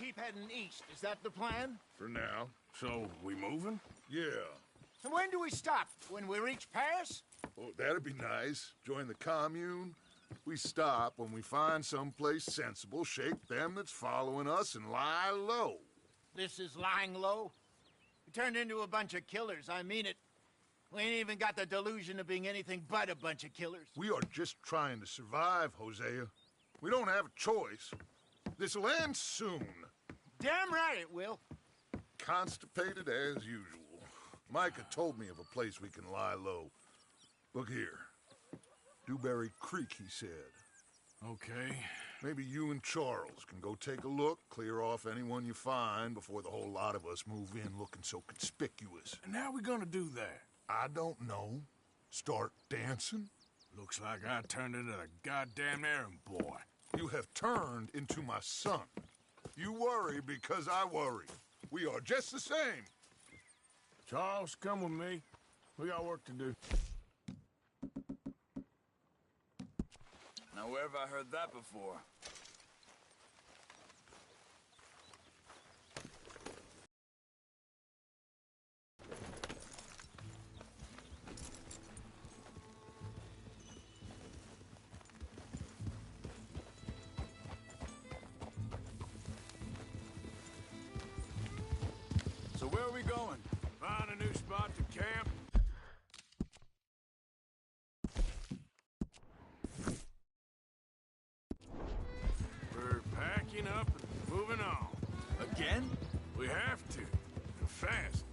keep heading east. Is that the plan? For now. So, we moving? Yeah. And when do we stop? When we reach Paris? Oh, that'd be nice. Join the commune. We stop when we find someplace sensible, shake them that's following us, and lie low. This is lying low? We turned into a bunch of killers, I mean it. We ain't even got the delusion of being anything but a bunch of killers. We are just trying to survive, Hosea. We don't have a choice. This'll end soon. Damn right it will. Constipated as usual. Micah told me of a place we can lie low. Look here. Dewberry Creek, he said. Okay. Maybe you and Charles can go take a look, clear off anyone you find before the whole lot of us move in looking so conspicuous. And how we gonna do that? I don't know. Start dancing? Looks like I turned into the goddamn errand boy. You have turned into my son. You worry because I worry. We are just the same. Charles, come with me. We got work to do. Now, where have I heard that before? So where are we going? Find a new spot to camp. We're packing up and moving on. Again? We have to. And fast.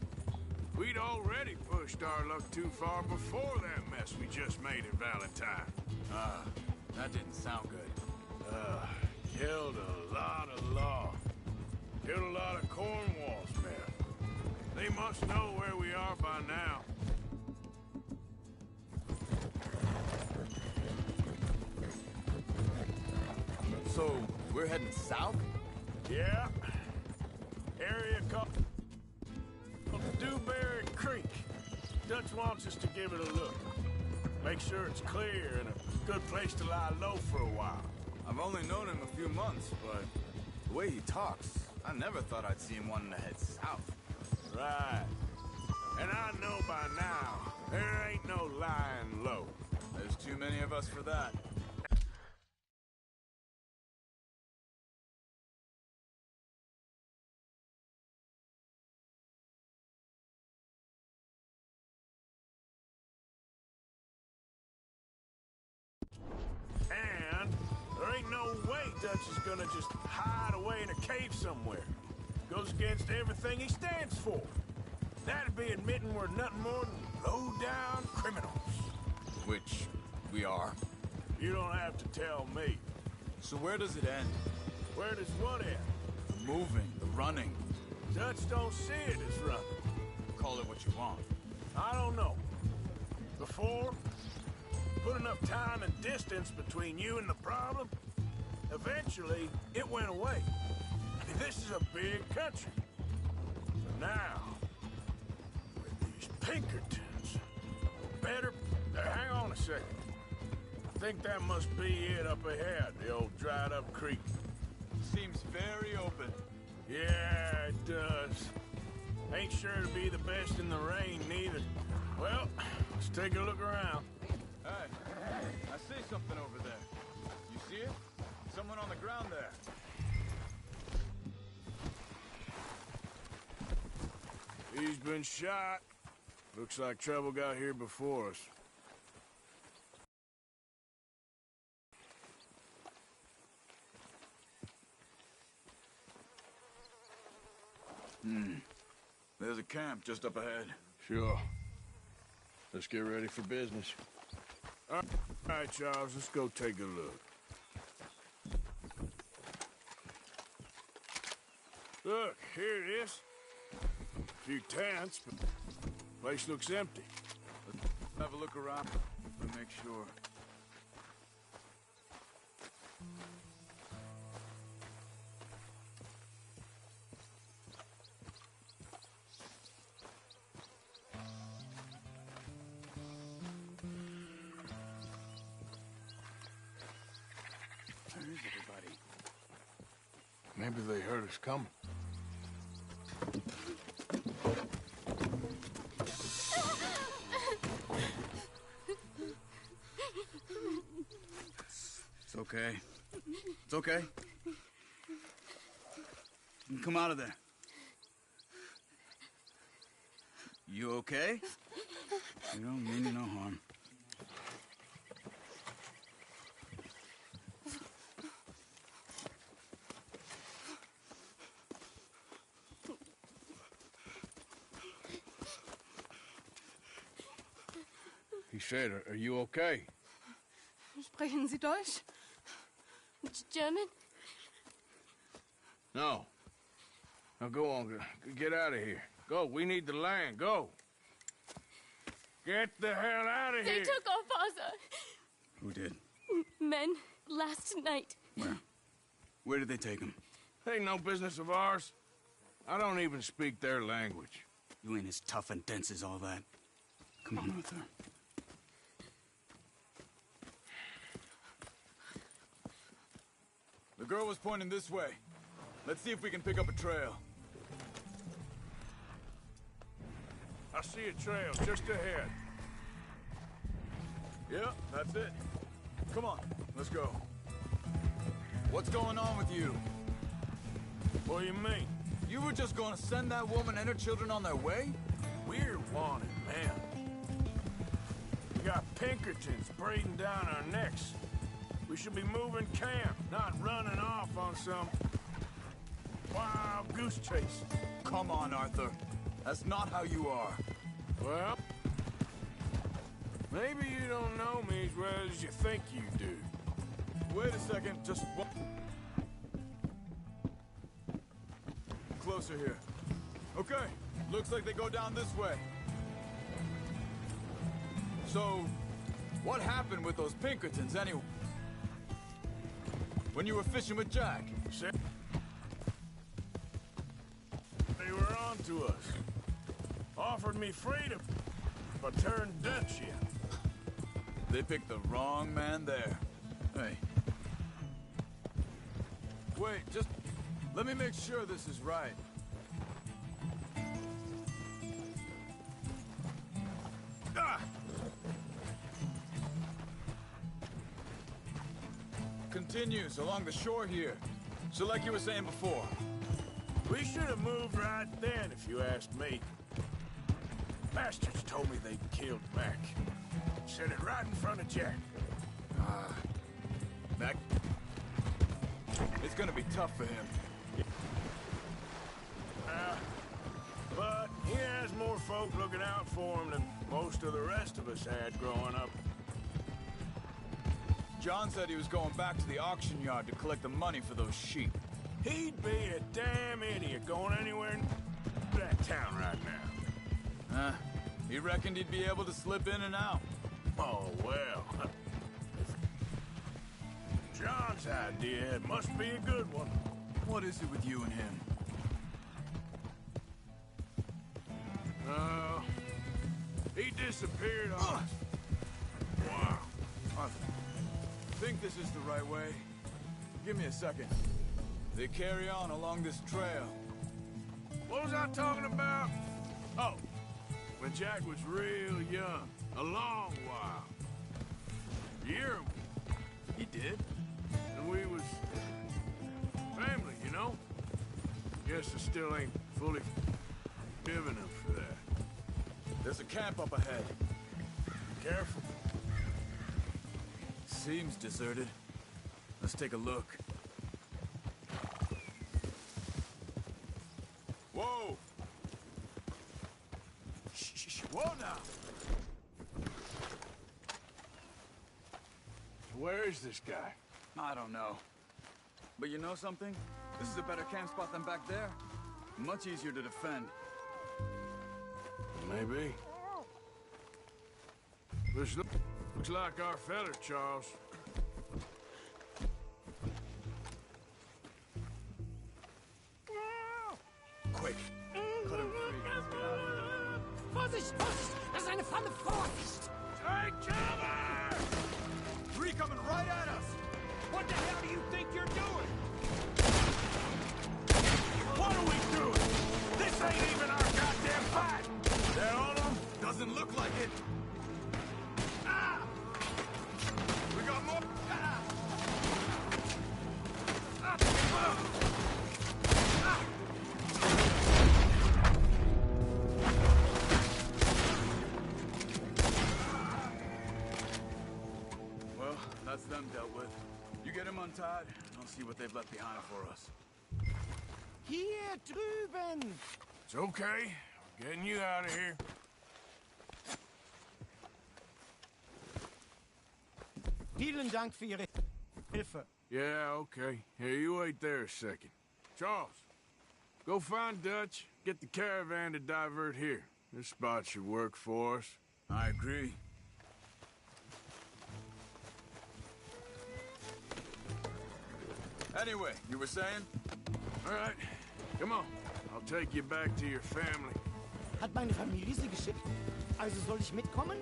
We'd already pushed our luck too far before that mess we just made at Valentine. That didn't sound good. Killed a lot of law. Killed a lot of Cornwall's men. They must know where we are by now. So, we're heading south? Yeah. Area called Dewberry Creek. Dutch wants us to give it a look. Make sure it's clear and a good place to lie low for a while. I've only known him a few months, but the way he talks, I never thought I'd see him wanting to head south. Right. And I know by now, there ain't no lying low. There's too many of us for that. And there ain't no way Dutch is gonna just hide away in a cave somewhere. Goes against everything he stands for. That'd be admitting we're nothing more than low-down criminals. Which we are. You don't have to tell me. So where does it end? Where does what end? The moving, the running. Dutch don't see it as running. Call it what you want. I don't know. Before, put enough time and distance between you and the problem, eventually it went away. I mean, this is a big country. But now, with these Pinkertons, better... hang on a second. I think that must be it up ahead, the old dried-up creek. Seems very open. Yeah, it does. Ain't sure to be the best in the rain, neither. Well, let's take a look around. Hey, I see something over there. You see it? Someone on the ground there. He's been shot. Looks like trouble got here before us. There's a camp just up ahead. Sure. Let's get ready for business. All right, Charles, let's go take a look. Look, here it is. A few tents, but the place looks empty. Let's have a look around and make sure. Where's everybody? Maybe they heard us coming. It's okay. It's okay. You can come out of there. You okay? You don't mean you no harm. He said, are you okay? Sprechen Sie Deutsch? German? No. Now go on, get out of here. Go, we need the land, go. Get the hell out of They here. took our father. Who did? Men, last night. Where? Where did they take him? Ain't no business of ours. I don't even speak their language. You ain't as tough and dense as all that. Come on, Arthur. The girl was pointing this way. Let's see if we can pick up a trail. I see a trail just ahead. Yeah, that's it. Come on, let's go. What's going on with you? What do you mean? You were just gonna send that woman and her children on their way? We're wanted, man. We got Pinkertons breathing down our necks. We should be moving camp, not running off on some wild goose chase. Come on, Arthur. That's not how you are. Well, maybe you don't know me as well as you think you do. Wait a second, just one... Closer here. Okay, looks like they go down this way. So, what happened with those Pinkertons anyway? When you were fishing with Jack? They were on to us. Offered me freedom, but turned Dutch yet. They picked the wrong man there. Hey. Wait, just let me make sure this is right. Ah! Continues along the shore here. So like you were saying before. We should have moved right then, if you asked me. Bastards told me they'd killed Mac. Said it right in front of Jack. Mac, it's gonna be tough for him. But he has more folk looking out for him than most of the rest of us had growing up. John said he was going back to the auction yard to collect the money for those sheep. He'd be a damn idiot going anywhere in that town right now. He reckoned he'd be able to slip in and out. Oh, well. John's idea must be a good one. What is it with you and him? He disappeared on us. Wow. Arthur, think this is the right way? Give me a second. They carry on along this trail. What was I talking about? Oh, when Jack was real young. A long while. Year, He did? and we was family, you know? Guess I still ain't fully forgiven him for that. There's a camp up ahead. Careful. Seems deserted. Let's take a look. Whoa! Shh, whoa now! Where is this guy? I don't know. But you know something? This is a better camp spot than back there. Much easier to defend. Maybe. This looks like our feller, Charles. Quick! Cut him free. Let's get out of here. Vorsicht, Vorsicht! Das ist eine Falle, Vorsicht! Take cover! Three coming right at us! What the hell do you think you're doing? tied. I don't see what they've left behind for us. Hier drüben! It's okay. We're getting you out of here. Vielen Dank für Ihre Hilfe. Yeah, okay. Here, you wait there a second. Charles, go find Dutch. Get the caravan to divert here. This spot should work for us. I agree. Anyway, you were saying? All right, come on. I'll take you back to your family. Hat meine Familie sie geschickt? Also soll ich mitkommen?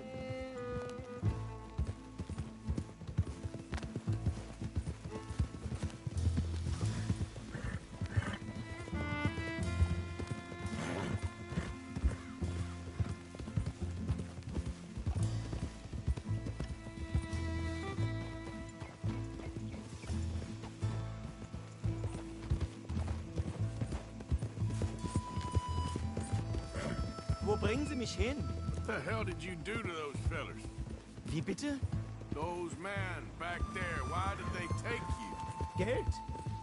Wo bringen Sie mich hin? What the hell did you do to those fellers? Wie bitte? Those men back there, why did they take you? Geld.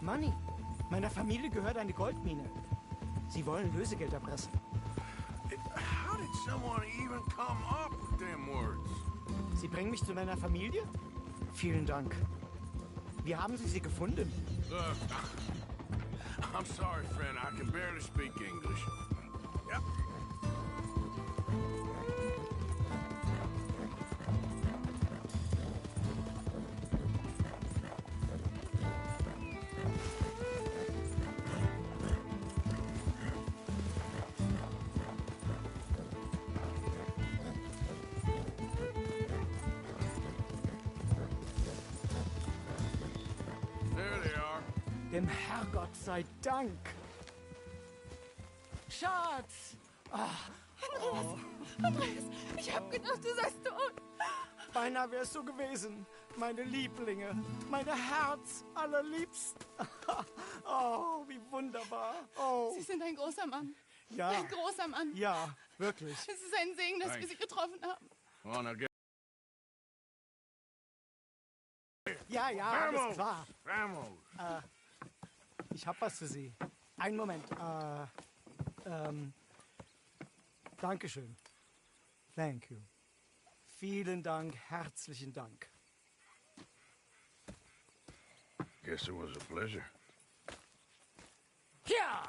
Money. Meiner Familie gehört eine Goldmine. Sie wollen Lösegeld erpressen. How did someone even come up with them words? Sie bringen mich zu meiner Familie? Vielen Dank. Wie haben Sie sie gefunden? Look, I'm sorry, friend. I can barely speak English. Yep. There they are. Dem Herrgott sei Dank. Schatz! Andreas, ich hab gedacht, du seist tot. Beinahe wär's so gewesen. Meine Lieblinge. Meine Herz allerliebsten. Oh, wie wunderbar. Oh, Sie sind ein großer Mann. ja. Ein großer Mann. Ja, wirklich. Es ist ein Segen, dass wir Sie getroffen haben. Well, now get Ja, ja, alles klar. Vamos. Ich hab was für Sie. Einen Moment. Dankeschön. Thank you. Vielen Dank, herzlichen Dank. Guess it was a pleasure. Ja!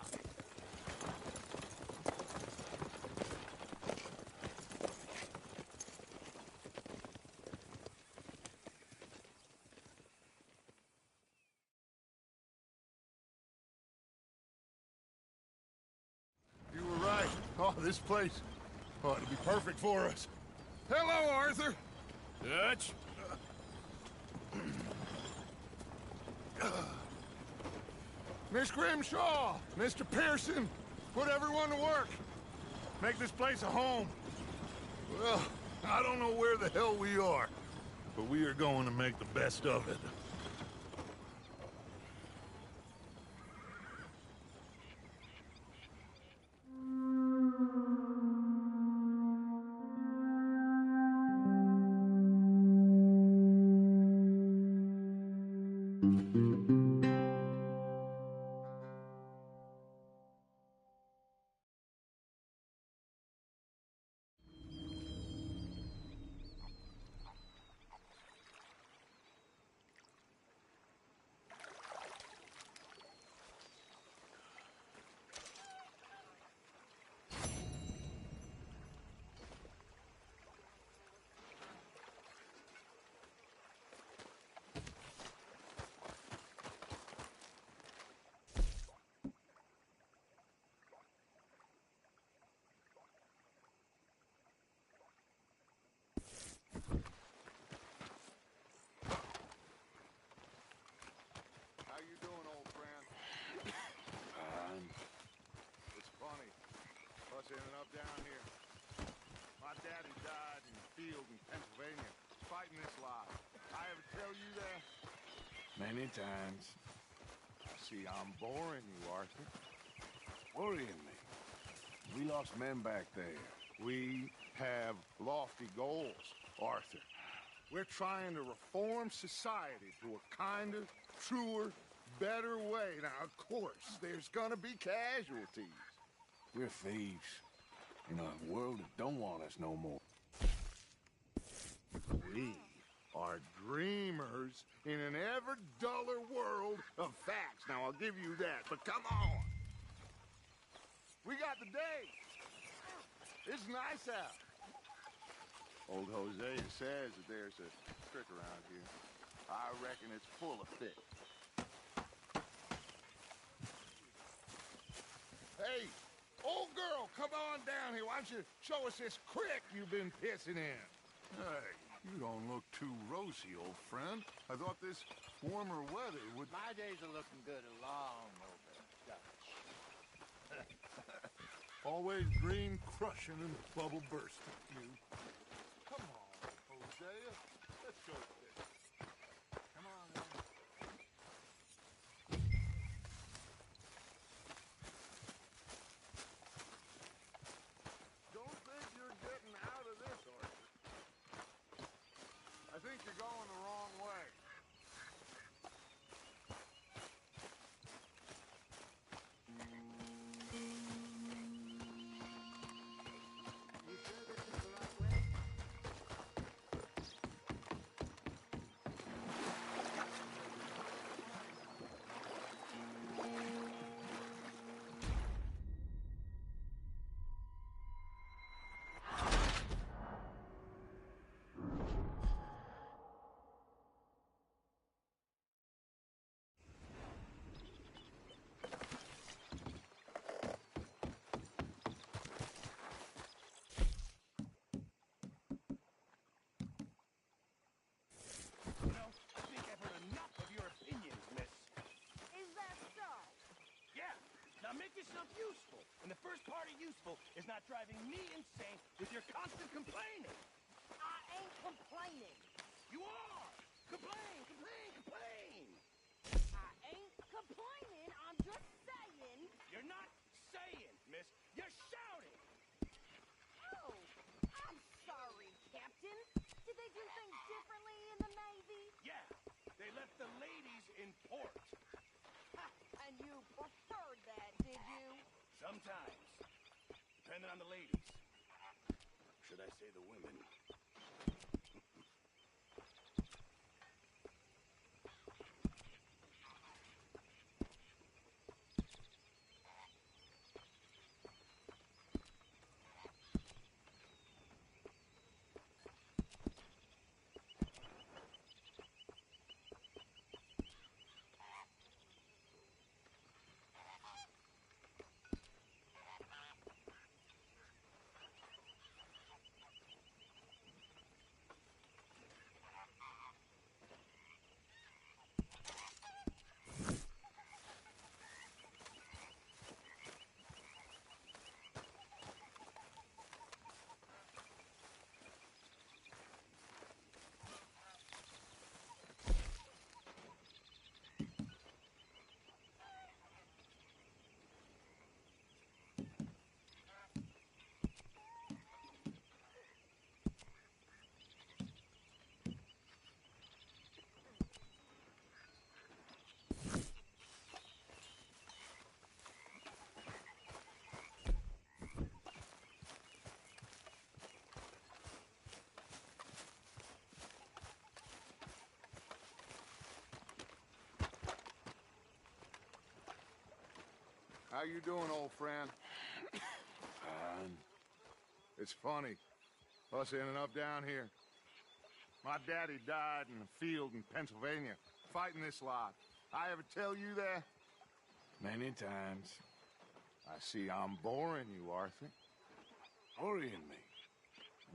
You were right. Oh, this place ought to be perfect for us. Hello, Arthur. Dutch? Miss Grimshaw, Mr. Pearson, put everyone to work. Make this place a home. Well, I don't know where the hell we are, but we are going to make the best of it. How you doing, old friend? It's funny, us ending up down here. My daddy died in the field in Pennsylvania, fighting this life. I ever tell you that? Many times. I see I'm boring you, Arthur. Worrying me. We lost men back there. We have lofty goals, Arthur. We're trying to reform society to a kinder, truer, better way. Now, of course, there's gonna be casualties. We're thieves in a world that don't want us no more. We are dreamers in an ever duller world of facts. Now, I'll give you that, but come on. We got the day. It's nice out. Old Hosea says that there's a trick around here. I reckon it's full of fish. Hey, old girl, come on down here. Why don't you show us this creek you've been pissing in? Hey, you don't look too rosy, old friend. I thought this warmer weather would... My days are looking good along over Dutch. Always green crushing and bubble bursting, you. Come on, Hosea. Let's go fishing. Come on, man. Don't think you're getting out of this, Arthur. I think you're going the wrong way. Yourself useful. And the first part of useful is not driving me insane with your constant complaining. I ain't complaining. You are! Complain, complain, complain! I ain't complaining. I'm just saying. You're not saying, miss. You're shouting! Oh, I'm sorry, Captain. Did they do things differently in the Navy? Yeah, they left the ladies in port. And you preferred that, did you? Sometimes. Depending on the ladies. Should I say the women? How you doing, old friend? Fine. It's funny, us ending up down here. My daddy died in a field in Pennsylvania, fighting this lot. I ever tell you that? Many times. I see I'm boring you, Arthur. Worrying me.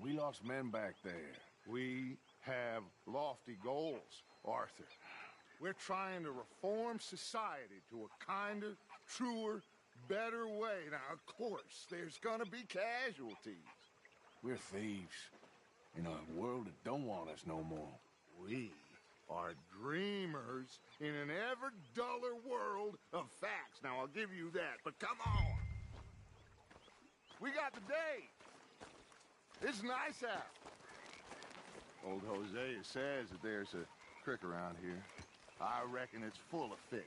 We lost men back there. We have lofty goals, Arthur. We're trying to reform society to a kinder, truer, better way. Now, of course, there's gonna be casualties. We're thieves in a world that don't want us no more. We are dreamers in an ever duller world of facts. Now, I'll give you that, but come on. We got the day. It's nice out. Old Hosea says that there's a creek around here. I reckon it's full of fish.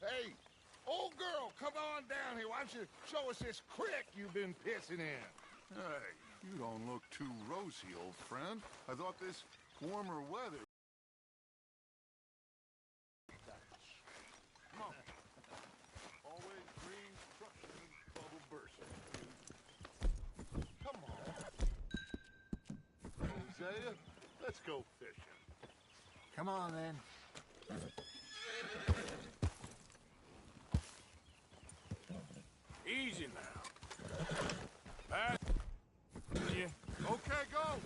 Hey, old girl, come on down here. Why don't you show us this creek you've been pissing in? Hey, you don't look too rosy, old friend. I thought this warmer weather... Come on. Always green, crushing, bubble bursting. Come on. Hosea, let's go fishing. Come on, then. Easy now. Pass. Yeah. Okay, go.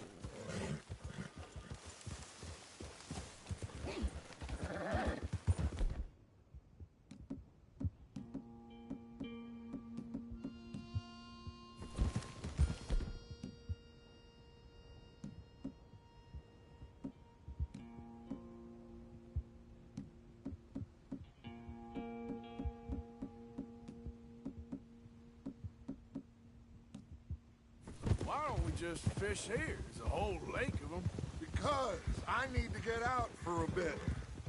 Why don't we just fish here? There's a whole lake of them. Because I need to get out for a bit.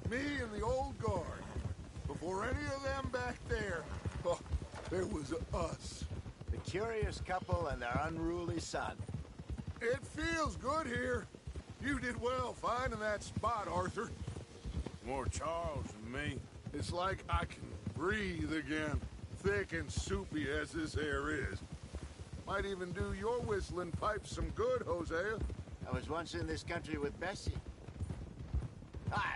Me and the old guard. Before any of them back there, oh, there was us. The curious couple and their unruly son. It feels good here. You did well finding that spot, Arthur. More Charles than me. It's like I can breathe again, thick and soupy as this air is. Might even do your whistling pipes some good, Hosea. I was once in this country with Bessie. Ah,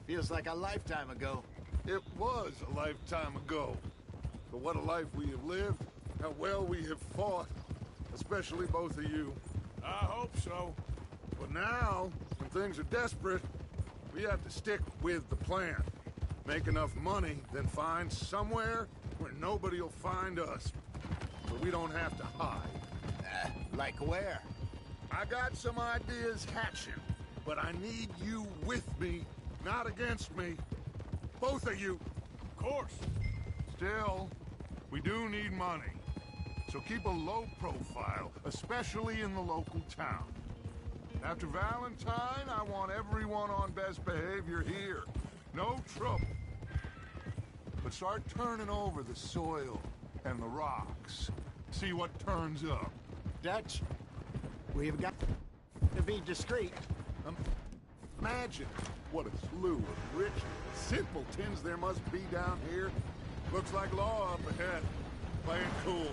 feels like a lifetime ago. It was a lifetime ago. But what a life we have lived, how well we have fought, especially both of you. I hope so. But now, when things are desperate, we have to stick with the plan. Make enough money, then find somewhere where nobody will find us. So we don't have to hide. Like where? I got some ideas hatching, but I need you with me, not against me. Both of you. Of course. Still, we do need money. So keep a low profile, especially in the local town. After Valentine, I want everyone on best behavior here. No trouble. But start turning over the soil and the rocks. See what turns up. Dutch, we've got to be discreet. Imagine what a slew of rich simpletons there must be down here. Looks like law up ahead. Playing cool.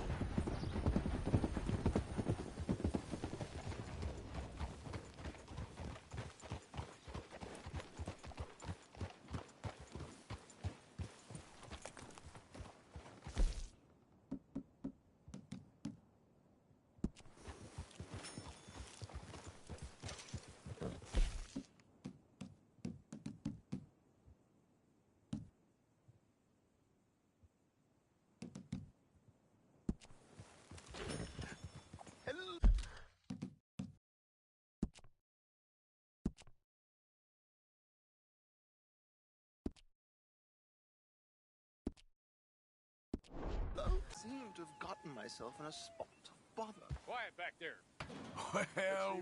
Seem to have gotten myself in a spot of bother. Quiet back there.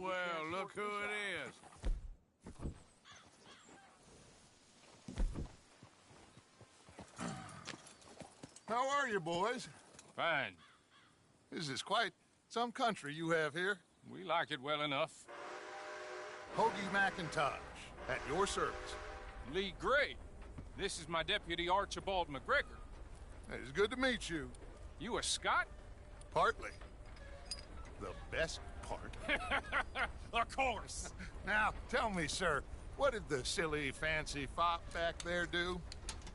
Well, look who it is. How are you, boys? Fine. This is quite some country you have here. We like it well enough. Hoagie McIntosh, at your service. Lee Gray. This is my deputy Archibald McGregor. It's good to meet you. You a Scot? Partly. The best part. Of course. Now, tell me, sir, what did the silly, fancy fop back there do?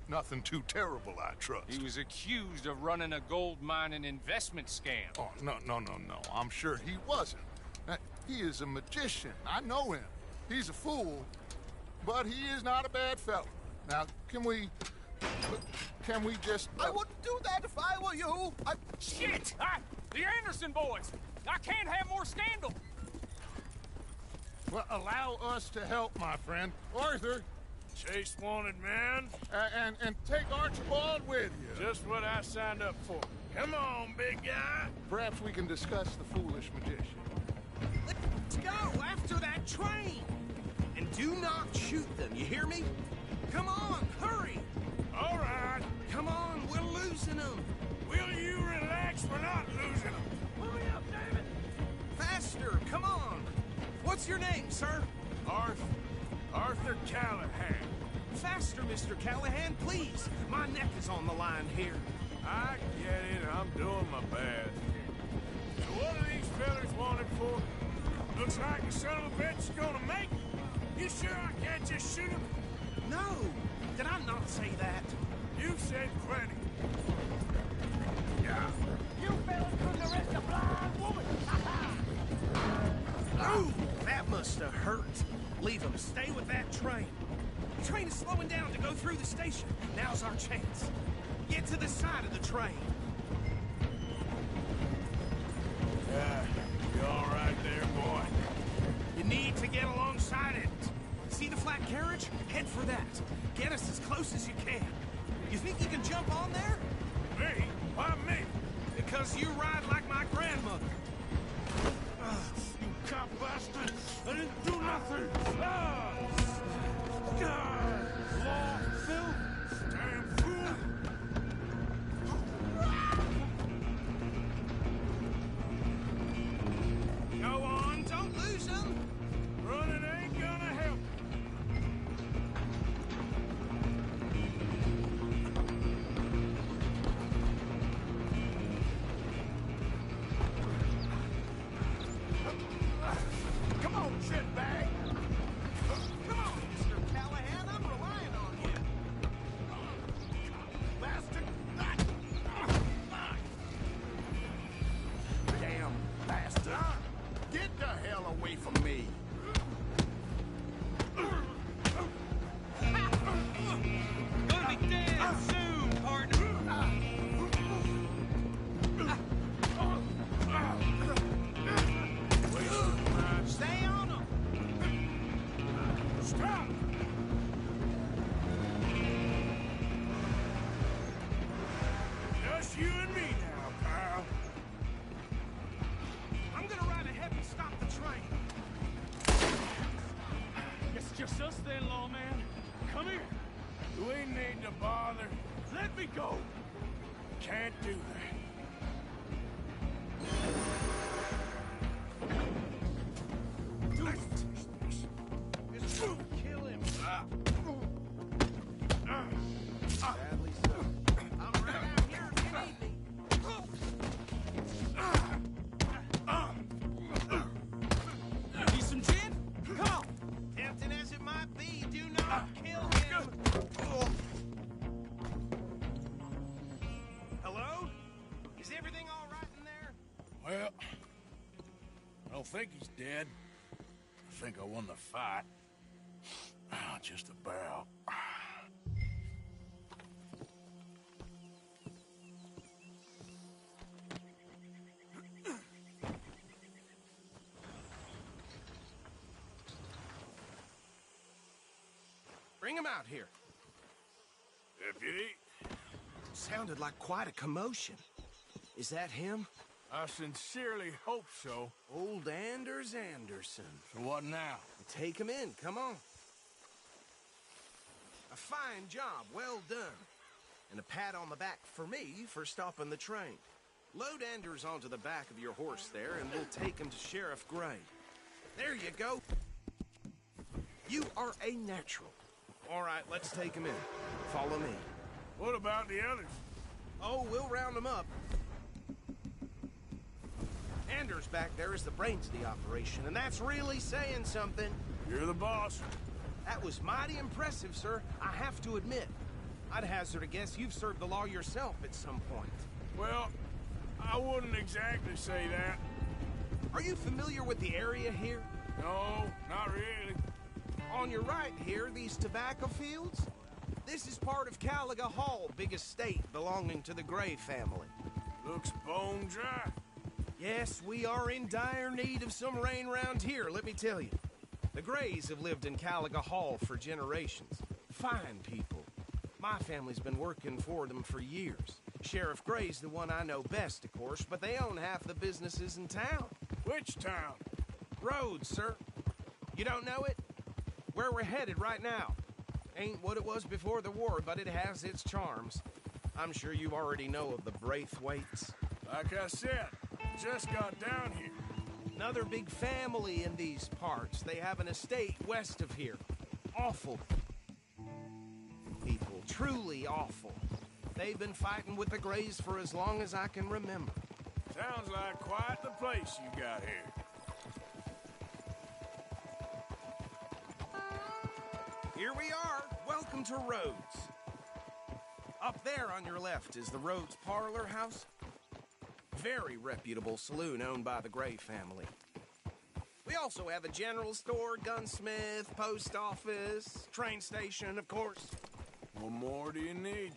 Nothing too terrible, I trust. He was accused of running a gold mining investment scam. Oh, no. I'm sure he wasn't. He is a magician. I know him. He's a fool, but he is not a bad fellow. Now, can we just... I wouldn't do that if I were you. Shit! The Anderson boys! I can't have more scandal! Well, allow us to help, my friend. Arthur, Chase wanted man. And take Archibald with you. Just what I signed up for. Come on, big guy. Perhaps we can discuss the foolish magician. Let's go after that train. And do not shoot them, you hear me? Come on, hurry. All right. Come on, we're losing them. Will you relax? We're not losing them. Hurry up, damn it. Faster, come on. What's your name, sir? Arthur Callahan. Faster, Mr. Callahan, please. My neck is on the line here. I get it. I'm doing my best. So what are these fellas wanted for? Looks like the son of a bitch is gonna make it. You sure I can't just shoot him? No. Did I not say that? You said plenty. Yeah. You fellas couldn't arrest a blind woman. Ooh, that must have hurt. Leave him. Stay with that train. The train is slowing down to go through the station. Now's our chance. Get to the side of the train. You all right there, boy? You need to get alongside it. See the flat carriage? Head for that. Get us as close as you can. You think you can jump on there? Me? Why me? Because you ride like my grandmother. You cop bastard! I didn't do nothing! Law, Phil! Damn fool! Go on, don't lose them. Running ain't gonna help. Come on, shitbag. Come on, Mr. Callahan, I'm relying on you. Bastard. Damn bastard. Get the hell away from me. Gonna be dead soon, partner. Stay on him. Stop! Just you and me now, pal. I'm gonna ride ahead and stop the train. It's just us then, lawman. Come here. We need to bother. Let me go. Can't do that. Kill him. Sadly so. I'm right out here if you need me. Need some gin? Come on. Tempting as it might be, do not kill him. Hello? Is everything all right in there? Well, I don't think he's dead. I think I won the fight. Just about. Bring him out here. Deputy, Sounded like quite a commotion. Is that him? I sincerely hope so. Old Anders Anderson. So what now? Take him in, come on. A fine job, well done. And a pat on the back for me for stopping the train. Load Anders onto the back of your horse there, and we'll take him to Sheriff Gray. There you go. You are a natural. All right, let's take him in. Follow me. What about the others? Oh, we'll round them up. Anders back there is the brains of the operation, and that's really saying something. You're the boss. That was mighty impressive, sir. I have to admit. I'd hazard a guess you've served the law yourself at some point. Well, I wouldn't exactly say that. Are you familiar with the area here? No, not really. On your right here, these tobacco fields? This is part of Caliga Hall, big estate belonging to the Gray family. Looks bone dry. Yes, we are in dire need of some rain round here, let me tell you. The Grays have lived in Caliga Hall for generations. Fine people. My family's been working for them for years. Sheriff Gray's the one I know best, of course, but they own half the businesses in town. Which town? Rhodes, sir. You don't know it? Where we're headed right now. Ain't what it was before the war, but it has its charms. I'm sure you already know of the Braithwaites. Like I said, just got down here. Another big family in these parts. They have an estate west of here. Awful people. Truly awful. They've been fighting with the Grays for as long as I can remember. Sounds like quite the place you got here. Here we are. Welcome to Rhodes. Up there on your left is the Rhodes Parlor House. Very reputable saloon owned by the Gray family. We also have a general store, gunsmith, post office, train station, of course. What more do you need?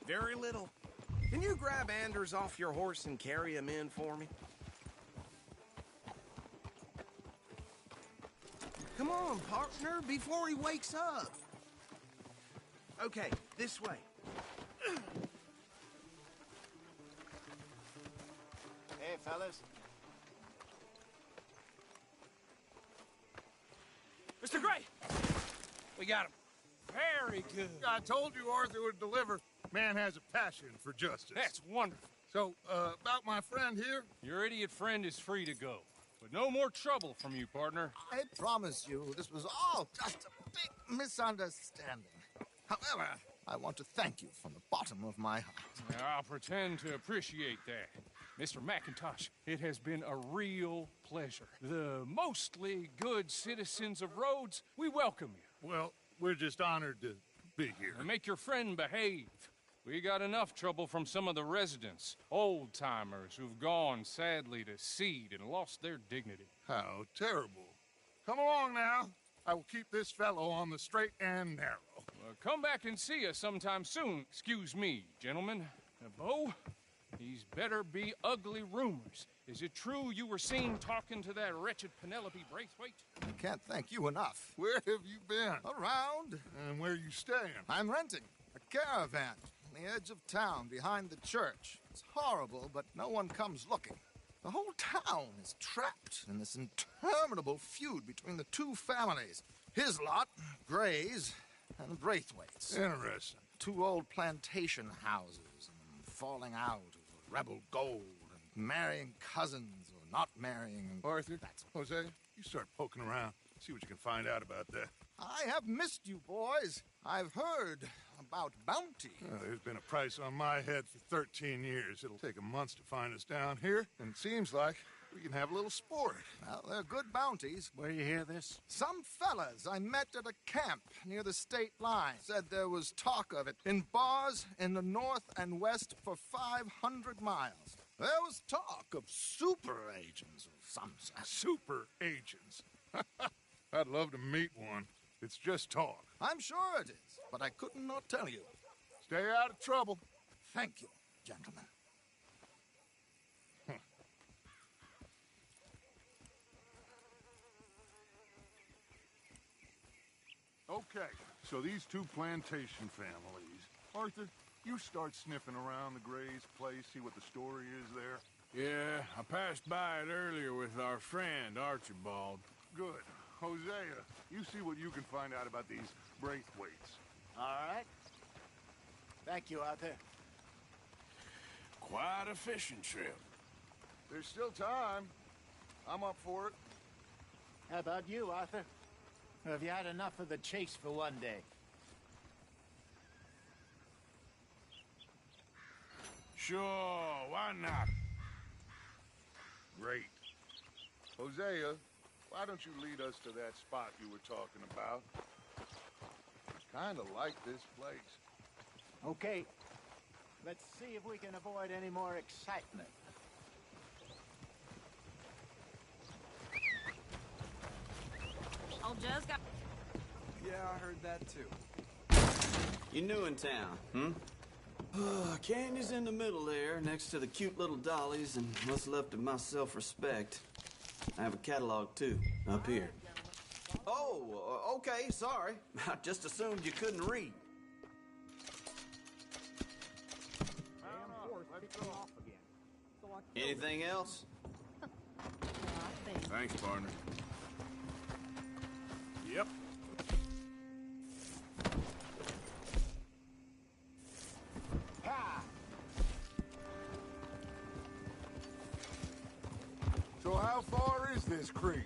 Very little. Can you grab Anders off your horse and carry him in for me? Come on, partner, before he wakes up. Okay, this way. Hey, fellas. Mr. Gray! We got him. Very good. I told you Arthur would deliver. Man has a passion for justice. That's wonderful. So, about my friend here? Your idiot friend is free to go. But no more trouble from you, partner. I promise you, this was all just a big misunderstanding. However, I want to thank you from the bottom of my heart. I'll pretend to appreciate that. Mr. McIntosh, it has been a real pleasure. The mostly good citizens of Rhodes, we welcome you. Well, we're just honored to be here. And make your friend behave. We got enough trouble from some of the residents, old-timers who've gone, sadly, to seed and lost their dignity. How terrible. Come along now. I will keep this fellow on the straight and narrow. Come back and see us sometime soon. Excuse me, gentlemen. Bo, these better be ugly rumors. Is it true you were seen talking to that wretched Penelope Braithwaite? I can't thank you enough. Where have you been? Around. And where you staying? I'm renting a caravan on the edge of town behind the church. It's horrible, but no one comes looking. The whole town is trapped in this interminable feud between the two families. His lot, Gray's, and the Braithwaites. Interesting. Two old plantation houses, and falling out over rebel gold, and marrying cousins or not marrying. Arthur, Jose, you start poking around. See what you can find out about that. I have missed you, boys. I've heard about bounty. There's been a price on my head for 13 years. It'll take a month to find us down here, and it seems like we can have a little sport. Well, they're good bounties. Where you hear this? Some fellas I met at a camp near the state line said there was talk of it in bars in the north and west for 500 miles. There was talk of super agents of some sort. Super agents. I'd love to meet one. It's just talk. I'm sure it is, but I couldn't not tell you. Stay out of trouble. Thank you, gentlemen. Okay, so these two plantation families. Arthur, you start sniffing around the Gray's place, see what the story is there. Yeah, I passed by it earlier with our friend, Archibald. Good. Hosea, you see what you can find out about these Braithwaites. All right. Thank you, Arthur. Quite a fishing trip. There's still time. I'm up for it. How about you, Arthur? Or have you had enough of the chase for one day? Sure, why not? Great. Hosea, why don't you lead us to that spot you were talking about? I kinda like this place. Okay. Let's see if we can avoid any more excitement. Old Joe's got... Yeah, I heard that too. You new in town, hmm? Candy's in the middle there, next to the cute little dollies and what's left of my self-respect. I have a catalog, too, up here. Oh, okay, sorry. I just assumed you couldn't read. Anything else? Thanks, partner. Yep. So how far is this creek?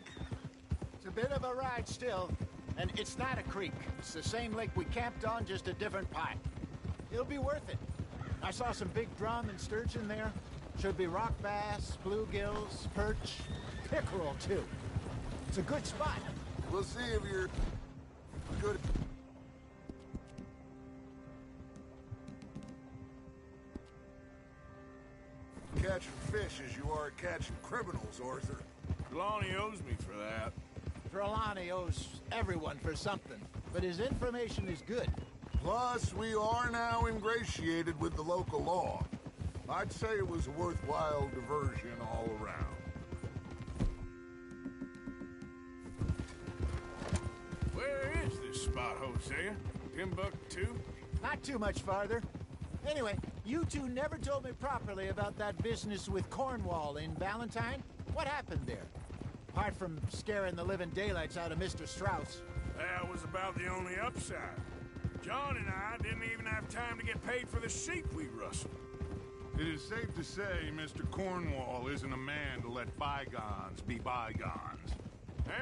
It's a bit of a ride still, and it's not a creek. It's the same lake we camped on, just a different part. It'll be worth it. I saw some big drum and sturgeon there. Should be rock bass, bluegills, perch, pickerel too. It's a good spot. We'll see if you're good. Catching fish as you are at catching criminals, Arthur. Lonnie owes me for that. Trelawney owes everyone for something, but his information is good. Plus, we are now ingratiated with the local law. I'd say it was a worthwhile diversion all around. Where is this spot, Hosea? Timbuktu? Not too much farther. Anyway, you two never told me properly about that business with Cornwall in Valentine. What happened there? Apart from scaring the living daylights out of Mr. Strauss. That was about the only upside. John and I didn't even have time to get paid for the sheep we rustled. It is safe to say Mr. Cornwall isn't a man to let bygones be bygones.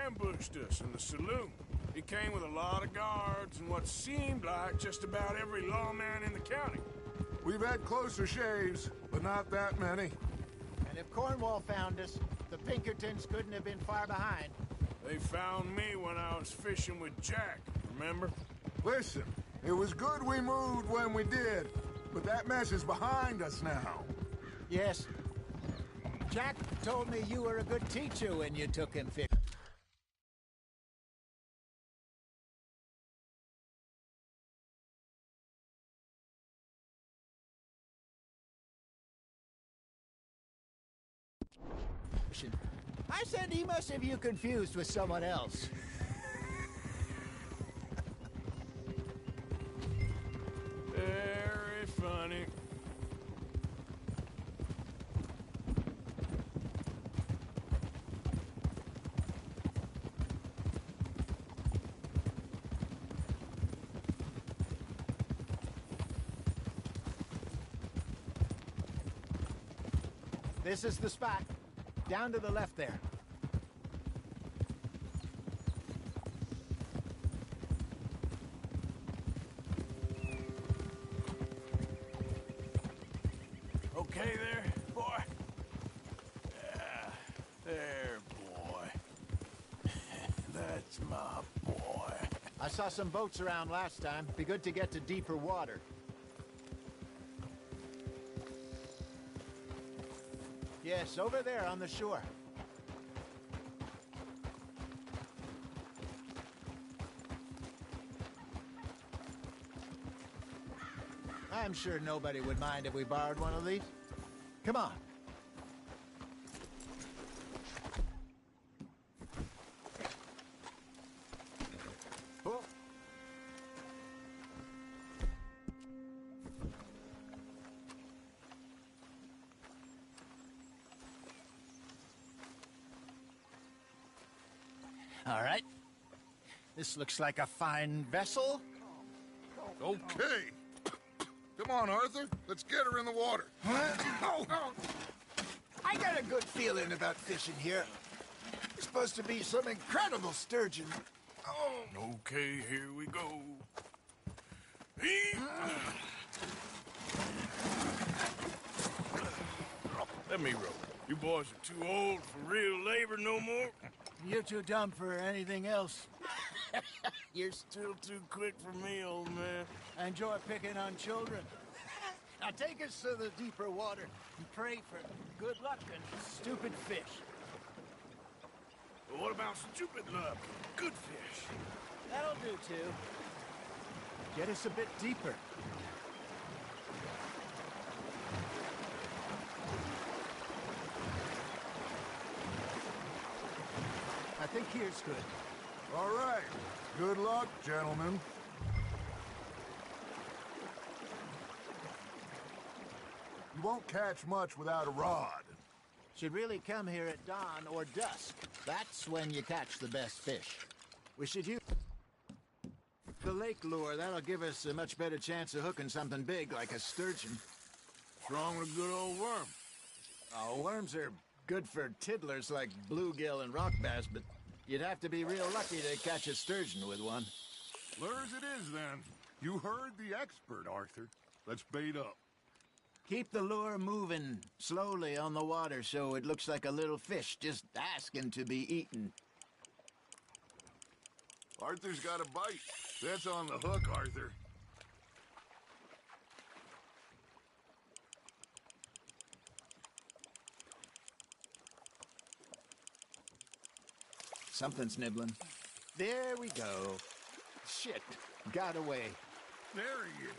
Ambushed us in the saloon. He came with a lot of guards and what seemed like just about every lawman in the county. We've had closer shaves, but not that many. And if Cornwall found us, the Pinkertons couldn't have been far behind. They found me when I was fishing with Jack, remember? Listen, it was good we moved when we did, but that mess is behind us now. Yes. Jack told me you were a good teacher when you took him fishing. I said he must have you confused with someone else. Very funny. This is the spot. Down to the left there. Okay there, boy? Yeah, there, boy. That's my boy. I saw some boats around last time. Be good to get to deeper water. Yes, over there on the shore. I'm sure nobody would mind if we borrowed one of these. Come on. Oh. All right. This looks like a fine vessel. Okay. Come on, Arthur. Let's get her in the water. Oh. I got a good feeling about fishing here. It's supposed to be some incredible sturgeon. Oh. Okay, here we go. Let me row. You boys are too old for real labor no more. You're too dumb for anything else. You're still too quick for me, old man. I enjoy picking on children. Now take us to the deeper water and pray for good luck and stupid fish. Well, what about stupid luck? Good fish. That'll do, too. Get us a bit deeper. I think here's good. All right. Good luck, gentlemen. You won't catch much without a rod. Should really come here at dawn or dusk. That's when you catch the best fish. We should use the lake lure. That'll give us a much better chance of hooking something big like a sturgeon. What's wrong with a good old worm? Oh, worms are good for tiddlers like bluegill and rock bass, but you'd have to be real lucky to catch a sturgeon with one. Lures it is, then. You heard the expert, Arthur. Let's bait up. Keep the lure moving slowly on the water so it looks like a little fish just asking to be eaten. Arthur's got a bite. That's on the hook, Arthur. Something's nibbling. There we go. Shit, got away. There he is.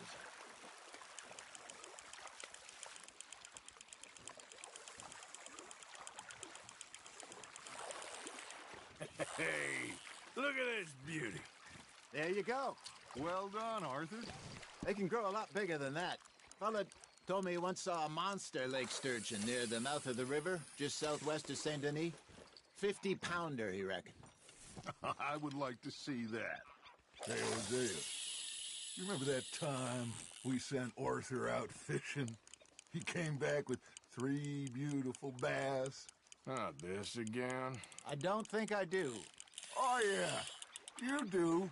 Hey, look at this beauty. There you go. Well done, Arthur. They can grow a lot bigger than that. Fella told me he once saw a monster lake sturgeon near the mouth of the river, just southwest of Saint Denis. 50-pounder, he reckoned. I would like to see that. Hey, Hosea, you remember that time we sent Arthur out fishing? He came back with 3 beautiful bass. Not this again. I don't think I do. Oh, yeah, you do.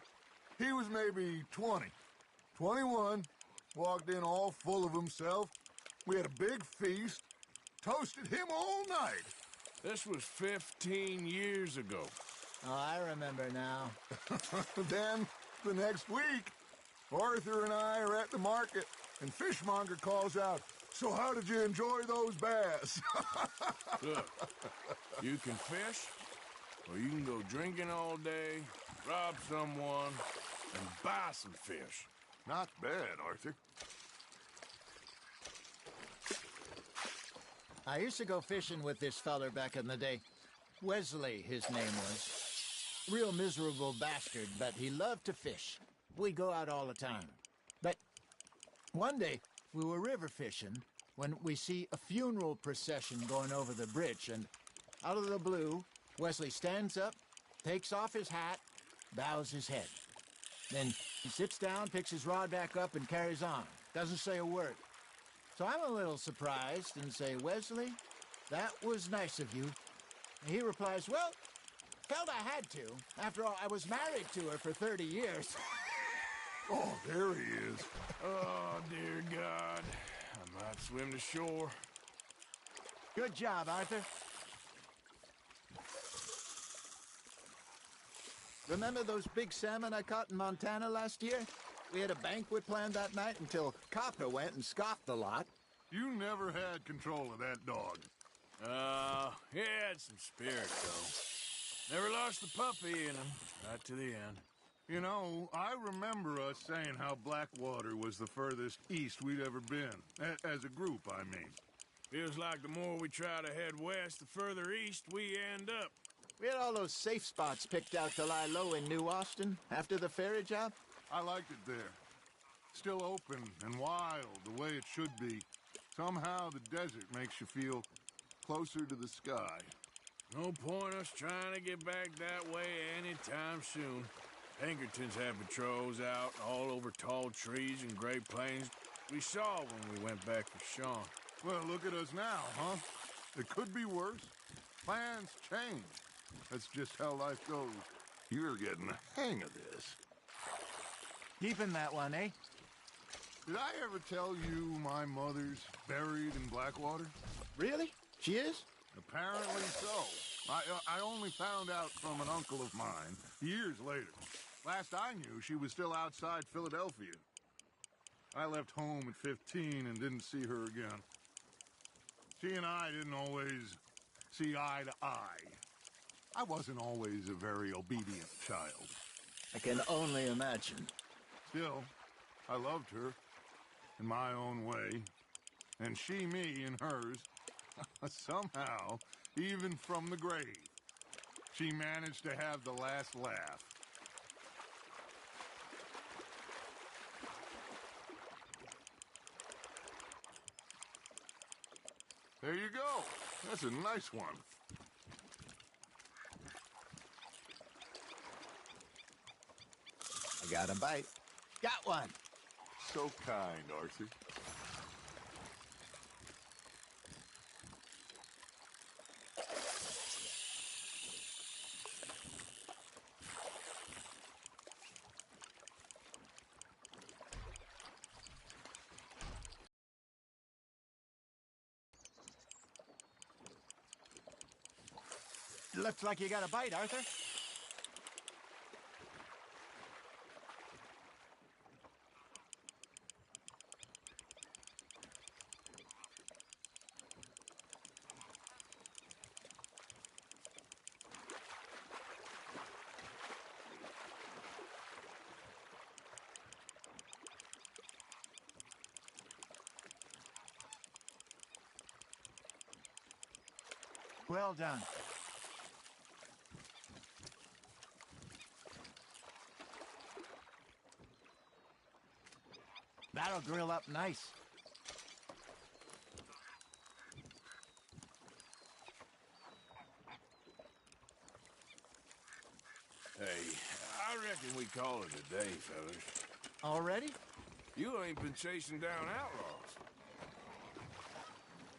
He was maybe 20, 21, walked in all full of himself. We had a big feast, toasted him all night. This was 15 years ago. Oh, I remember now. Then, the next week, Arthur and I are at the market, and Fishmonger calls out, "So how did you enjoy those bass?" Look, you can fish, or you can go drinking all day, rob someone, and buy some fish. Not bad, Arthur. I used to go fishing with this feller back in the day. Wesley, his name was. Real miserable bastard, but he loved to fish. We'd go out all the time. But one day, we were river fishing when we see a funeral procession going over the bridge, and out of the blue, Wesley stands up, takes off his hat, bows his head. Then he sits down, picks his rod back up, and carries on. Doesn't say a word. So I'm a little surprised and say, "Wesley, that was nice of you." And he replies, "Well, felt I had to. After all, I was married to her for 30 years. Oh, there he is. Oh, dear God. I might swim to shore. Good job, Arthur. Remember those big salmon I caught in Montana last year? We had a banquet planned that night until Copper went and scoffed the lot. You never had control of that dog. He had some spirit, though. Never lost the puppy in him, right to the end. You know, I remember us saying how Blackwater was the furthest east we'd ever been. As a group, I mean. Feels like the more we try to head west, the further east we end up. We had all those safe spots picked out to lie low in New Austin after the ferry job. I liked it there. Still open and wild, the way it should be. Somehow the desert makes you feel closer to the sky. No point us trying to get back that way anytime soon. Pinkertons had patrols out all over tall trees and Great Plains. We saw when we went back for Sean. Well, look at us now, huh? It could be worse. Plans change. That's just how life goes. You're getting the hang of this. Keeping that one, eh? Did I ever tell you my mother's buried in Blackwater? Really? She is? Apparently so. I only found out from an uncle of mine years later. Last I knew, she was still outside Philadelphia. I left home at 15 and didn't see her again. She and I didn't always see eye to eye. I wasn't always a very obedient child. I can only imagine. Still, I loved her in my own way, and she me in hers. Somehow, even from the grave, she managed to have the last laugh. There you go. That's a nice one. I got a bite. Got one. So kind, Arthur. Looks like you got a bite, Arthur. Well done. That'll grill up nice. Hey, I reckon we call it a day, fellas. Already? You ain't been chasing down outlaws.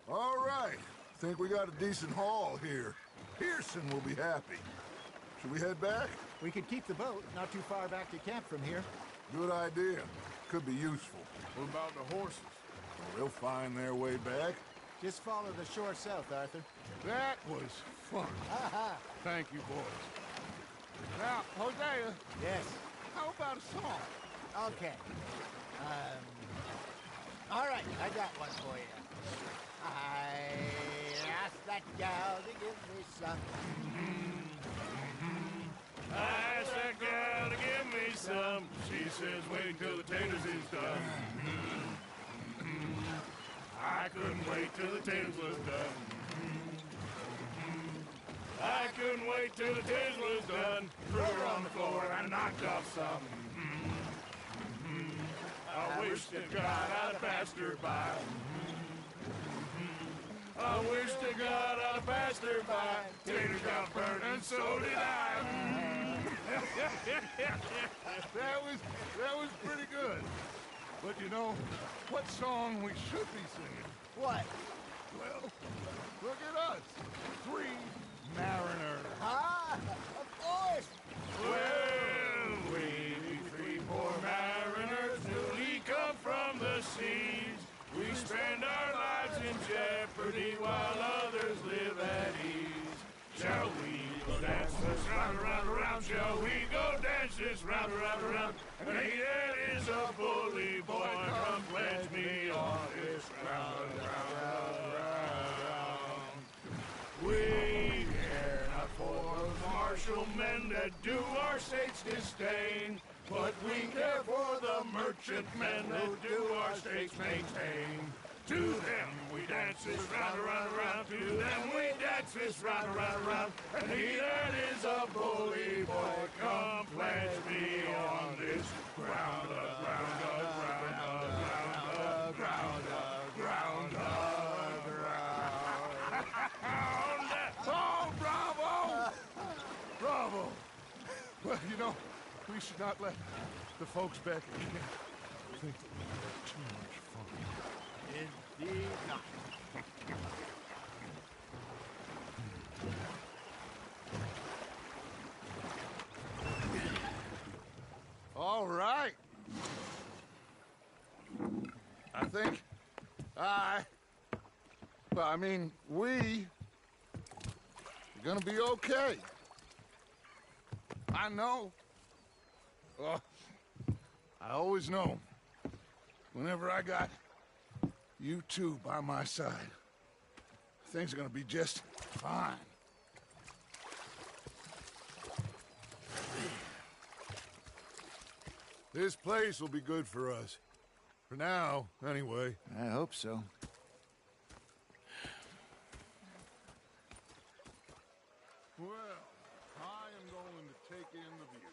All right. Think we got a decent haul here. Pearson will be happy. Should we head back? We could keep the boat not too far back to camp from here. Good idea. Could be useful. What about the horses? Well, they'll find their way back. Just follow the shore south, Arthur. That was fun. Thank you, boys. Now, Hosea. Yes. How about a song? Okay. All right, I got one for you. I asked that gal to give me some. I asked that gal to give me some. She says wait till the taters is done. I couldn't wait till the taters was done. I couldn't wait till the taters was done. Threw her on the floor and I knocked off some. I wish to God I'd passed her by. I wish to God I'd passed her by. Taters got burned and so did I. That was pretty good. But you know, what song we should be singing? What? Well, look at us. 3 mariners. Ah, of course. Well, we 3 poor mariners newly come from the seas. We spend our lives in jeopardy while others live at ease. Shall we go dance this round, around, around? Shall we go dance this round, around, around? And he that is a bully boy, come pledge me on this round, round, round. We care not for the martial men that do our state's disdain, but we care for the merchant men that do our states maintain. To them we dance this round, around, around. To them we dance this round, around, around. And he that is a bully boy, come pledge me on this ground, ground, ground, ground, ground, ground, ground. Oh, bravo! Bravo! Well, you know, we should not let the folks back at camp think that we had too much fun. Indeed not. All right. I think we are gonna be okay. I know. I always know. Whenever I got you two by my side, things are gonna be just fine. This place will be good for us. For now, anyway. I hope so. Well, I am going to take in the view.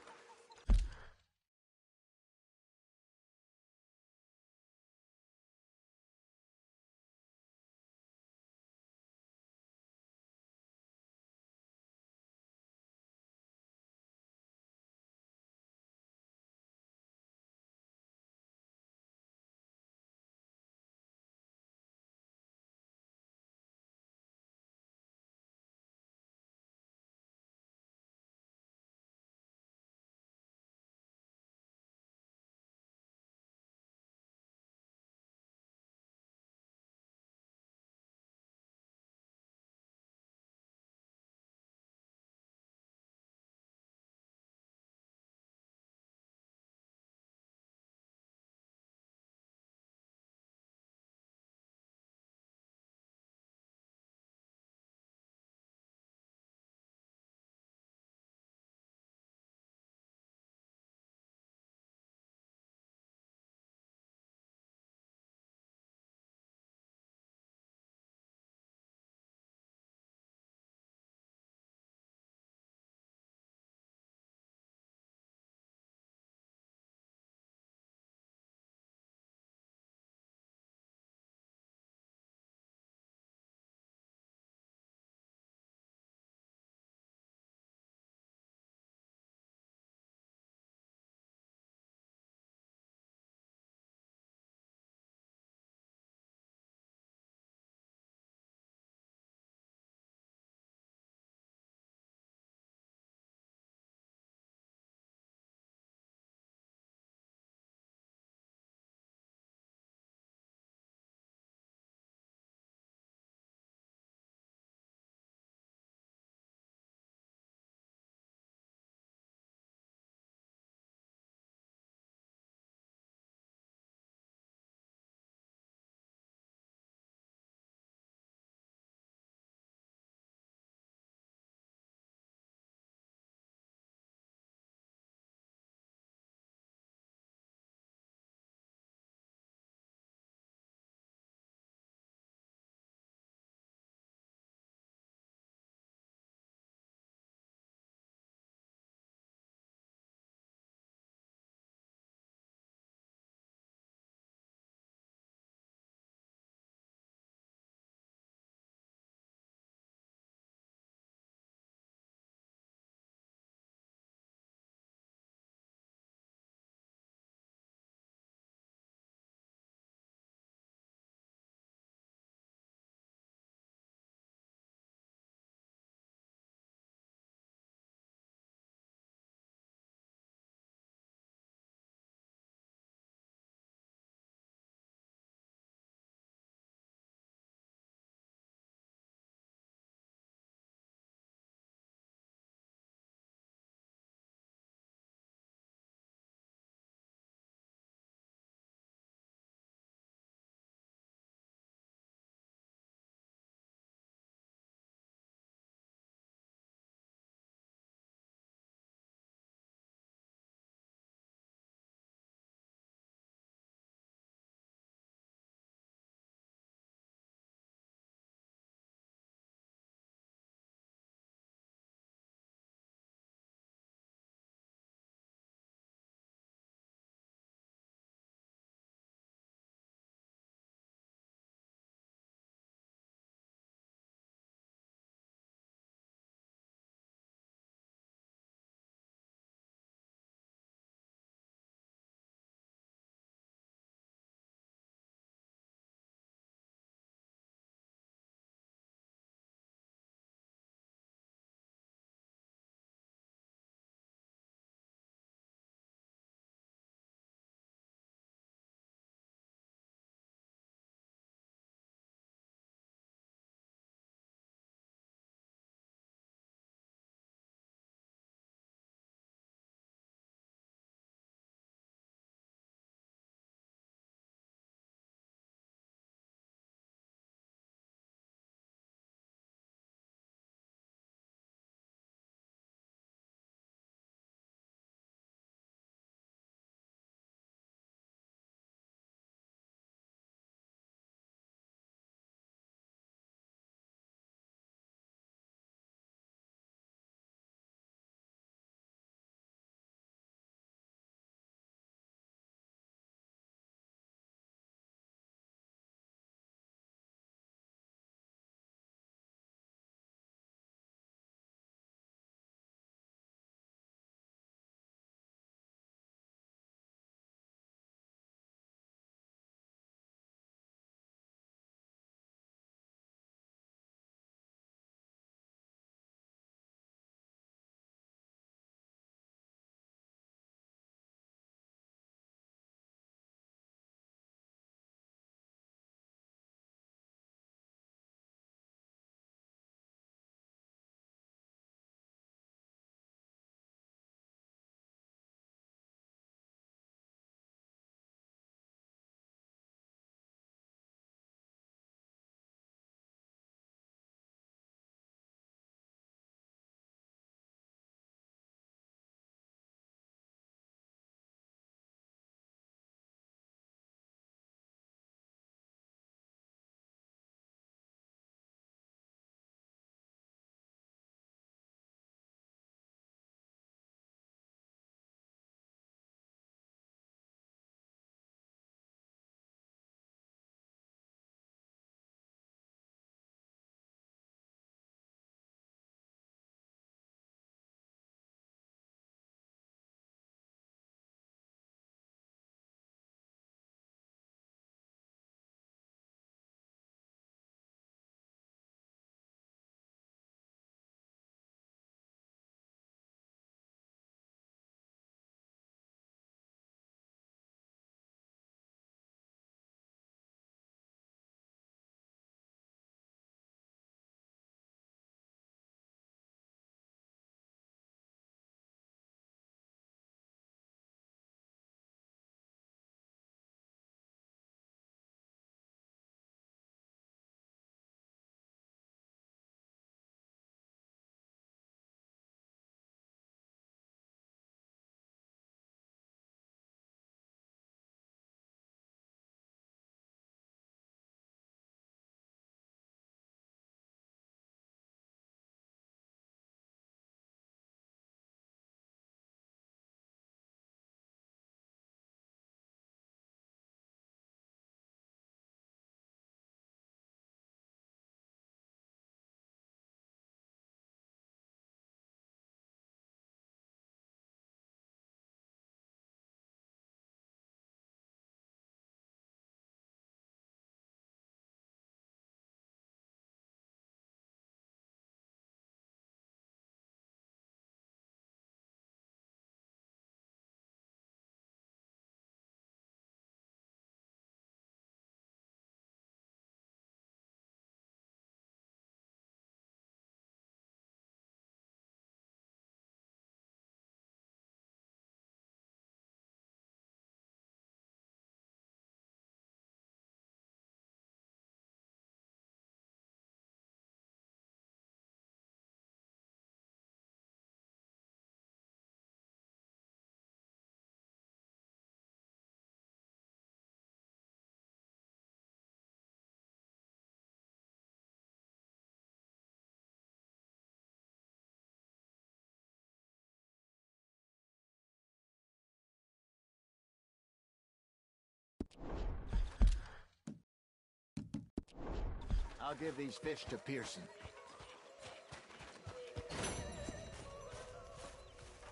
I'll give these fish to Pearson.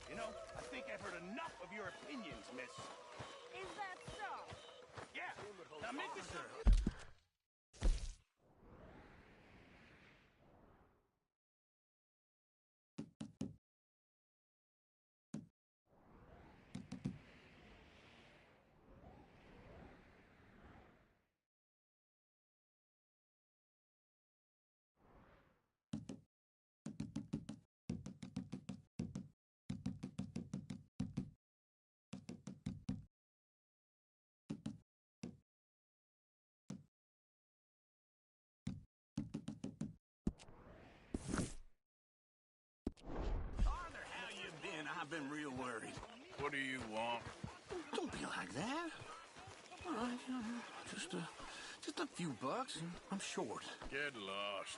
You know, I think I've heard enough of your opinions, miss. Is that so? Yeah. Now make this I've been real worried. What do you want? Don't be like that. All right, just a few bucks, and I'm short. Get lost.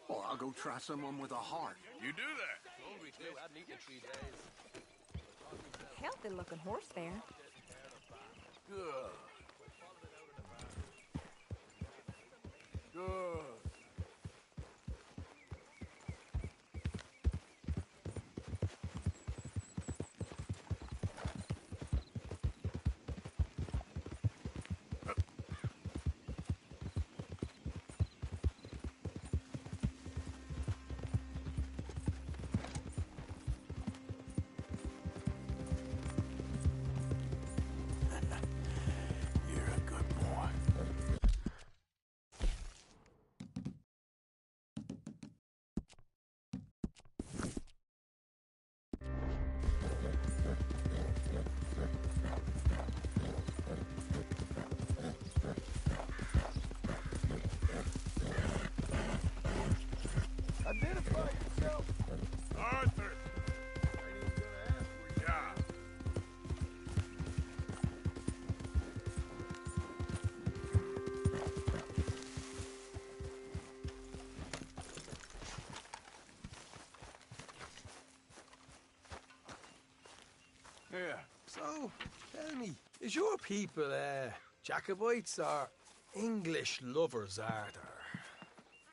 Well, I'll go try someone with a heart. You do that. Healthy looking horse there. Good. Good. Identify yourself. Arthur! Ain't even gonna ask for a job. Yeah. So, tell me, is your people, Jacobites or English lovers, are there?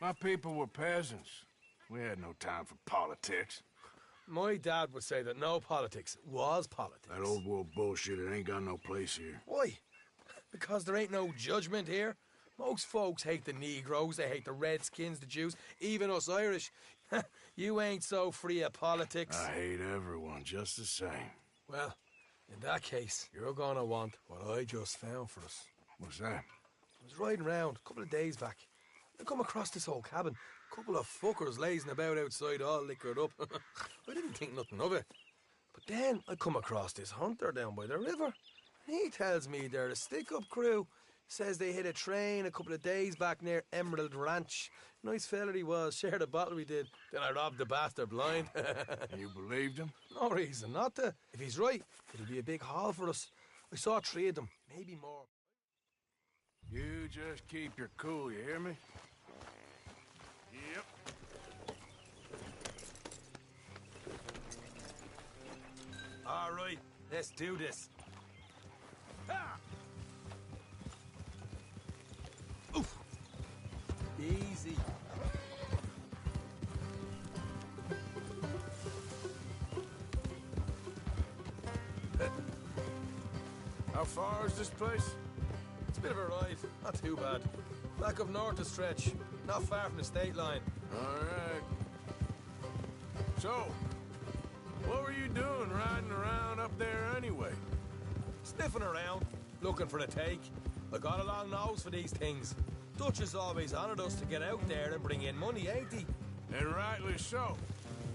My people were peasants. We had no time for politics. My dad would say that no politics was politics. That old world bullshit, it ain't got no place here. Why? Because there ain't no judgment here. Most folks hate the Negroes, they hate the Redskins, the Jews, even us Irish. You ain't so free of politics. I hate everyone just the same. Well, in that case, you're gonna want what I just found for us. What's that? I was riding around a couple of days back. I come across this old cabin. A couple of fuckers lazing about outside, all liquored up. I didn't think nothing of it. But then I come across this hunter down by the river. He tells me they're a stick-up crew. Says they hit a train a couple of days back near Emerald Ranch. Nice fella he was, shared a bottle we did. Then I robbed the bastard blind. You believed him? No reason not to. If he's right, it'll be a big haul for us. I saw 3 of them, maybe more. You just keep your cool, you hear me? Yep. All right, let's do this. Ha! Oof. Easy. How far is this place? It's a bit of a ride, not too bad. Back up north a stretch, not far from the state line. All right. So, what were you doing riding around up there anyway? Sniffing around, looking for a take. I got a long nose for these things. Dutch has always honoured us to get out there and bring in money, ain't he? And rightly so.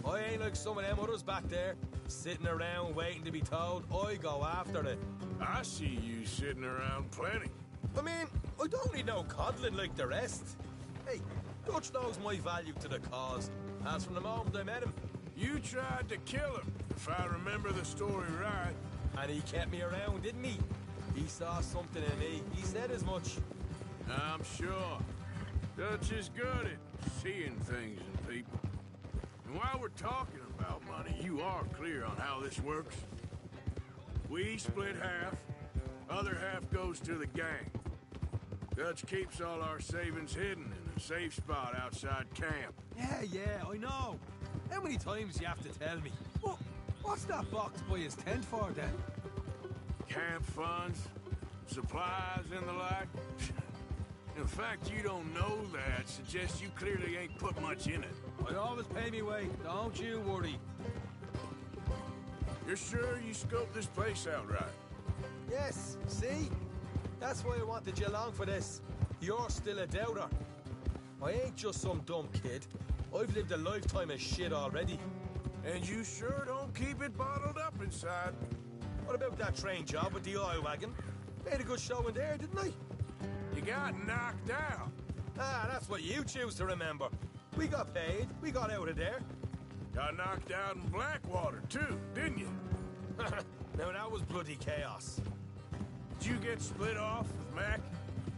I ain't like some of them others back there, sitting around waiting to be told. I go after it. I see you sitting around plenty. I mean, I don't need no coddling like the rest. Hey, Dutch knows my value to the cause, as from the moment I met him. You tried to kill him, if I remember the story right. And he kept me around, didn't he? He saw something in me. He said as much. I'm sure. Dutch is good at seeing things in people. And while we're talking about money, you are clear on how this works? We split half, Other half goes to the gang. Dutch keeps all our savings hidden in a safe spot outside camp. Yeah, I know. How many times you have to tell me? What's that box by his tent for, then? Camp funds, supplies, and the like. The fact you don't know that suggests you clearly ain't put much in it. I always pay me way, don't you worry. You're sure you scoped this place out right? Yes, see? That's why I wanted you along for this. You're still a doubter. I ain't just some dumb kid. I've lived a lifetime of shit already. And you sure don't keep it bottled up inside. What about that train job with the oil wagon? Made a good show in there, didn't I? You got knocked out. Ah, that's what you choose to remember. We got paid. We got out of there. Got knocked out in Blackwater, too, didn't you? Now, that was bloody chaos. Did you get split off with Mac?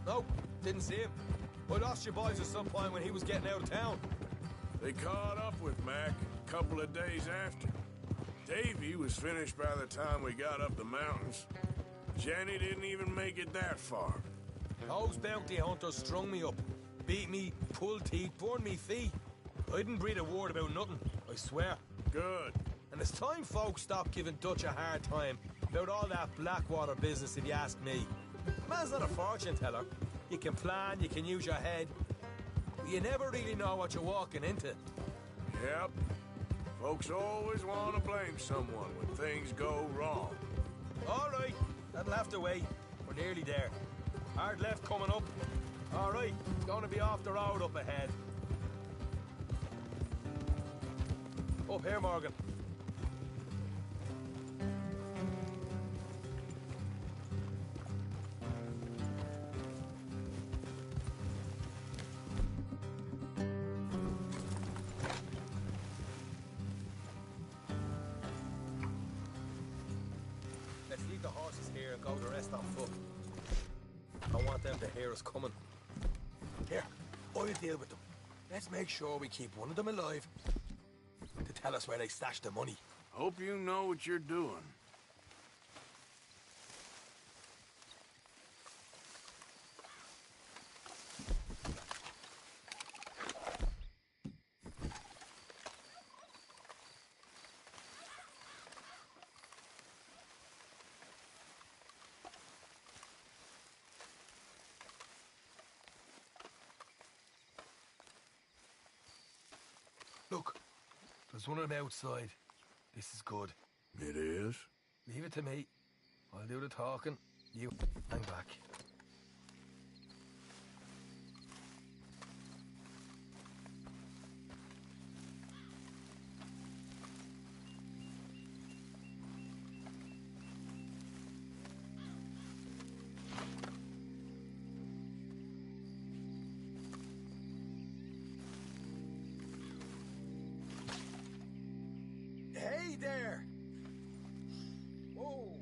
Nope, didn't see him. I lost your boys at some point when he was getting out of town. They caught up with Mac a couple of days after. Davy was finished by the time we got up the mountains. Jenny didn't even make it that far. Those bounty hunters strung me up. Beat me, pulled teeth, burned me feet. I didn't breathe a word about nothing, I swear. Good. And it's time folks stopped giving Dutch a hard time about all that Blackwater business, if you ask me. The man's not a fortune teller. You can plan, you can use your head, but you never really know what you're walking into. Yep. Folks always want to blame someone when things go wrong. All right, that'll have to wait. We're nearly there. Hard left coming up. All right, gonna be off the road up ahead. Up here, Morgan. Let's leave the horses here and go the rest on foot. I want them to hear us coming. Here, I'll deal with them. Let's make sure we keep one of them alive to tell us where they stashed the money. Hope you know what you're doing. Look, there's one of them outside. This is good. It is? Leave it to me. I'll do the talking. You hang back. Hey there! Whoa!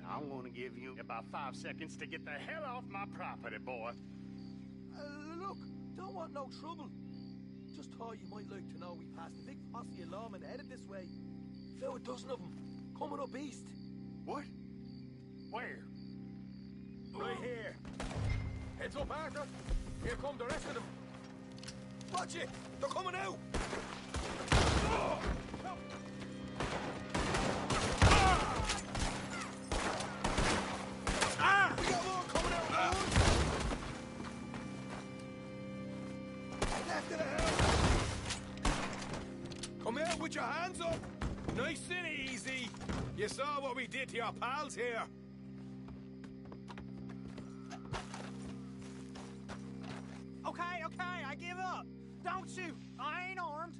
I want to give you about 5 seconds to get the hell off my property, boy. Look, don't want no trouble. Just thought you might like to know we passed a big posse of lawmen headed this way. About a dozen of them, coming up east. What? Where? Right here. Heads up, Arthur. Here come the rest of them. Watch it! They're coming out! Oh! Ah! We got more coming out, Left of the house! Come out with your hands up! Nice and easy! You saw what we did to your pals here. Okay, I give up. Don't shoot. I ain't armed.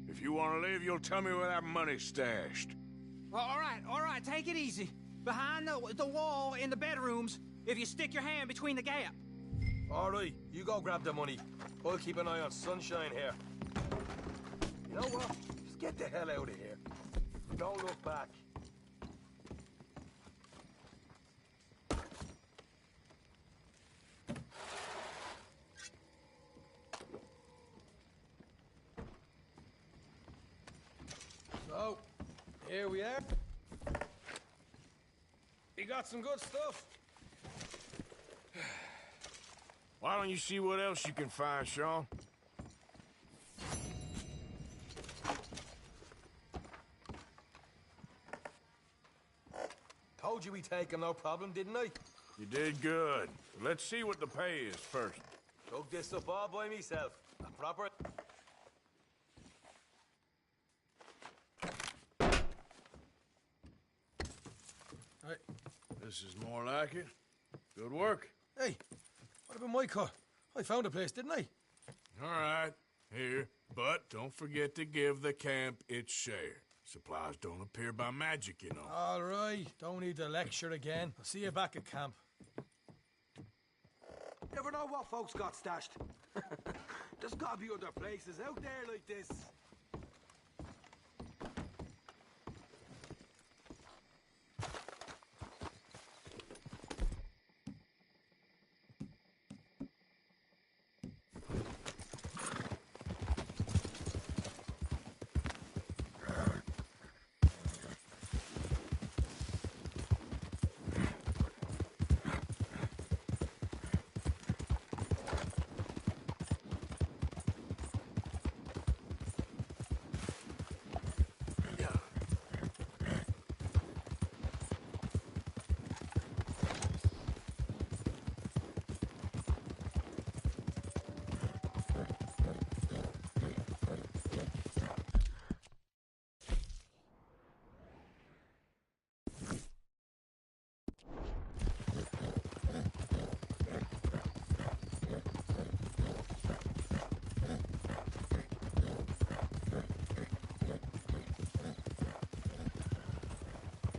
If you want to leave, you'll tell me where that money's stashed. All right, take it easy. Behind the wall in the bedrooms, if you stick your hand between the gap. All right, you go grab the money. I'll keep an eye on Sunshine here. You know what? Just get the hell out of here. Don't look back. So, here we are. got some good stuff. Why don't you see what else you can find, Sean? Told you we'd take him, no problem, didn't I? You did good. Let's see what the pay is first. Dug this up all by myself. A proper... Hey, this is more like it. Good work. Hey, what about my car? I found a place, didn't I? All right, here. But don't forget to give the camp its share. Supplies don't appear by magic, you know. All right, don't need to lecture again. I'll see you back at camp. Never know what folks got stashed. There's gotta be other places out there like this.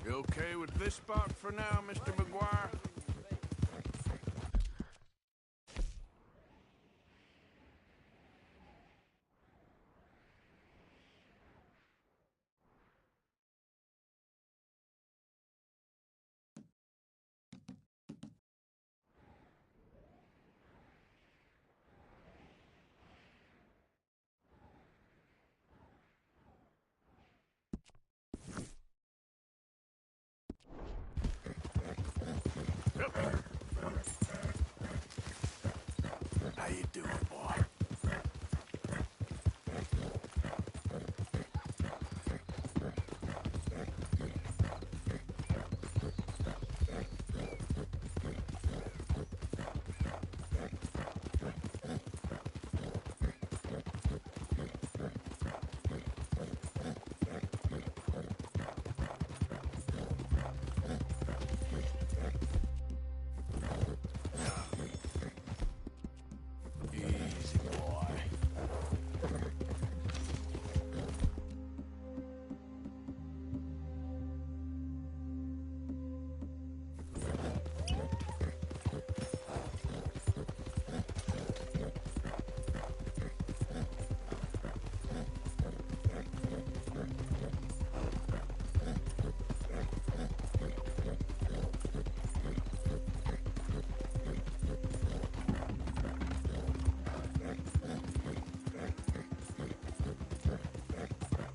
You okay with this spot for now, Mr. McGuire? How you doing, boy? Easy, boy.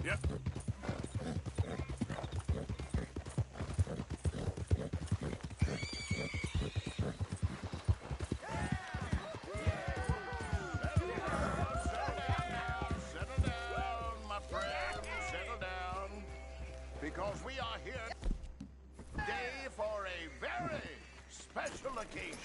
Yep. Settle down, my friend. Settle down. Because we are here today for a very special occasion.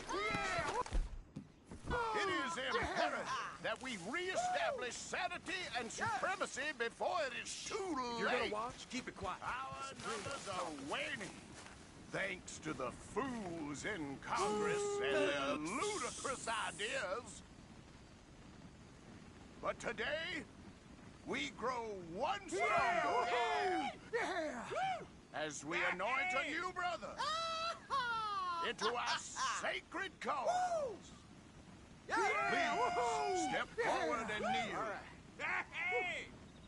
It is imperative that we reestablish sanity and supremacy before it is too late. You're gonna watch? Keep it quiet. Our numbers are waning, thanks to the fools in Congress and their ludicrous ideas. But today, we grow one stronger as we anoint a new brother into our sacred cause. Please, step forward and kneel.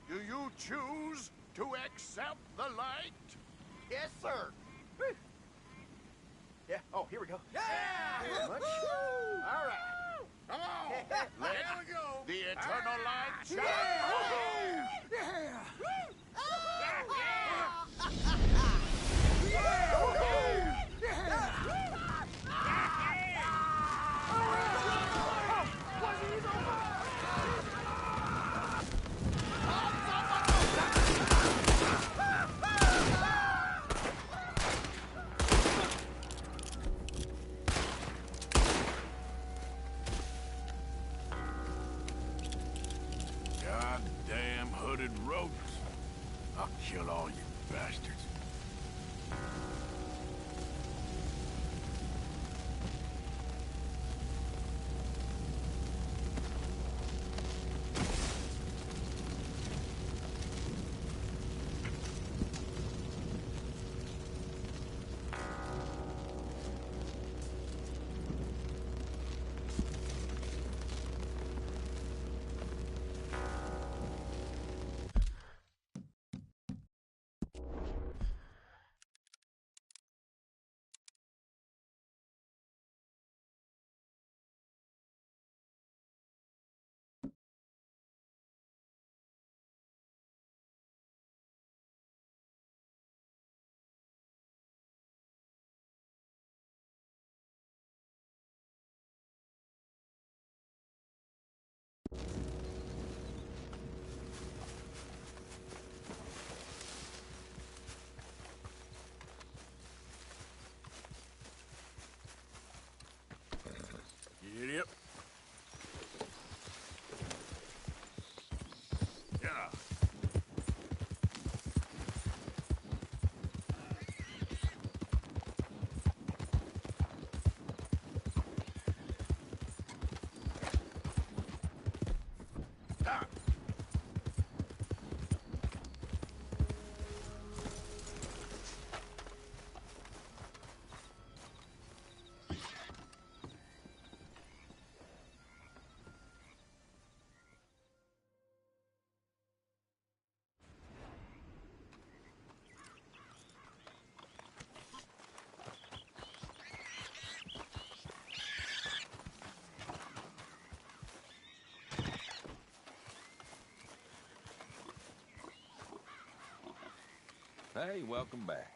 Do you choose to accept the light? Yes, sir. Yeah. Oh, here we go. Yeah! Very much. All right. Come on. Let the eternal light shine. cold-blooded rodents. I'll kill all you bastards. Idiot. Yeah. Ah. Hey, welcome back.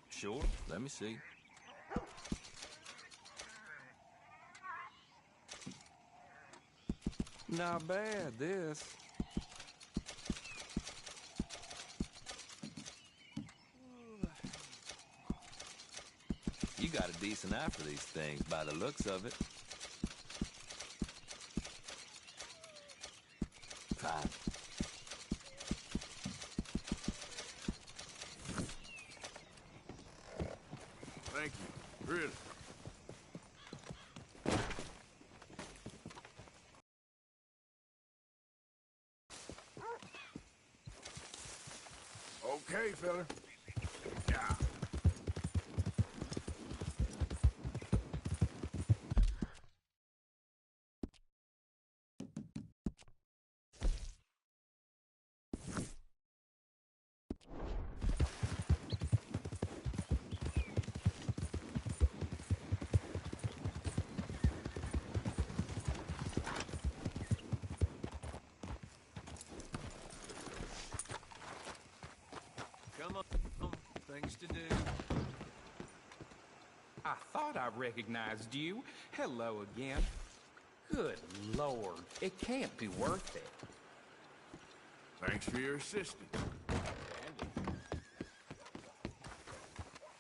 Sure, let me see. Not bad, this. You got a decent eye for these things by the looks of it. Fine. Thank you. Really. Okay, fella. Yeah. Come on, things to do. I thought I recognized you. Hello again. Good Lord, it can't be worth it. Thanks for your assistance.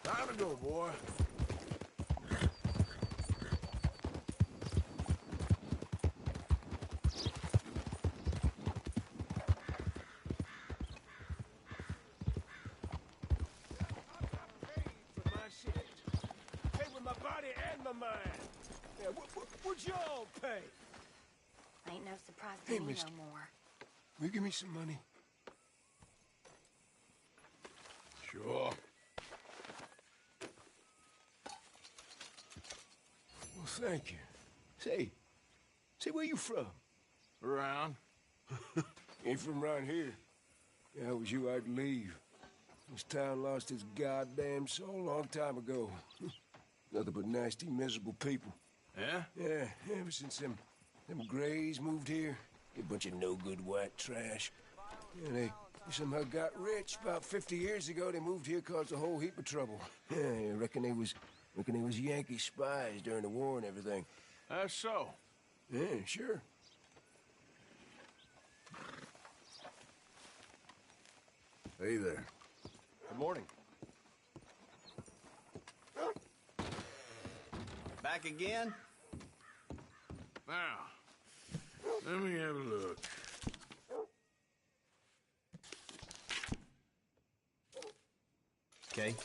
Time to go, boy. For my shit. Pay with my body and my mind. Yeah, what y'all pay? Ain't no surprise Hey, to me mister. no more. Will you give me some money? Sure. Well, thank you. Say, where you from? Around. Ain't from around here. If I was you, I'd leave. This town lost its goddamn soul a long time ago. Nothing but nasty, miserable people. Yeah? Yeah, ever since them Grays moved here. A bunch of no-good white trash. Yeah, they somehow got rich. About 50 years ago, they moved here, caused a whole heap of trouble. Yeah, I reckon they was Yankee spies during the war and everything. That's so. Yeah, sure. Hey there. Good morning. Back again? Now, let me have a look. Okay.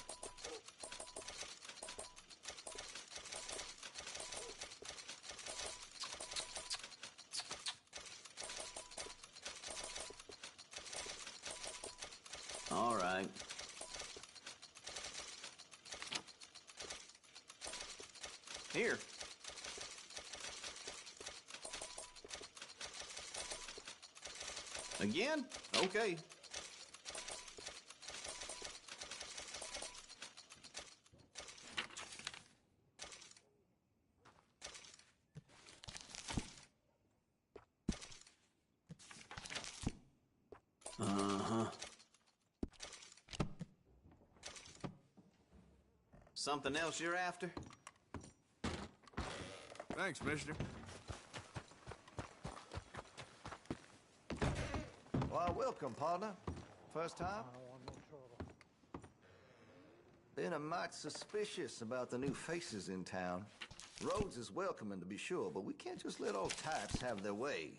All right. Here. Again? Okay. Uh-huh. Something else you're after? Thanks, mister. Why, welcome, partner. First time? Been a mite suspicious about the new faces in town. Rhodes is welcoming, to be sure, but we can't just let old types have their way.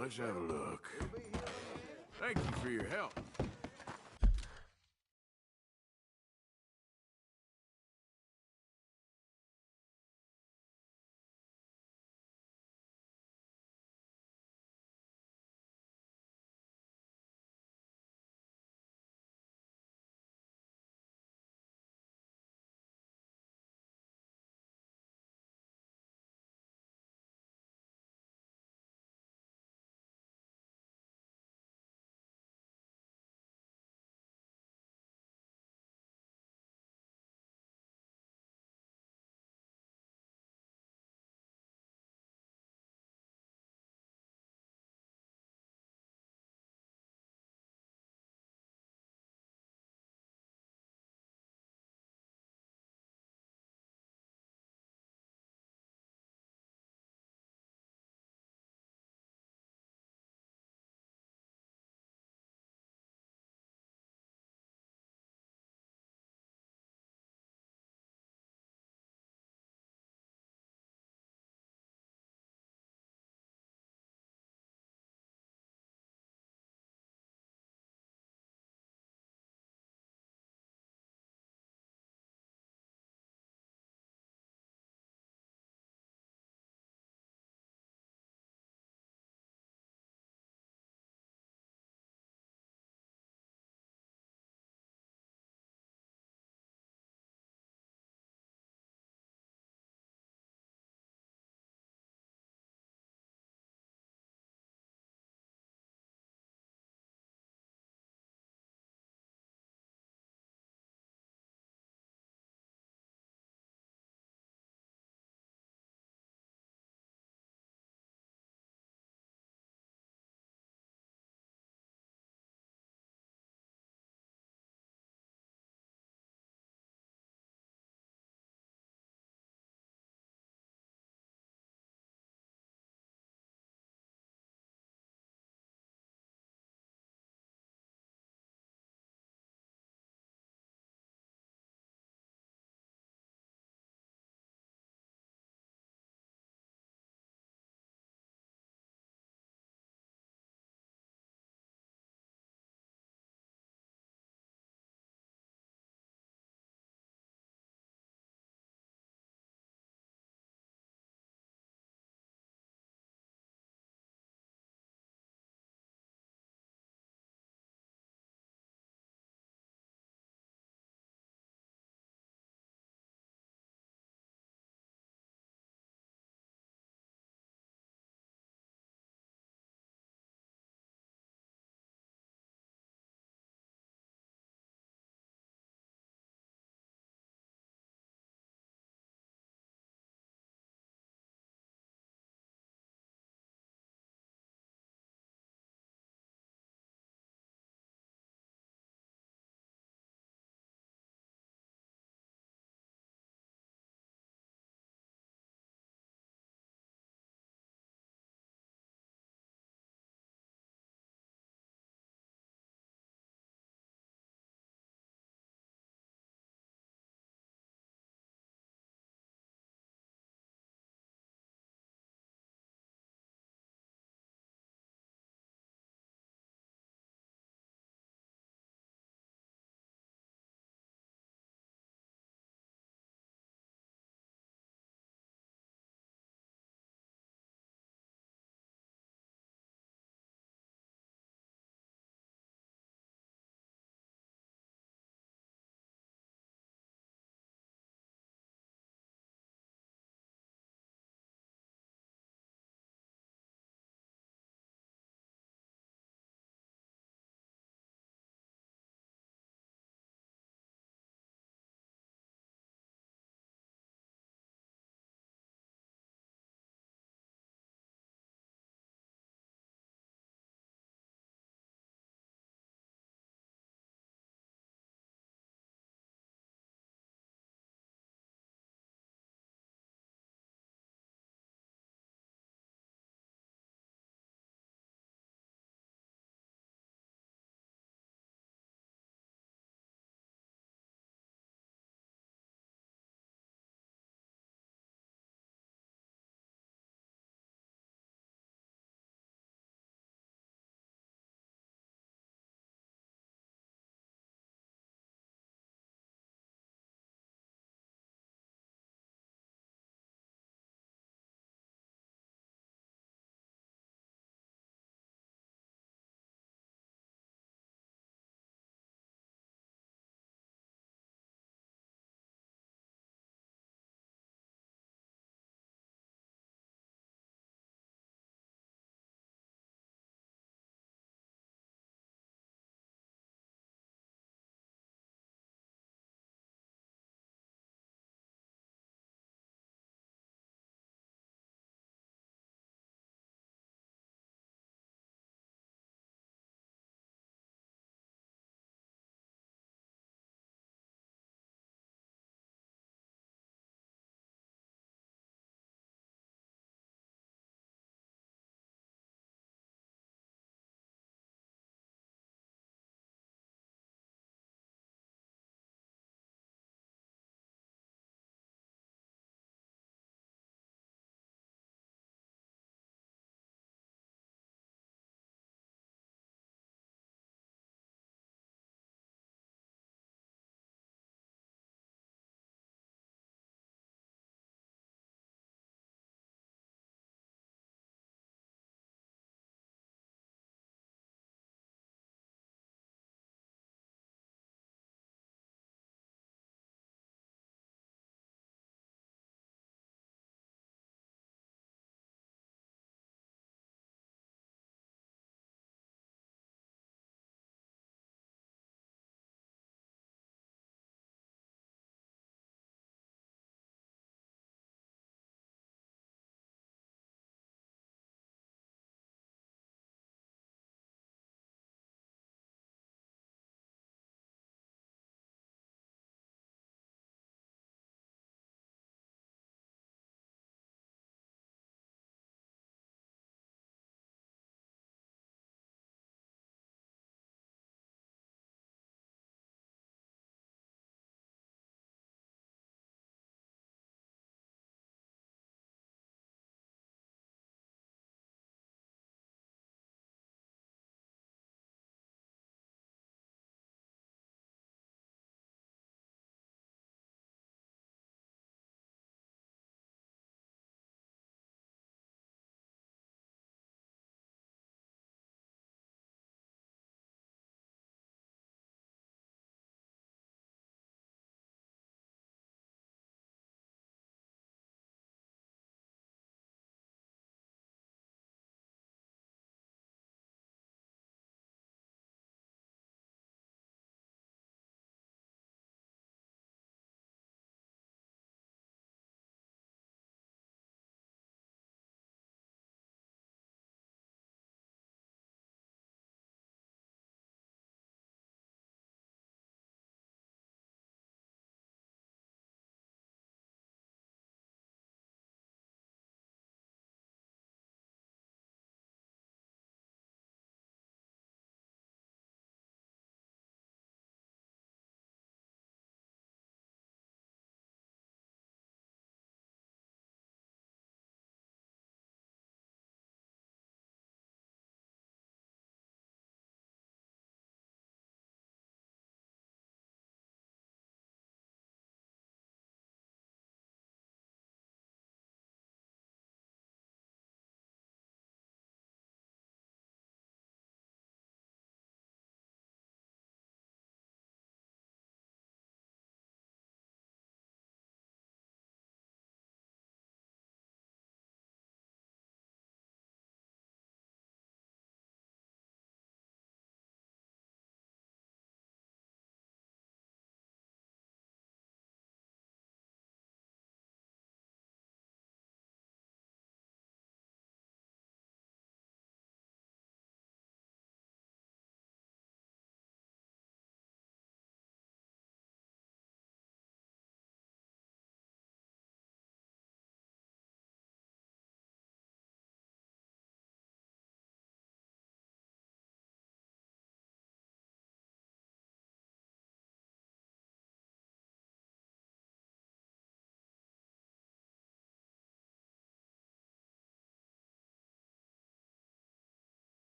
Let's have a look. Thank you for your help.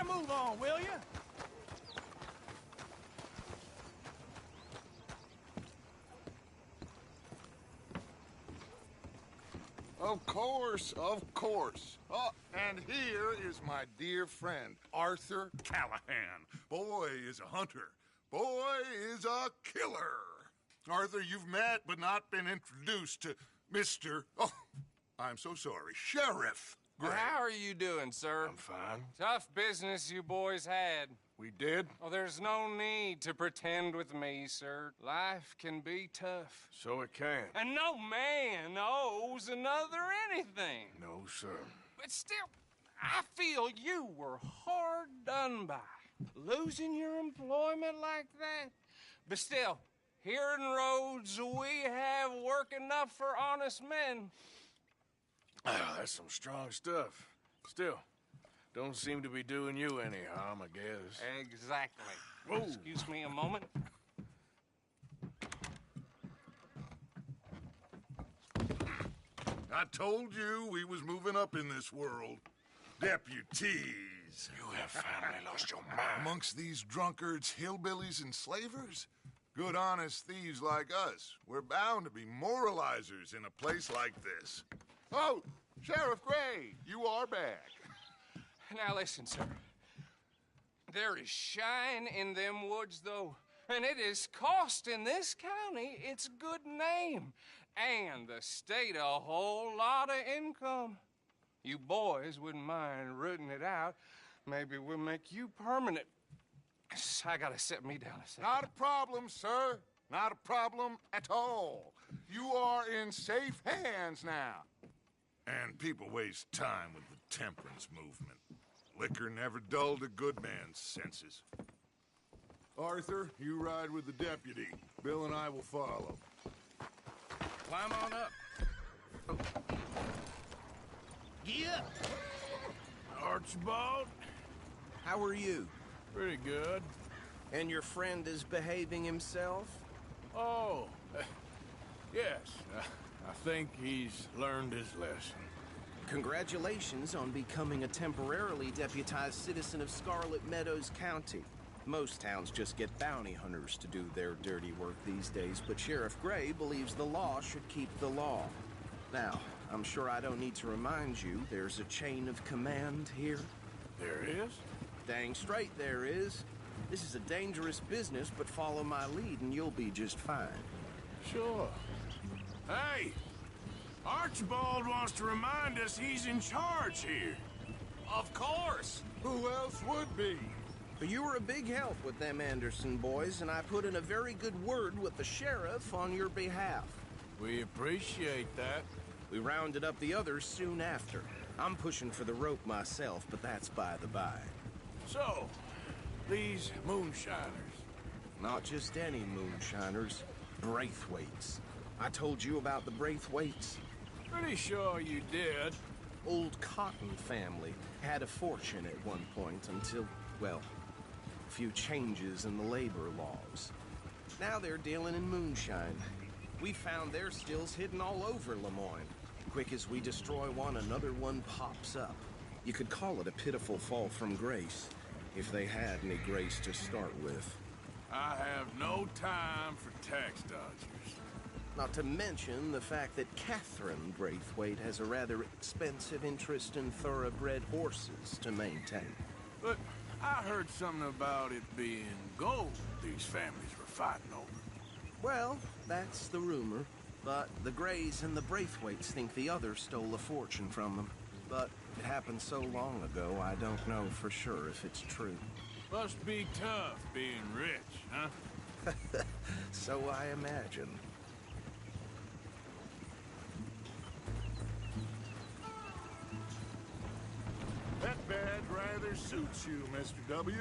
Get a move on, will you? Of course, of course. Oh, and here is my dear friend, Arthur Callahan. Boy is a hunter. Boy is a killer. Arthur, you've met but not been introduced to Mr. Oh, I'm so sorry, Sheriff Gray. How are you doing, sir? I'm fine. Tough business you boys had. We did? Oh, there's no need to pretend with me, sir. Life can be tough. So it can. And no man owes another anything. No, sir. But still, I feel you were hard done by. Losing your employment like that. But still, here in Rhodes, we have work enough for honest men. Oh, that's some strong stuff. Still, don't seem to be doing you any harm, I guess. Exactly. Whoa. Excuse me a moment. I told you we was moving up in this world. Deputies. You have finally lost your mind. Amongst these drunkards, hillbillies, and slavers? Good, honest thieves like us. We're bound to be moralizers in a place like this. Oh, Sheriff Gray, you are back. Now listen, sir. There is shine in them woods, though, and it is costing this county its good name and the state a whole lot of income. You boys wouldn't mind rooting it out. Maybe we'll make you permanent. I gotta set me down a second. Not a problem, sir. Not a problem at all. You are in safe hands now. And people waste time with the temperance movement. Liquor never dulled a good man's senses. Arthur, you ride with the deputy. Bill and I will follow. Climb on up. Yeah. Archibald? How are you? Pretty good. And your friend is behaving himself? Oh, yes. I think he's learned his lesson. Congratulations on becoming a temporarily deputized citizen of Scarlet Meadows County. Most towns just get bounty hunters to do their dirty work these days, but Sheriff Gray believes the law should keep the law. Now, I'm sure I don't need to remind you, there's a chain of command here. There is? Dang straight there is. This is a dangerous business, but follow my lead and you'll be just fine. Sure. Hey! Archibald wants to remind us he's in charge here. Of course! Who else would be? You were a big help with them Anderson boys, and I put in a very good word with the sheriff on your behalf. We appreciate that. We rounded up the others soon after. I'm pushing for the rope myself, but that's by the by. So, these moonshiners. Not just any moonshiners. Braithwaites. I told you about the Braithwaites? Pretty sure you did. Old Cotton family had a fortune at one point until, well, a few changes in the labor laws. Now they're dealing in moonshine. We found their stills hidden all over Lemoyne. Quick as we destroy one, another one pops up. You could call it a pitiful fall from grace, if they had any grace to start with. I have no time for tax dodgers. Not to mention the fact that Catherine Braithwaite has a rather expensive interest in thoroughbred horses to maintain. But I heard something about it being gold these families were fighting over. Well, that's the rumor. But the Grays and the Braithwaites think the other stole a fortune from them. But it happened so long ago, I don't know for sure if it's true. Must be tough being rich, huh? So I imagine. That bed rather suits you, Mr. W.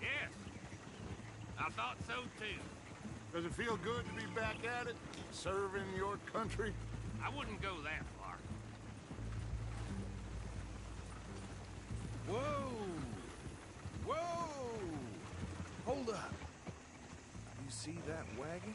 Yes. I thought so, too. Does it feel good to be back at it, serving your country? I wouldn't go that far. Whoa! Whoa! Hold up. You see that wagon?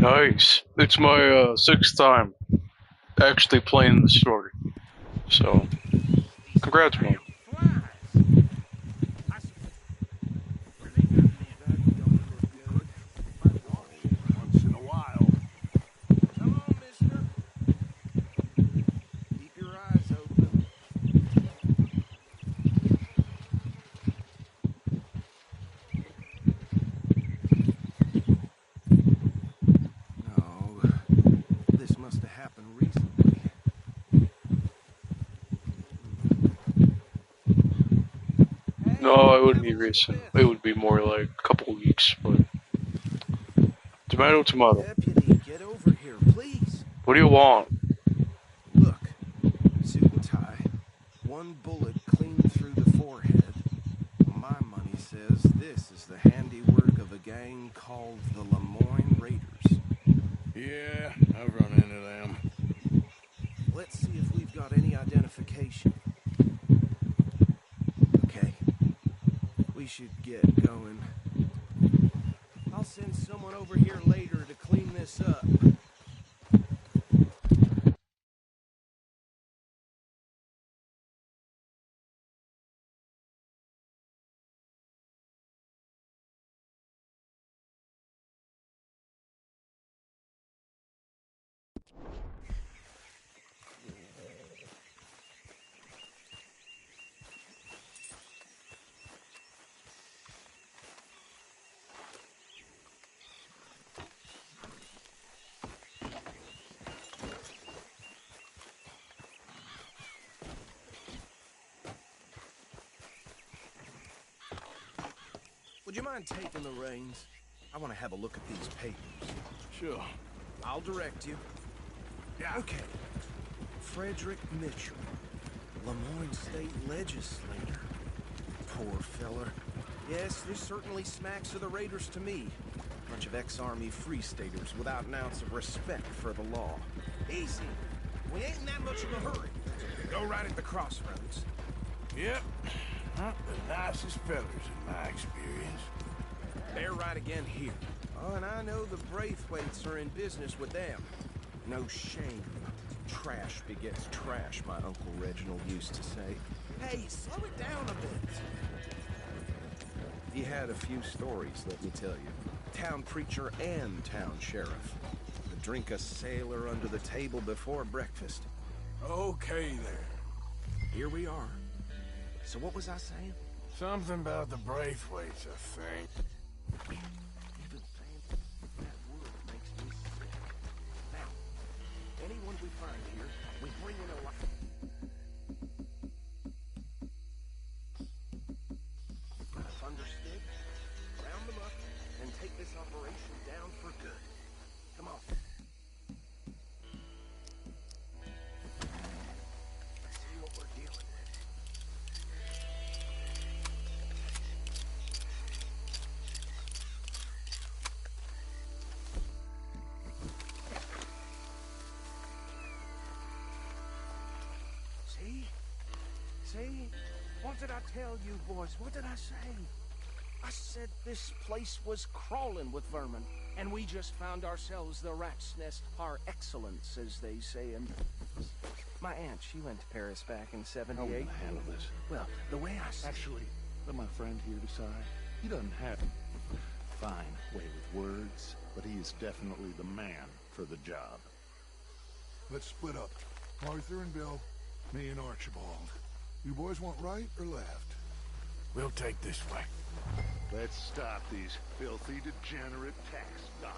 Nice. It's my 6th time actually playing the story. So, congrats, man. Once in a while. Come on, mister. Keep your eyes open. No, this must have happened recently. No, it wouldn't be recent. It would be more like a couple weeks, but... Tomato, tomato. Deputy, get over here, please. What do you want? Look, suit and tie, one bullet clean through the forehead. My money says this is the handiwork of a gang called the Lemoyne Raiders. Yeah, I've run into them. Let's see if we've got any identification. Okay, we should get going. I'll send someone over here later to clean this up. Would you mind taking the reins? I want to have a look at these papers. Sure. I'll direct you. Yeah. Okay. Frederick Mitchell, Lemoyne State Legislator. Poor feller. Yes, this certainly smacks of the Raiders to me. Bunch of ex-Army Free Staters without an ounce of respect for the law. Easy. We ain't in that much of a hurry. Go right at the crossroads. Yep. Not the nicest fellers in my experience. They're right again here. Oh, and I know the Braithwaites are in business with them. No shame. Trash begets trash, my Uncle Reginald used to say. Hey, slow it down a bit. He had a few stories, let me tell you. Town preacher and town sheriff. Would drink a sailor under the table before breakfast. Okay, there. Here we are. So what was I saying? Something about the Braithwaites, I think. Even saying that word makes me sick. Now, anyone we find here, we bring in alive. Got a thunder stick? Round them up and take this operation down for good. Come on. Let's see what we're dealing with. See? What did I tell you, boys? What did I say? I said this place was crawling with vermin, and we just found ourselves the rat's nest par excellence, as they say. And my aunt, she went to Paris back in '78. How are we gonna handle this? Well, the way I see Actually, let my friend here decide. He doesn't have fine way with words, but he is definitely the man for the job. Let's split up. Arthur and Bill, me and Archibald. You boys want right or left? We'll take this way. Let's stop these filthy, degenerate tax dodgers.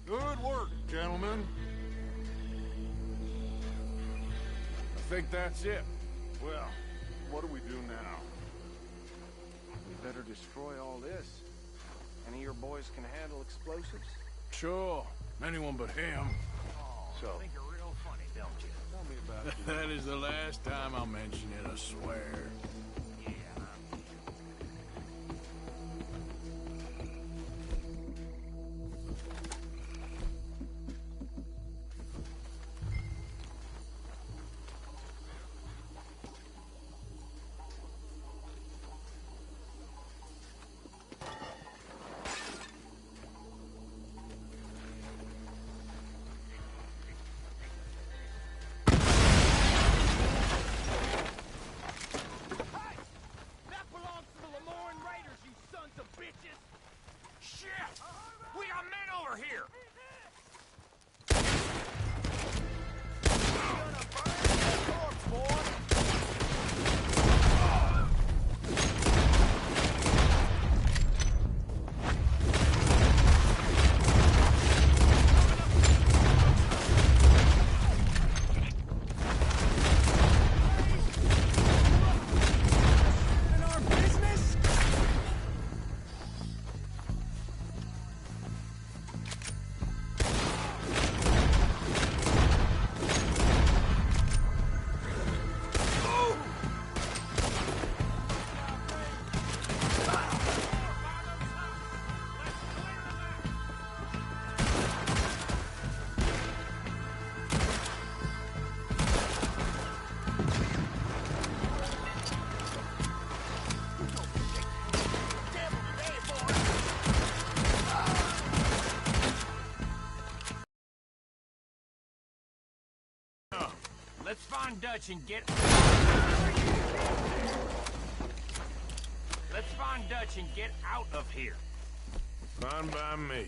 Good work, gentlemen. I think that's it. Well, what do we do now? We better destroy all this. Any of your boys can handle explosives? Sure. Anyone but him. So. I think you're real funny, don't you? Tell me about it. That is the last time I'll mention it, I swear. Yeah. Let's find Dutch and get... Let's find Dutch and get out of here. Fine by me.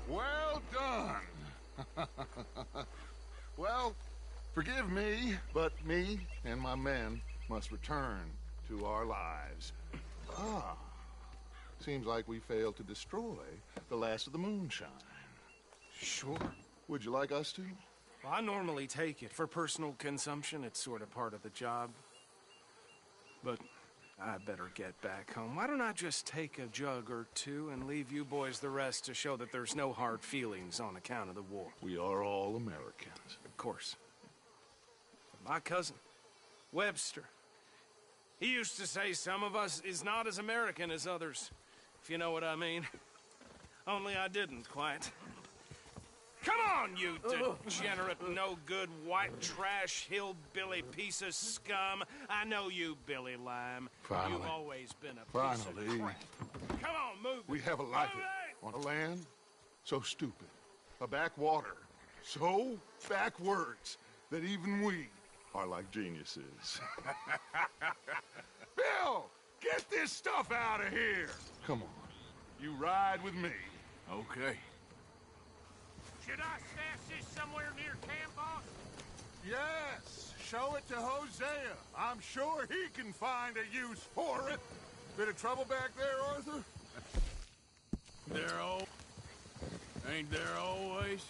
Well done. Well, forgive me, but me and my men must return to our lives. Ah, seems like we failed to destroy the last of the moonshine. Sure. Would you like us to? Well, I normally take it for personal consumption. It's sort of part of the job. But I better get back home. Why don't I just take a jug or two and leave you boys the rest to show that there's no hard feelings on account of the war? We are all Americans. Of course. But my cousin, Webster, he used to say some of us is not as American as others, if you know what I mean. Only I didn't quite. Come on, you degenerate, no-good, white trash, hillbilly piece of scum. I know you, Billy Lime. Finally. You've always been a piece of crap. Come on, move. We have a life on a land so stupid, a backwater so backwards that even we are like geniuses. Bill, get this stuff out of here. Come on, you ride with me. Okay. Should I stash this somewhere near camp, boss? Yes, show it to Hosea. I'm sure he can find a use for it. Bit of trouble back there, Arthur? Ain't there always?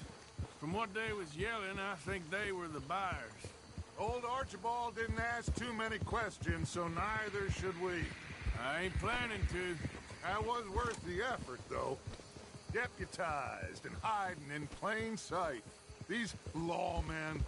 From what they was yelling, I think they were the buyers. Old Archibald didn't ask too many questions, so neither should we. I ain't planning to. That was worth the effort, though. Deputized and hiding in plain sight. These lawmen,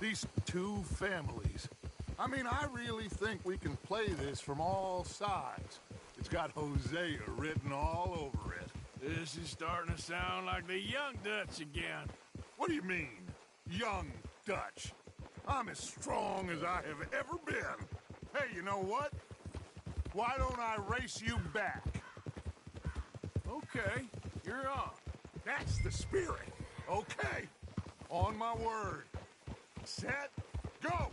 these two families. I mean, I really think we can play this from all sides. It's got Hosea written all over it. This is starting to sound like the young Dutch again. What do you mean, young Dutch? I'm as strong as I have ever been. Hey, you know what? Why don't I race you back? Okay, you're on. That's the spirit. Okay, on my word. Set, go!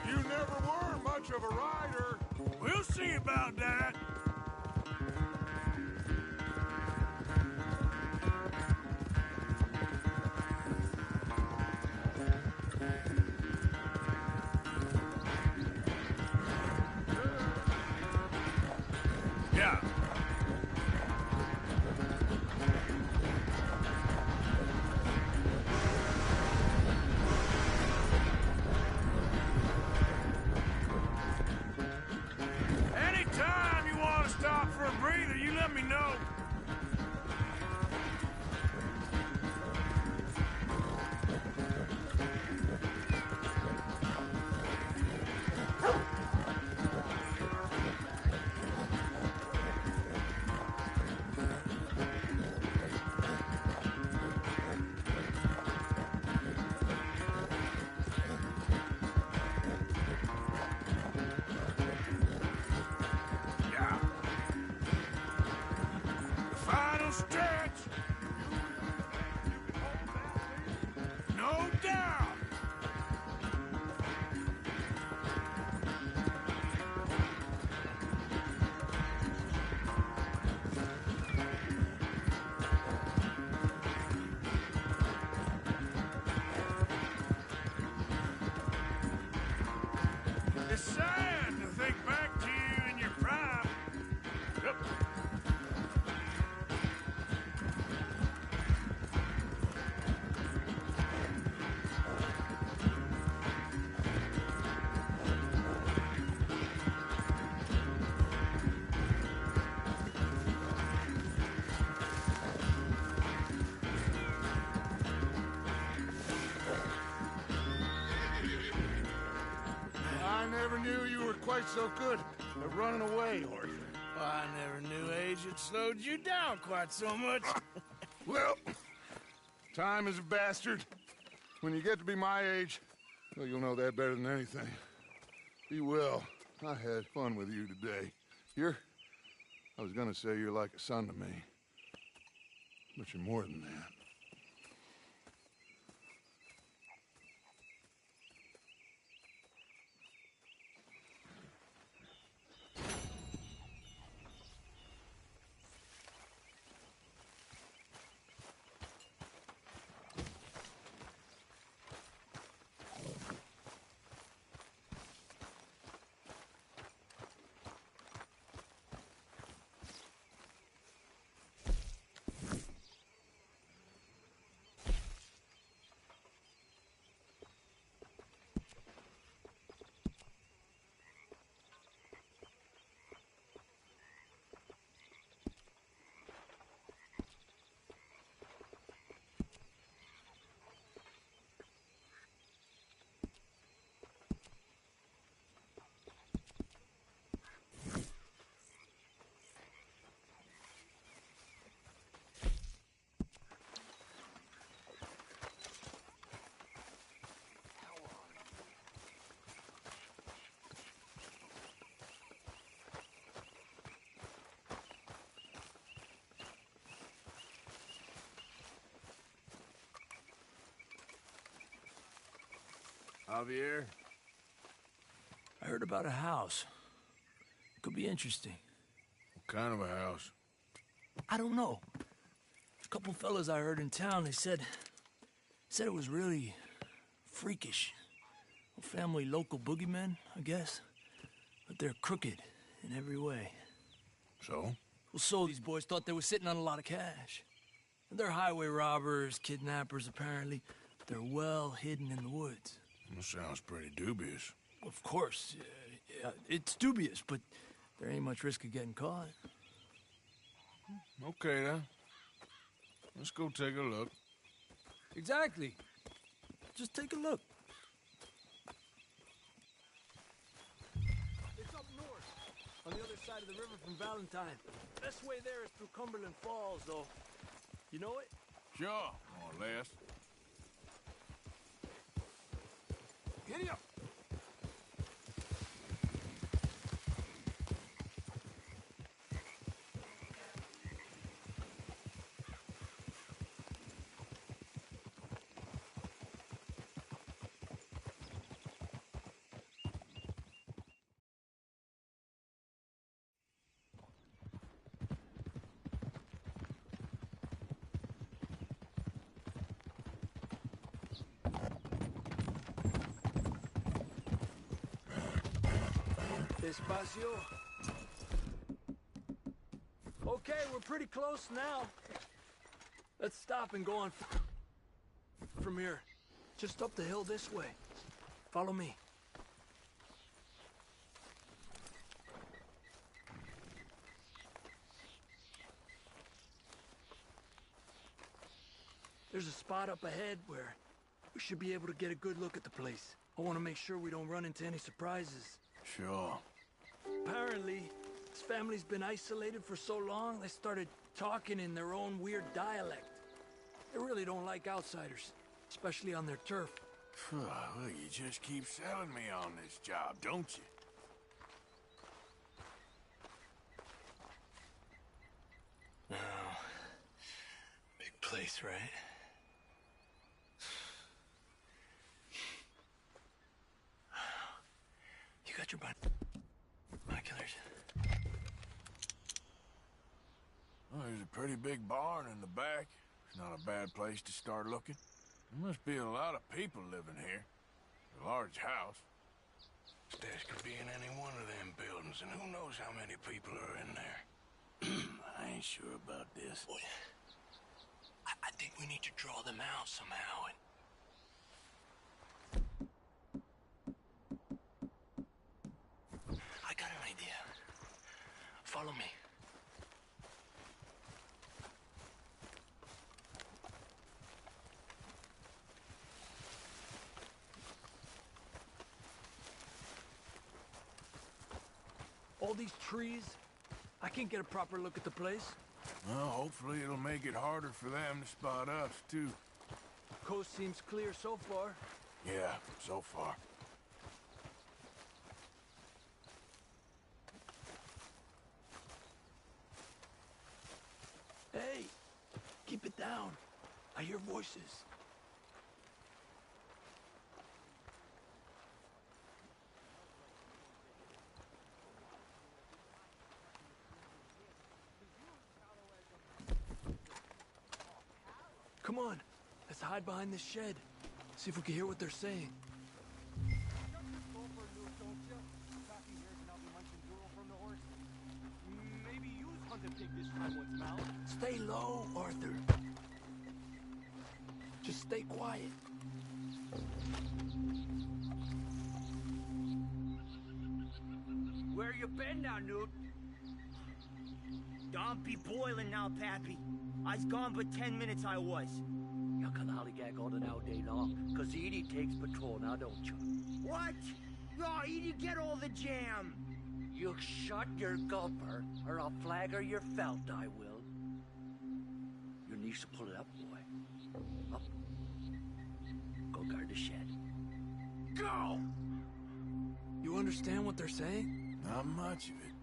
You never were much of a rider. We'll see about that. Yeah. Anytime you want to stop for a breather, you let me know. Final stretch. No doubt. It's sad to think back to you in your prime. Yep. I never knew you were quite so good at running away, Arthur. I never knew age had slowed you down quite so much. Well, time is a bastard. When you get to be my age, well, you'll know that better than anything. Be well. I had fun with you today. I was gonna say you're like a son to me. But you're more than that. Javier? I heard about a house. Could be interesting. What kind of a house? I don't know. A couple fellas I heard in town, they said it was really freakish. A family local boogeymen, I guess. But they're crooked in every way. So? Well, so these boys thought they were sitting on a lot of cash. They're highway robbers, kidnappers, apparently. They're well hidden in the woods. That sounds pretty dubious. Of course. Yeah, it's dubious, but there ain't much risk of getting caught. Okay, then. Let's go take a look. Exactly. Just take a look. It's up north, on the other side of the river from Valentine. Best way there is through Cumberland Falls, though. You know it? Sure, more or less. Giddy up! Despacio. Okay, we're pretty close now. Let's stop and go on from here. Just up the hill this way. Follow me. There's a spot up ahead where we should be able to get a good look at the place. I want to make sure we don't run into any surprises. Sure. Apparently, this family's been isolated for so long, they started talking in their own weird dialect. They really don't like outsiders, especially on their turf. Well, you just keep selling me on this job, don't you? Oh, big place, right? You got your binoculars? Well, there's a pretty big barn in the back. It's not a bad place to start looking. There must be a lot of people living here. A large house. This could be in any one of them buildings, and who knows how many people are in there. I ain't sure about this. Boy, I think we need to draw them out somehow. I got an idea. Follow me. All these trees, I can't get a proper look at the place. Well, hopefully it'll make it harder for them to spot us, too. The coast seems clear so far. Yeah, so far. Hey, keep it down. I hear voices. Come on, let's hide behind this shed. See if we can hear what they're saying. Maybe use hunted pig this time once, Mal. Stay low, Arthur. Just stay quiet. Where you been now, Newt? Don't be boiling now, Pappy. I's gone but 10 minutes I was. You can hollygag on it all day long, cause Edie takes patrol now, don't you? What? No, Edie, get all the jam. You shut your gulper, or I'll flagger your felt, I will. Your niece will pull it up, boy. Up. Go guard the shed. Go! You understand what they're saying? Not much of it.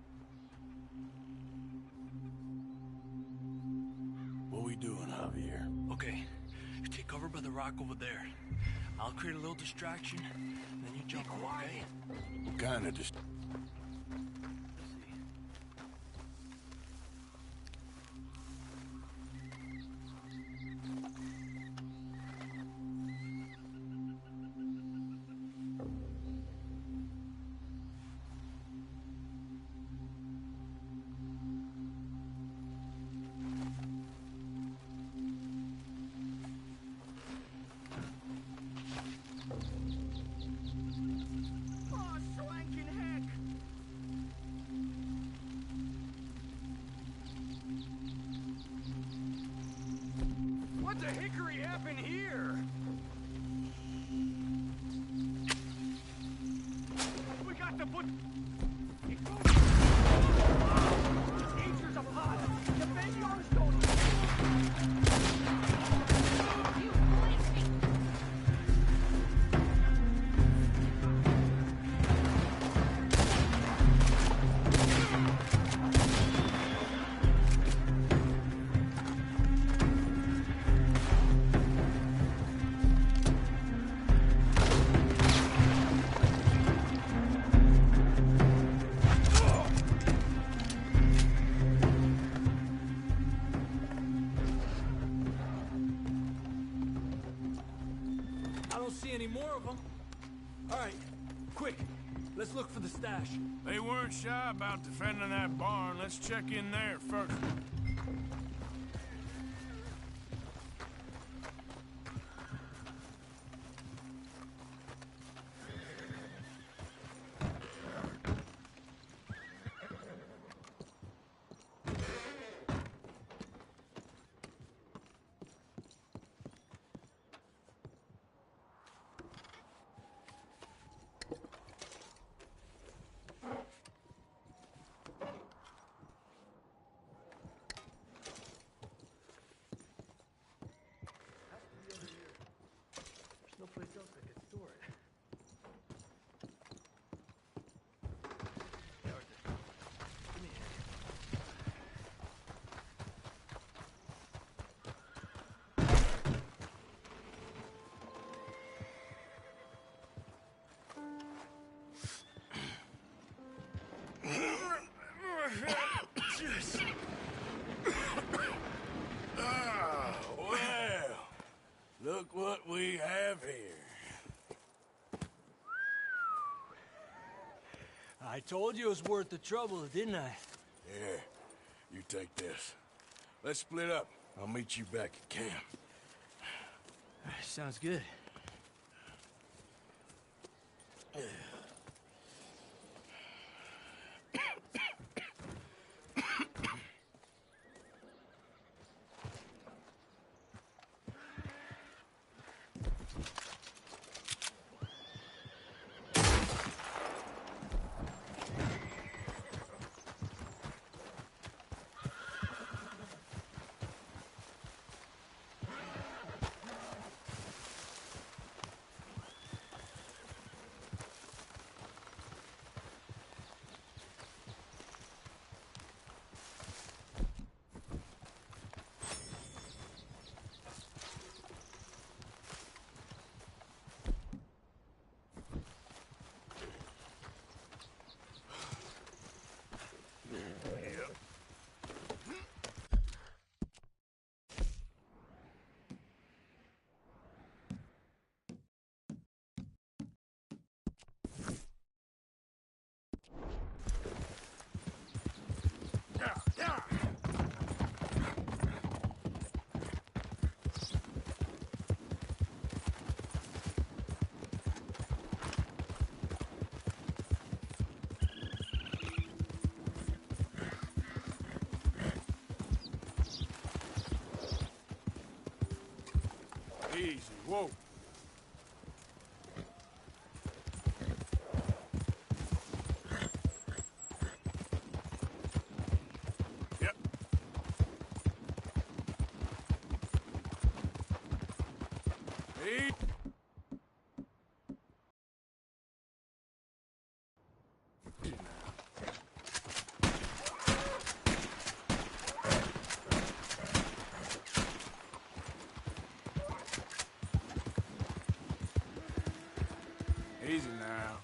What we doing, Javier? Okay, you take cover by the rock over there. I'll create a little distraction, and then you jump on, okay? What kind of Oh, swanking heck! What the hickory happened here? We got to put... Nature's apart! Defend yours, don't look for the stash. They weren't shy about defending that barn. Let's check in there first. There's no place else I could store it. Give me a hand. Ah, well, look what we have here. I told you it was worth the trouble, didn't I? Here, you take this. Let's split up. I'll meet you back at camp. Sounds good. Easy, whoa. Yep. Easy. Easy now.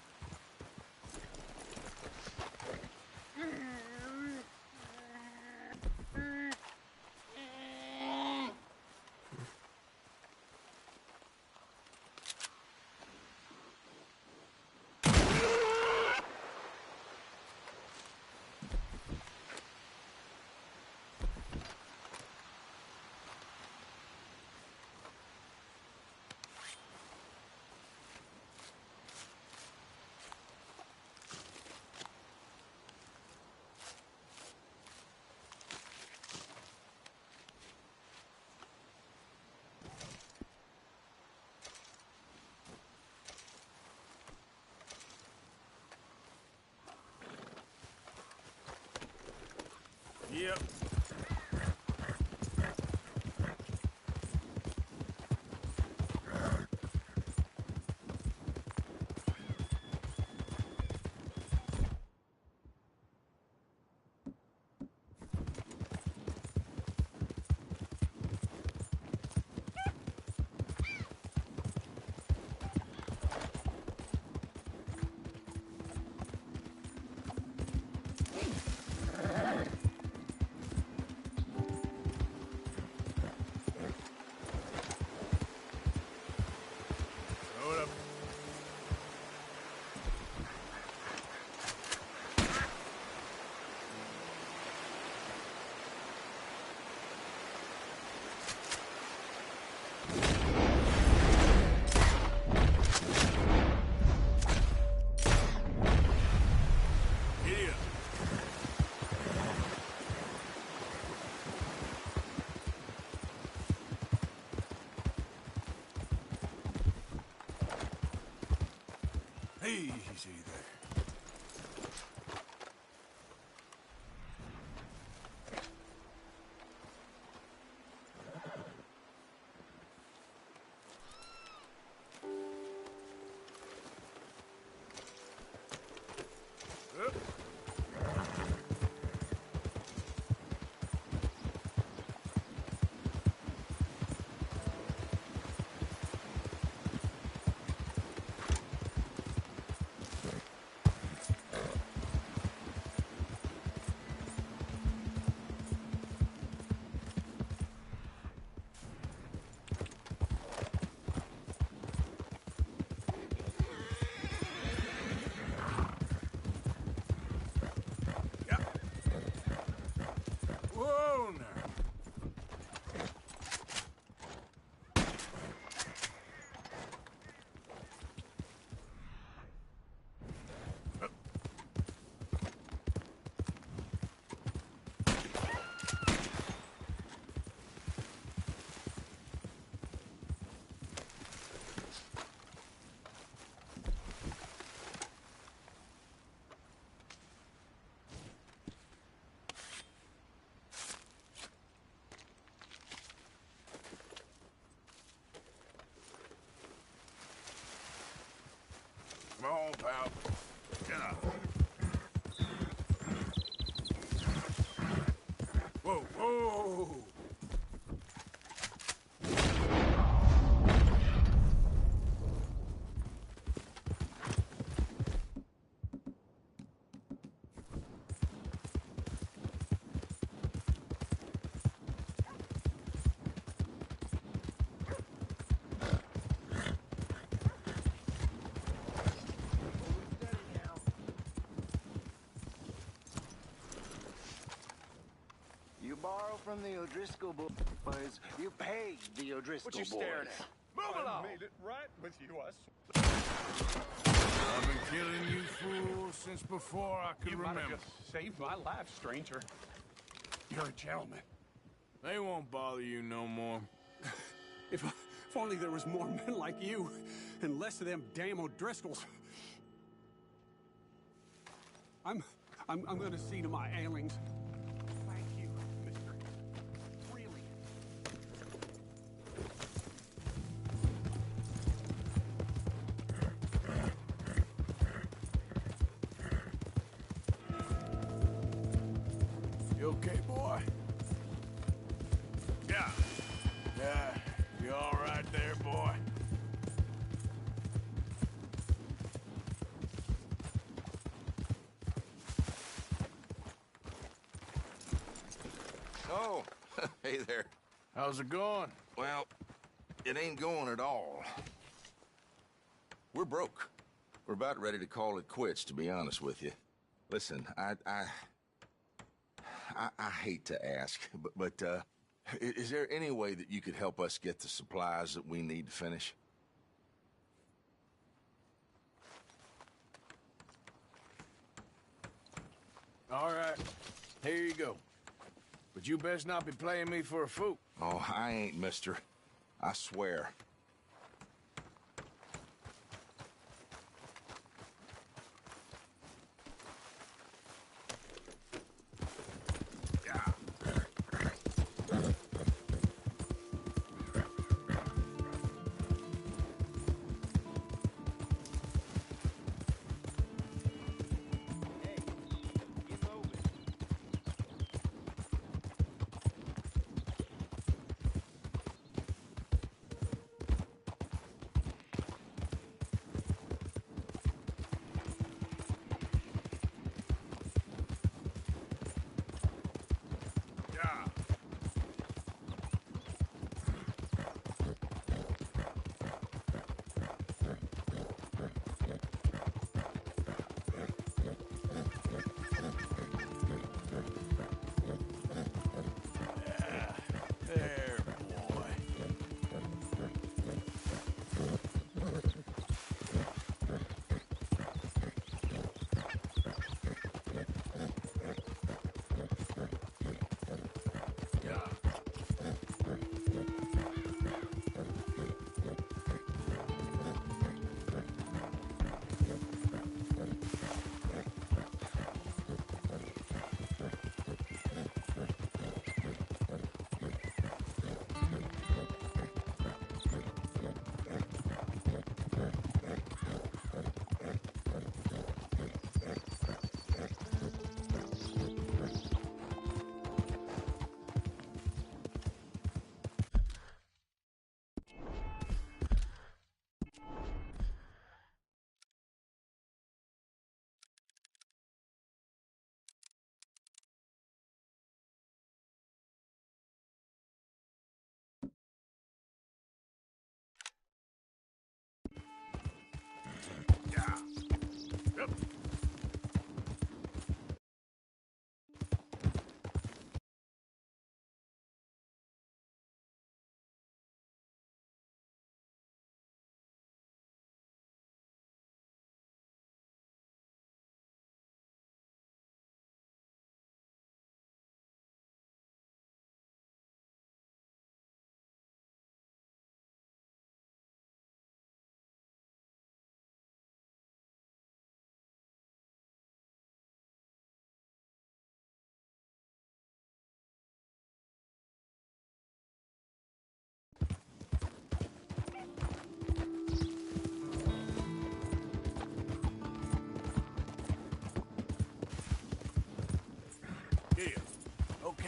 Yep. Easy there. Whoa, now. Come on, pal. Yeah. Whoa, whoa! You borrow from the O'Driscoll boys. You pay the O'Driscoll What you boys. staring at? Move I along! made it right with you, I swear. I've been killing you fools since before I could You might remember. have just saved my life, stranger. You're a gentleman. They won't bother you no more. If only there was more men like you, and less of them damn O'Driscolls. I'm gonna see to my ailings. Thank you, mister. Really. You okay, boy? Yeah. Yeah. You all right there, boy? Oh, hey there. How's it going? Well, it ain't going at all. We're broke. We're about ready to call it quits, to be honest with you. Listen, I hate to ask, but is there any way that you could help us get the supplies that we need to finish? All right. Here you go. But you best not be playing me for a fool. Oh, I ain't, mister. I swear.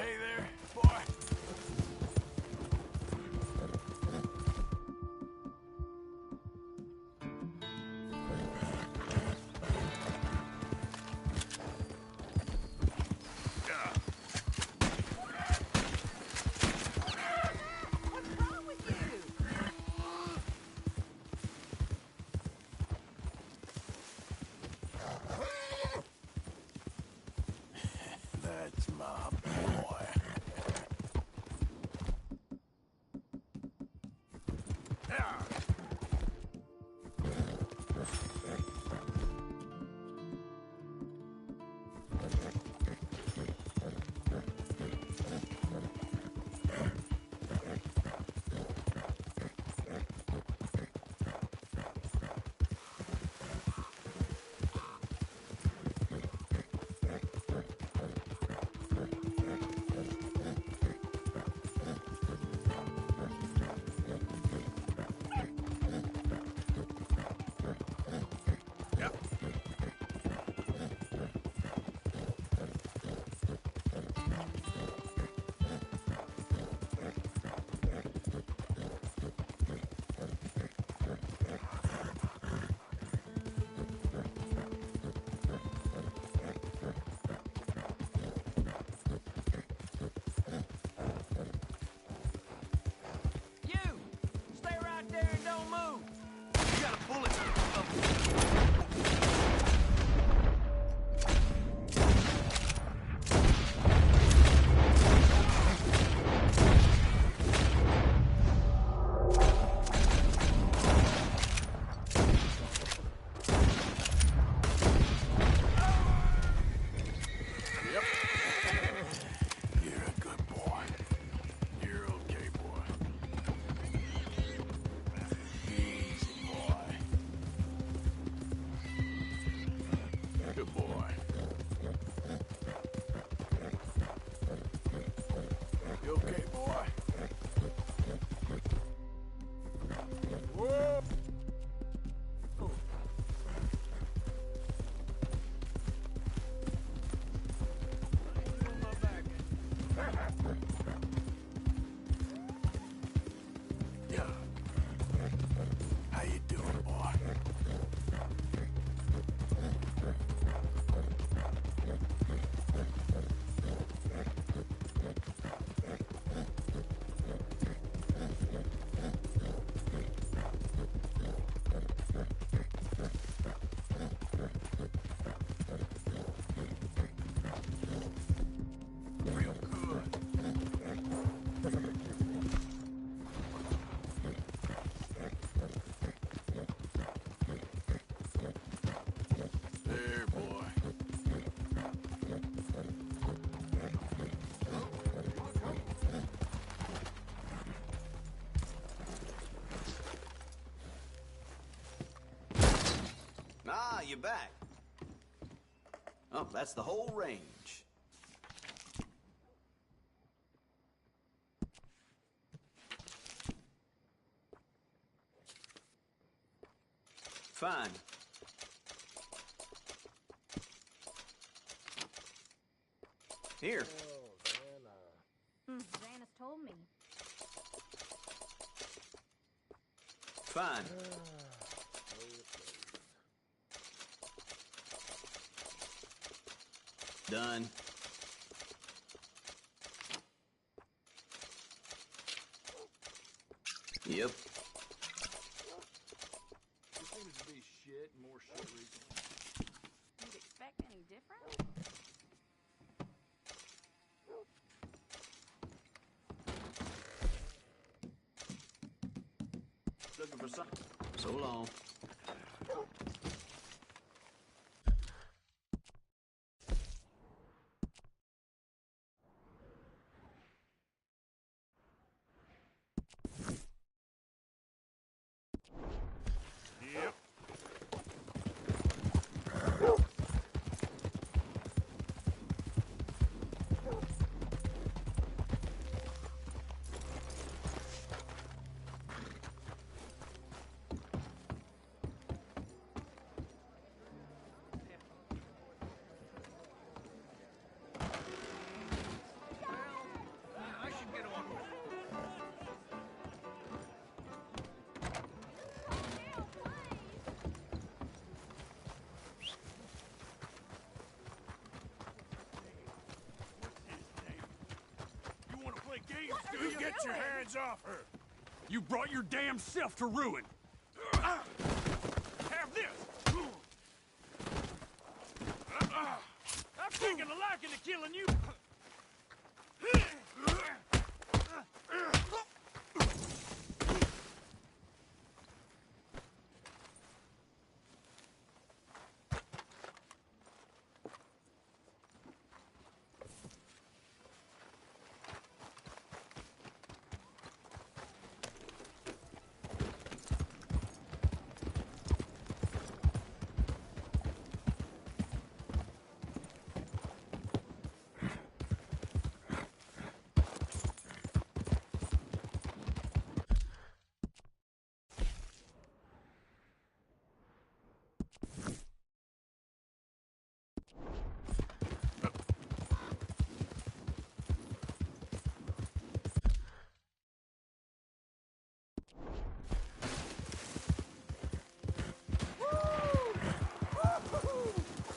okay there, boy? That's my boy. You! Stay right there and don't move! You got a bullet. You're a good boy. You're okay, boy. Easy, boy. Good boy. You okay, boy? Whoa! Yeah. How you doing, boy? Real good. There, boy. Ah, you're back. Oh, that's the whole range. Fine. Here. Xana's told me. Fine. Done. Yep. It seems to be shit and more shit recently. You'd expect any different? Looking for something. So long. Yep. What are You you get your doing? hands off her! You brought your damn self to ruin. Have this! I've taken a liking to killing you!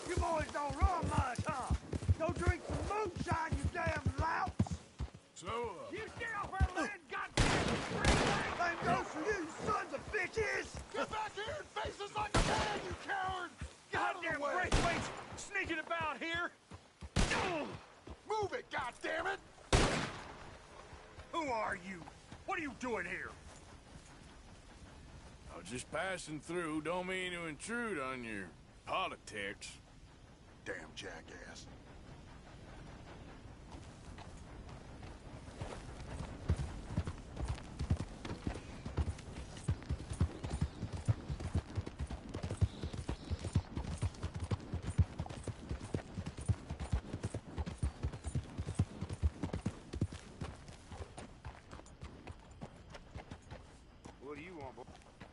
You boys don't run much, huh? Go drink some moonshine, you damn louts! So, You get off our land, goddamn! Same goes for you, sons of bitches! Get back here and face us like a man, you coward! Goddamn Braithwaite's sneaking about here! Move it, goddammit! Who are you? What are you doing here? I was just passing through. Don't mean to intrude on your politics. Damn jackass. What do you want, boy?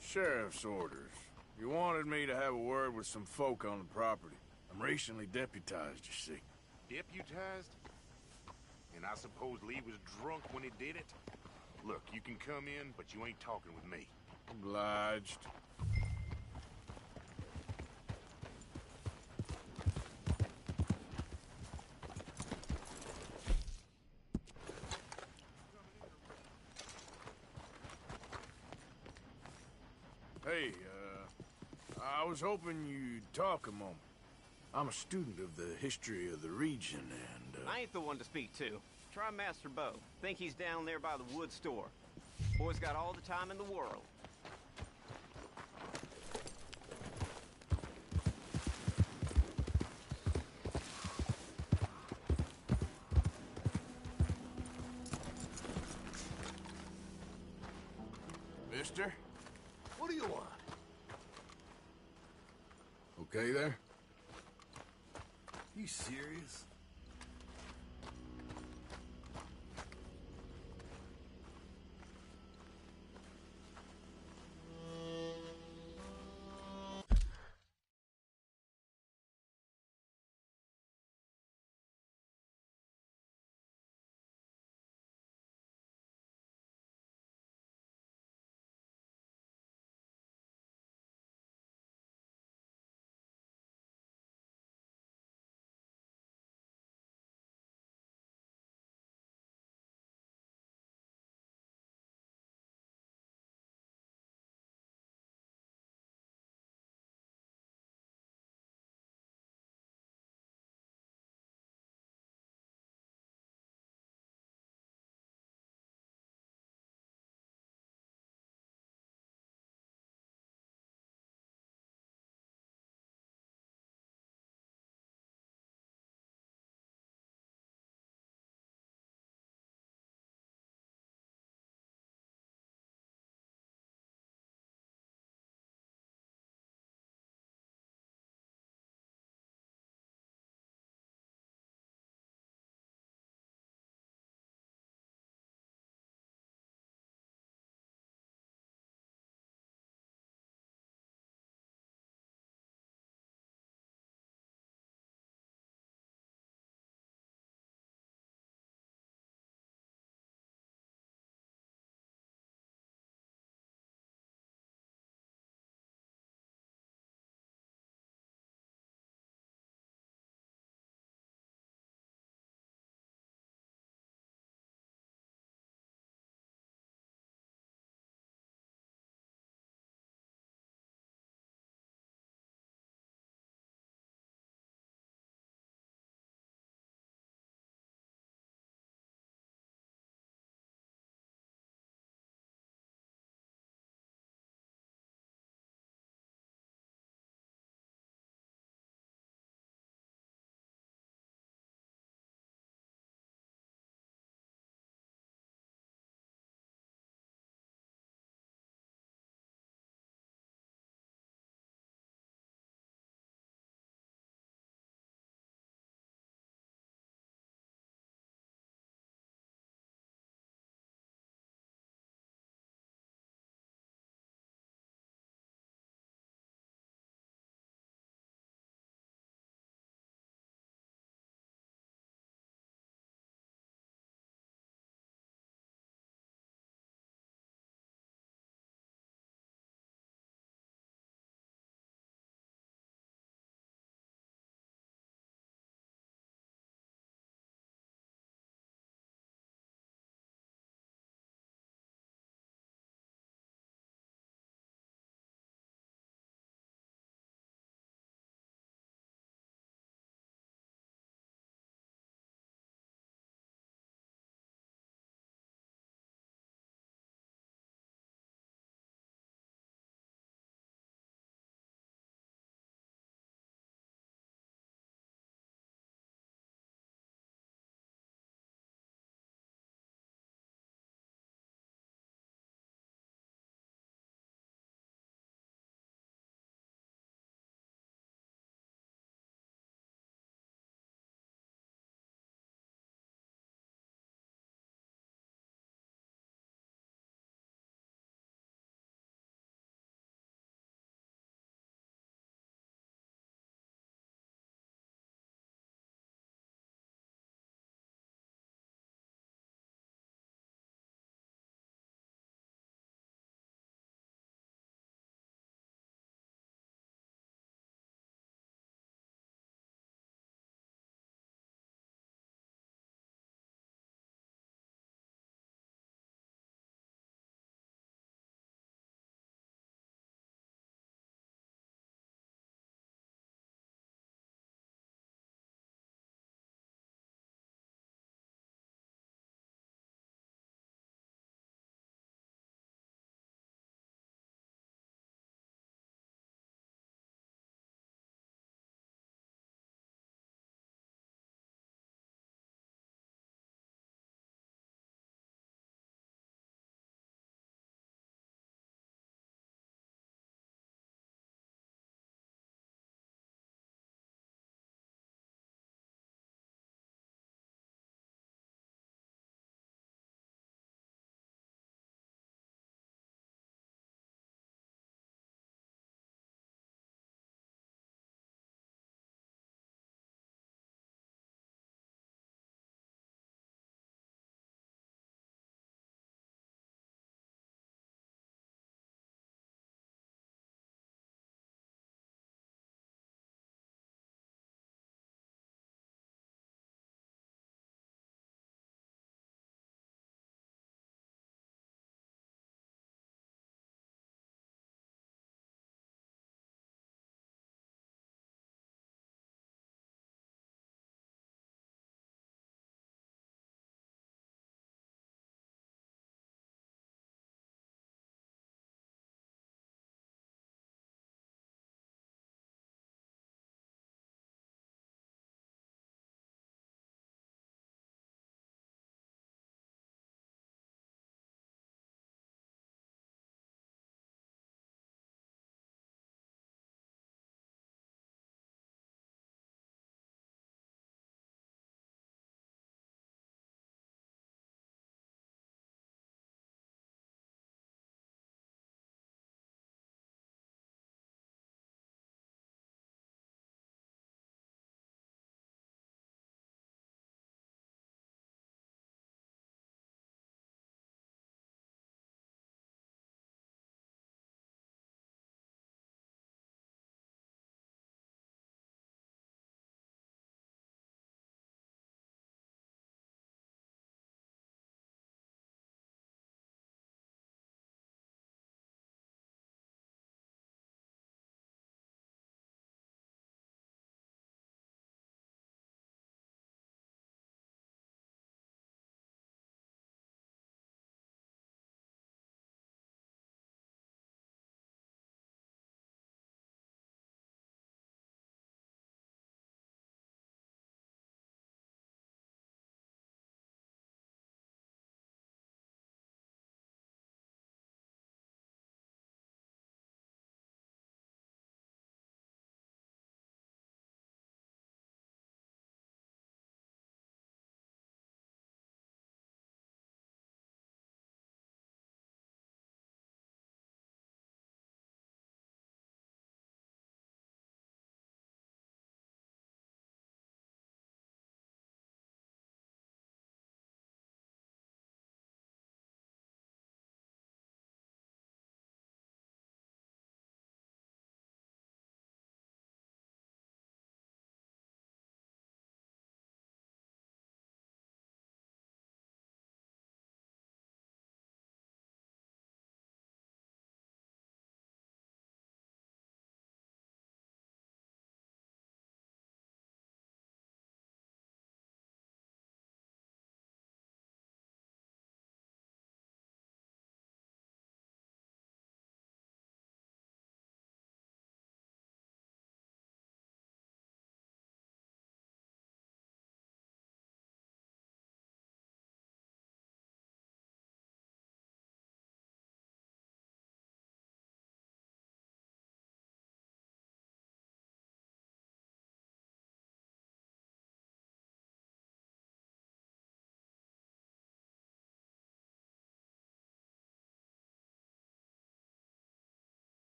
Sheriff's orders. You wanted me to have a word with some folk on the property. I'm recently deputized, you see. Deputized? And I suppose Lee was drunk when he did it? Look, you can come in, but you ain't talking with me. Obliged. Hey, I was hoping you'd talk a moment. I'm a student of the history of the region, and, I ain't the one to speak to. Try Master Bo. Think he's down there by the wood store. Boy's got all the time in the world. Mister? What do you want? Okay there? You serious?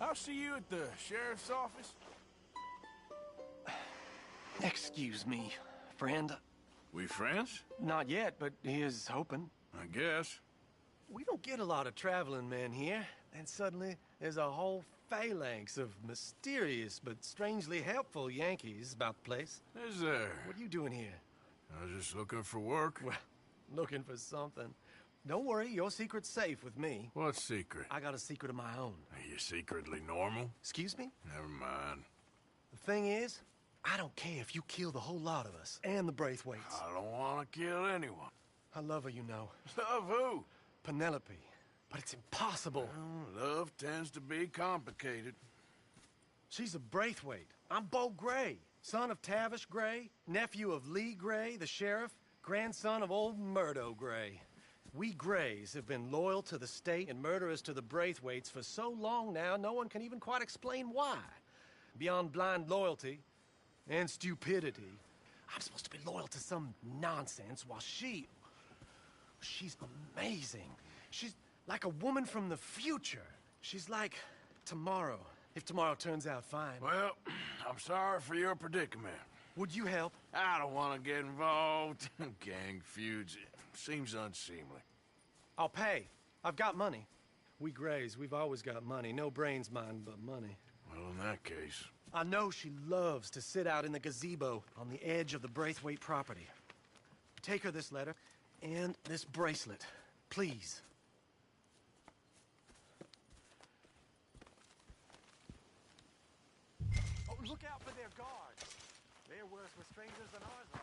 I'll see you at the sheriff's office. Excuse me, friend. We friends? Not yet, but he is hoping. I guess. We don't get a lot of traveling men here, and suddenly there's a whole phalanx of mysterious but strangely helpful Yankees about the place. Is there? What are you doing here? I was just looking for work. Well, looking for something. Don't worry, your secret's safe with me. What secret? I got a secret of my own. Are you secretly normal? Excuse me? Never mind. The thing is, I don't care if you kill the whole lot of us and the Braithwaites. I don't want to kill anyone. I love her, you know. Love who? Penelope. But it's impossible. Well, love tends to be complicated. She's a Braithwaite. I'm Bo Gray, son of Tavish Gray, nephew of Lee Gray, the sheriff, grandson of old Murdo Gray. We Grays have been loyal to the state and murderous to the Braithwaites for so long now, no one can even quite explain why. Beyond blind loyalty and stupidity, I'm supposed to be loyal to some nonsense while she's amazing. She's like a woman from the future. She's like tomorrow, if tomorrow turns out fine. Well, I'm sorry for your predicament. Would you help? I don't want to get involved. Gang feuds. Seems unseemly. I'll pay. I've got money. We Grays, we've always got money. No brains, mind, but money. Well, in that case... I know she loves to sit out in the gazebo on the edge of the Braithwaite property. Take her this letter and this bracelet, please. Oh, look out for their guards. They're worse with strangers than ours are.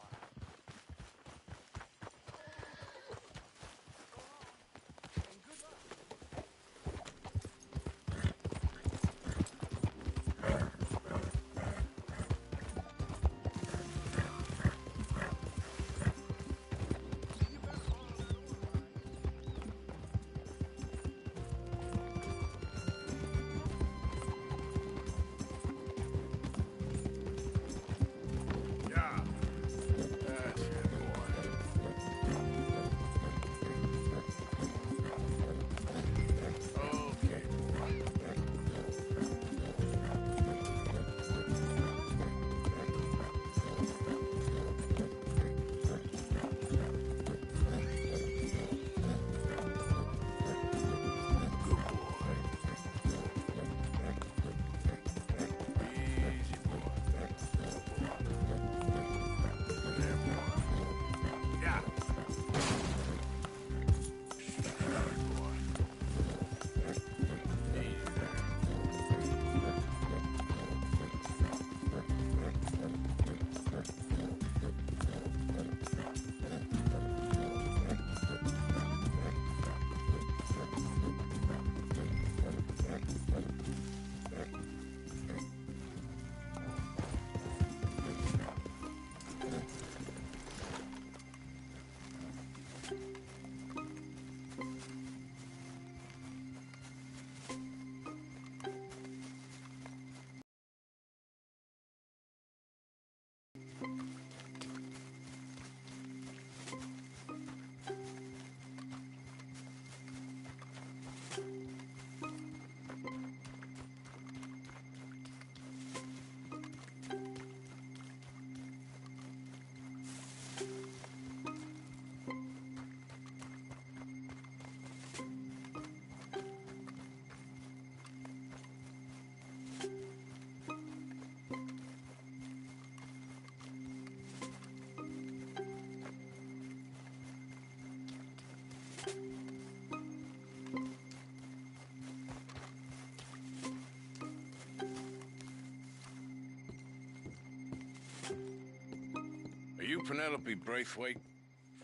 Are you Penelope Braithwaite?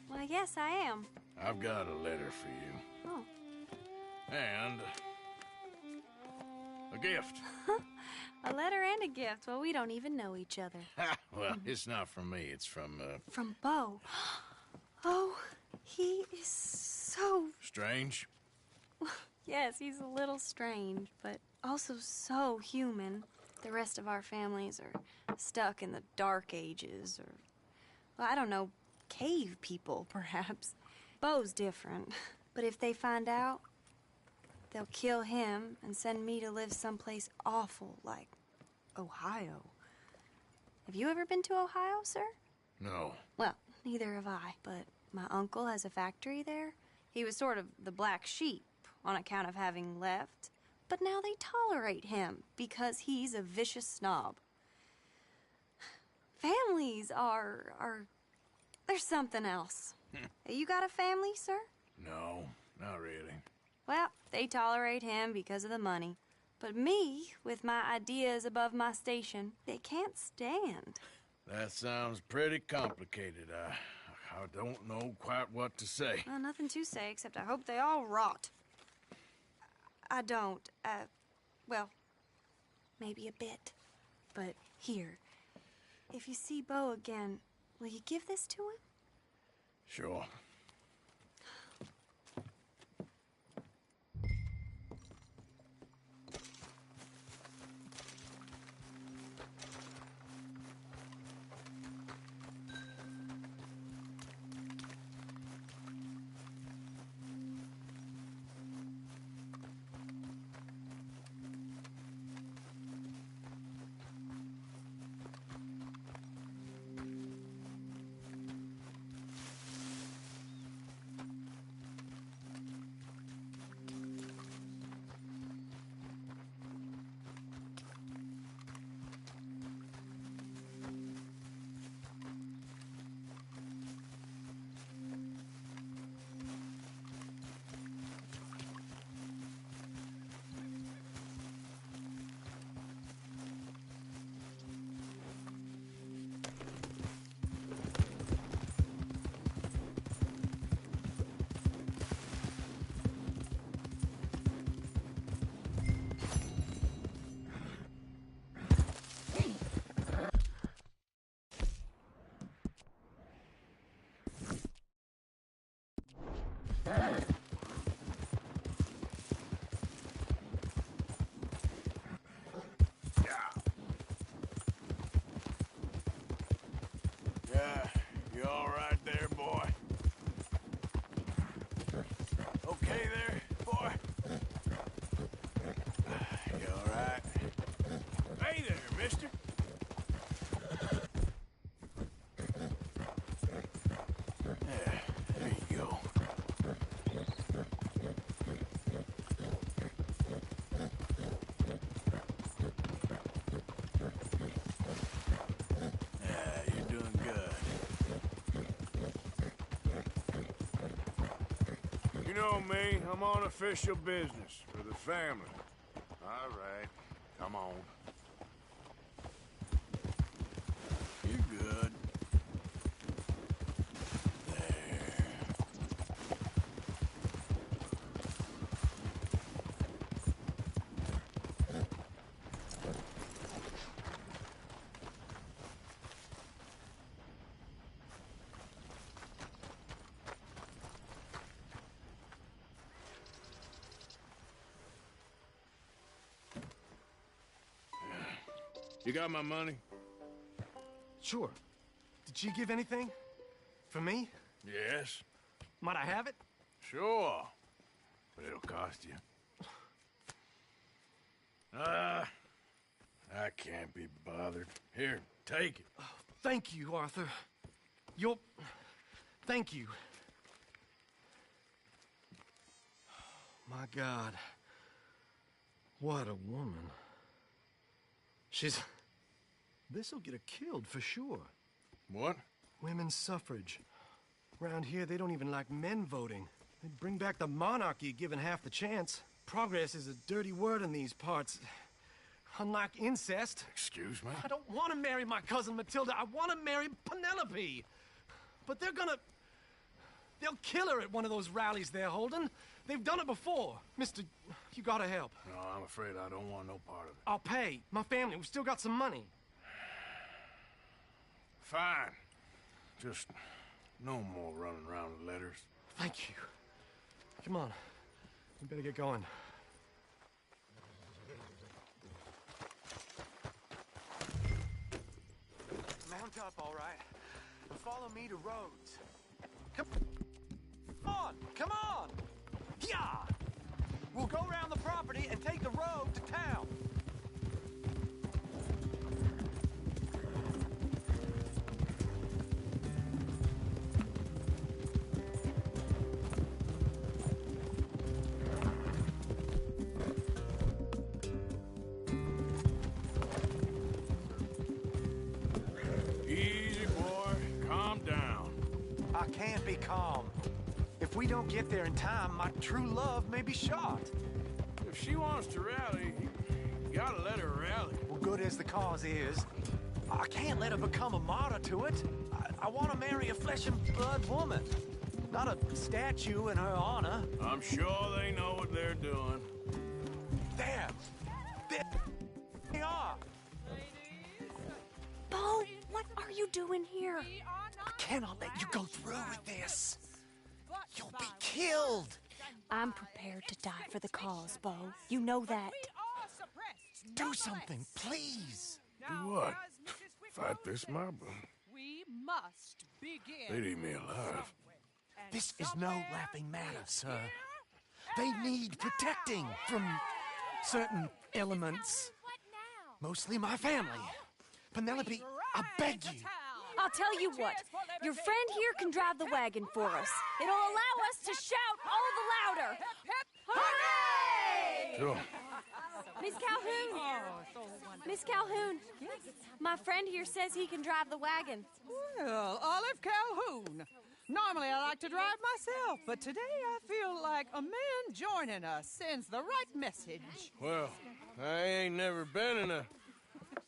Well, yes, I am. I've got a letter for you. Oh. And... a gift. A letter and a gift. Well, we don't even know each other. Well, it's not from me. It's from, From Bo. Oh, he is so... Strange? Yes, he's a little strange, but also so human. The rest of our families are stuck in the Dark Ages, or... well, I don't know, cave people, perhaps. Bo's different. But if they find out, they'll kill him and send me to live someplace awful like Ohio. Have you ever been to Ohio, sir? No. Well, neither have I, but my uncle has a factory there. He was sort of the black sheep on account of having left, but now they tolerate him because he's a vicious snob. Families are there's something else. You got a family, sir? No, not really. Well, they tolerate him because of the money. But me, with my ideas above my station, they can't stand. That sounds pretty complicated. I don't know quite what to say. Well, nothing to say, except I hope they all rot. I don't. Well, maybe a bit. But here, if you see Bo again, will you give this to him? Sure. Yeah, you all right there, boy? Okay there, boy? You all right? Hey there, mister. Yeah, there you go. Yeah, you're doing good. You know me, I'm on official business for the family. All right, come on. You're good. You got my money? Sure. Did she give anything? For me? Yes. Might I have it? Sure. But it'll cost you. I can't be bothered. Here, take it. Oh, thank you, Arthur. You'll... Thank you. My God. What a woman. She's... This'll get her killed for sure. What? Women's suffrage. Around here, they don't even like men voting. They'd bring back the monarchy given half the chance. Progress is a dirty word in these parts. Unlike incest. Excuse me? I don't want to marry my cousin Matilda. I want to marry Penelope. But they're gonna... They'll kill her at one of those rallies they're holding. They've done it before. Mister, you gotta help. No, I'm afraid I don't want no part of it. I'll pay. My family, we've still got some money. Fine. Just no more running around with letters. Thank you. Come on. We better get going. Mount up, all right? And follow me to Rhodes. Come on! Come on! Yeah! We'll go around the property and take the road to town. Easy, boy. Calm down. I can't be calm. If we don't get there in time, my true love may be shot. If she wants to rally, you gotta let her rally. Well, good as the cause is, I can't let her become a martyr to it. I want to marry a flesh and blood woman, not a statue in her honor. I'm sure they know what they're doing. There they are. Bo, what are you doing here? I cannot let you go through with this. You'll be killed. I'm prepared to die for the cause, Bo. You know that. Do something, please. Do what? Fight this mob? We must begin. They'd eat me alive. This is no laughing matter, sir. They need protecting from certain elements. Mostly my family. Penelope, I beg you. I'll tell you what. Your friend here can drive the wagon for us. It'll allow us to shout all the louder. Hooray! Sure. Miss Calhoun. Miss Calhoun. My friend here says he can drive the wagon. Well, Olive Calhoun. Normally I like to drive myself, but today I feel like a man joining us sends the right message. Well, I ain't never been in a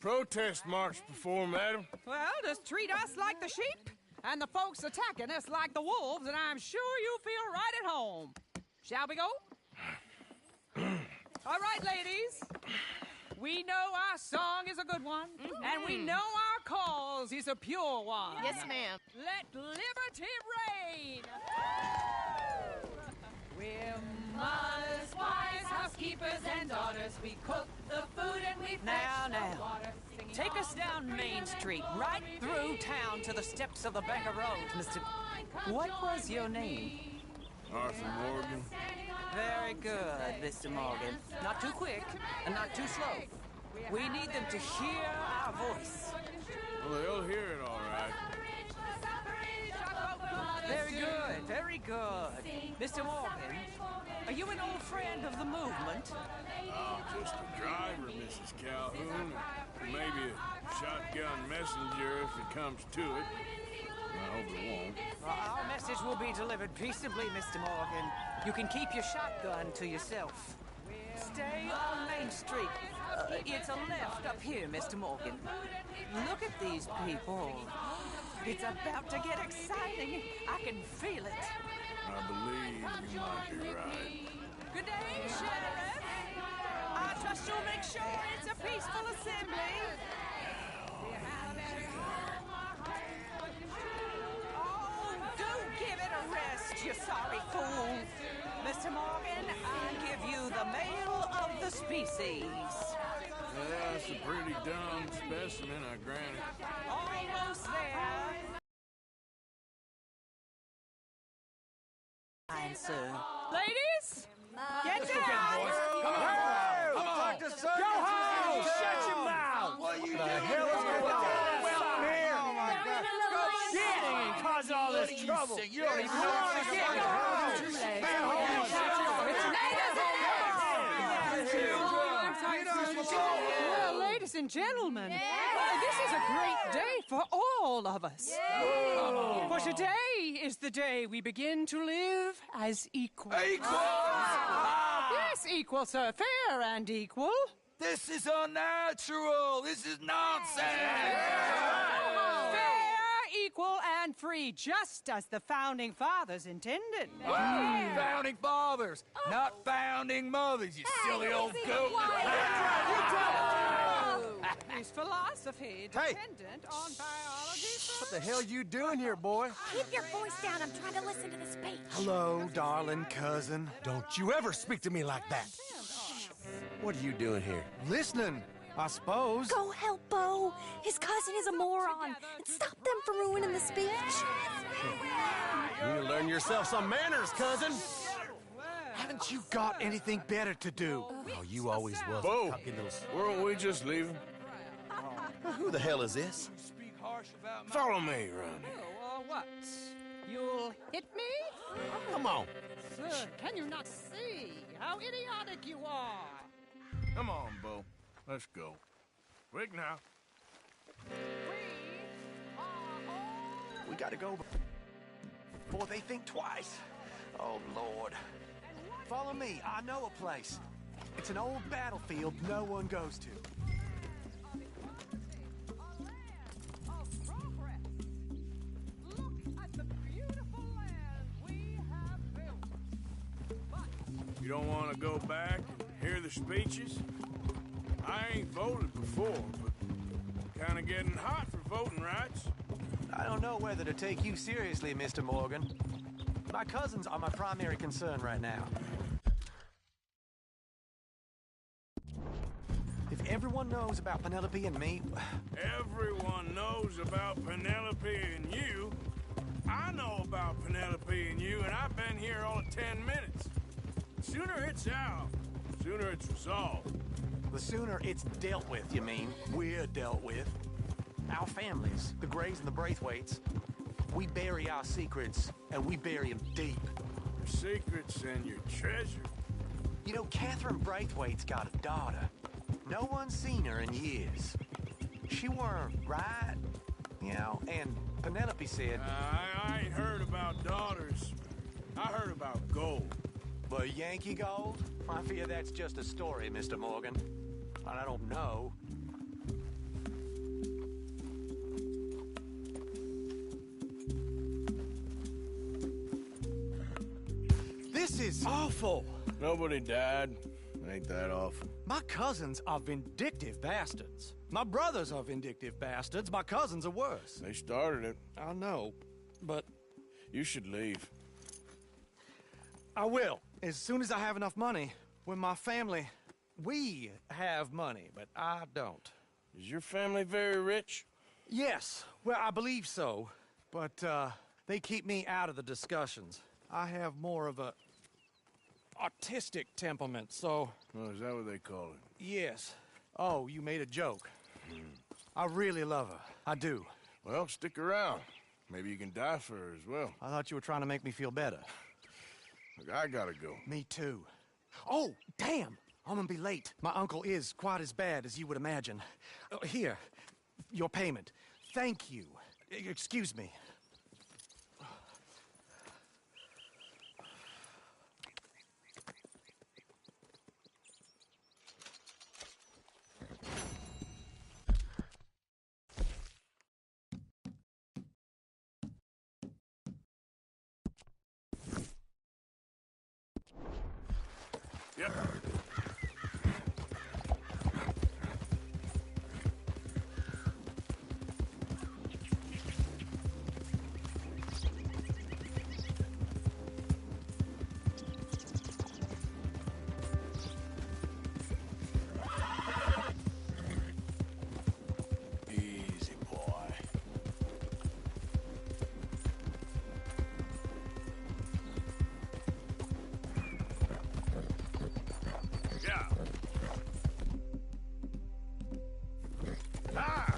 protest march before, madam. Well, just treat us like the sheep, and the folks attacking us like the wolves, and I'm sure you'll feel right at home. Shall we go? All right, ladies. We know our song is a good one, and we know our cause is a pure one. Yes, ma'am. Let liberty reign. We're mothers, wives, housekeepers, and daughters. We cook the food and we fetch the water. Take us down Main Street, right through town to the steps of the Bank of Roads, Mr. What was your name? Arthur Morgan. Very good, Mr. Morgan. Not too quick and not too slow. We need them to hear our voice. Well, they'll hear it all right. Very good, very good. Mr. Morgan, are you an old friend of the movement? Oh, just a driver, Mrs. Calhoun. And maybe a shotgun messenger if it comes to it. I hope it won't. Our message will be delivered peaceably, Mr. Morgan. You can keep your shotgun to yourself. Stay on Main Street. It's a left up here, Mr. Morgan. Look at these people. It's about to get exciting. I can feel it. I believe you might be right. Good day, Sheriff. I trust you'll make sure it's a peaceful assembly. Oh, do give it a rest, you sorry fool. Mr. Morgan, I give you the male of the species. That's a pretty dumb specimen, I grant it. Almost there. Fine, sir. Ladies, get down. Come on. Go home. Shut your mouth. What you doing? The hell is going on? Well, here. Oh, my God. Shit. You caused all this trouble. You don't even know what's going on. Well, ladies and gentlemen, this is a great day for all of us. For today is the day we begin to live as equals. Equals? Yes, equal, sir. Fair and equal. This is unnatural. This is nonsense. Fair, equal, and free, just as the Founding Fathers intended. Founding fathers, not founding mothers, you silly old goat. Is philosophy dependent on biology? What the hell you doing here, boy? Keep your voice down. I'm trying to listen to the speech. Hello, darling cousin. Don't you ever speak to me like that. What are you doing here? Listening, I suppose. Go help Bo. His cousin is a moron. And stop them from ruining the speech. You need to learn yourself some manners, cousin. Well, Haven't you got anything better to do? Oh, you always was. Bo, weren't we just leaving? Who the hell is this? Follow me around here. Oh, what? You'll hit me? Come on. Sir, can you not see how idiotic you are? Come on, Bo. Let's go. Quick now. We gotta go before they think twice. Oh, Lord. Follow me. I know a place. It's an old battlefield no one goes to. You don't want to go back and hear the speeches? I ain't voted before, but kind of getting hot for voting rights. I don't know whether to take you seriously, Mr. Morgan. My cousins are my primary concern right now. If everyone knows about Penelope and me... Everyone knows about Penelope and you. I know about Penelope and you, and I've been here all of 10 minutes. Sooner it's out, sooner it's resolved. The sooner it's dealt with, you mean? We're dealt with. Our families, the Grays and the Braithwaites, we bury our secrets, and we bury them deep. Your secrets and your treasure. You know, Catherine Braithwaite's got a daughter. No one's seen her in years. She weren't right, you know, and Penelope said... I ain't heard about daughters. I heard about gold. But Yankee gold? I fear that's just a story, Mr. Morgan. And I don't know. This is awful. Nobody died. Ain't that awful. My cousins are vindictive bastards. My brothers are vindictive bastards. My cousins are worse. They started it. I know, but... You should leave. I will, as soon as I have enough money. When my family... We have money, but I don't. Is your family very rich? Yes, well, I believe so. But, they keep me out of the discussions. I have more of a... artistic temperament, so... Oh, is that what they call it? Yes. Oh, you made a joke. I really love her. I do. Well, stick around. Maybe you can die for her as well. I thought you were trying to make me feel better. Look, I gotta go. Me too. Oh, damn! I'm gonna be late. My uncle is quite as bad as you would imagine. Here, your payment. Thank you. Excuse me. Yep. Easy, boy. Yeah. Ah!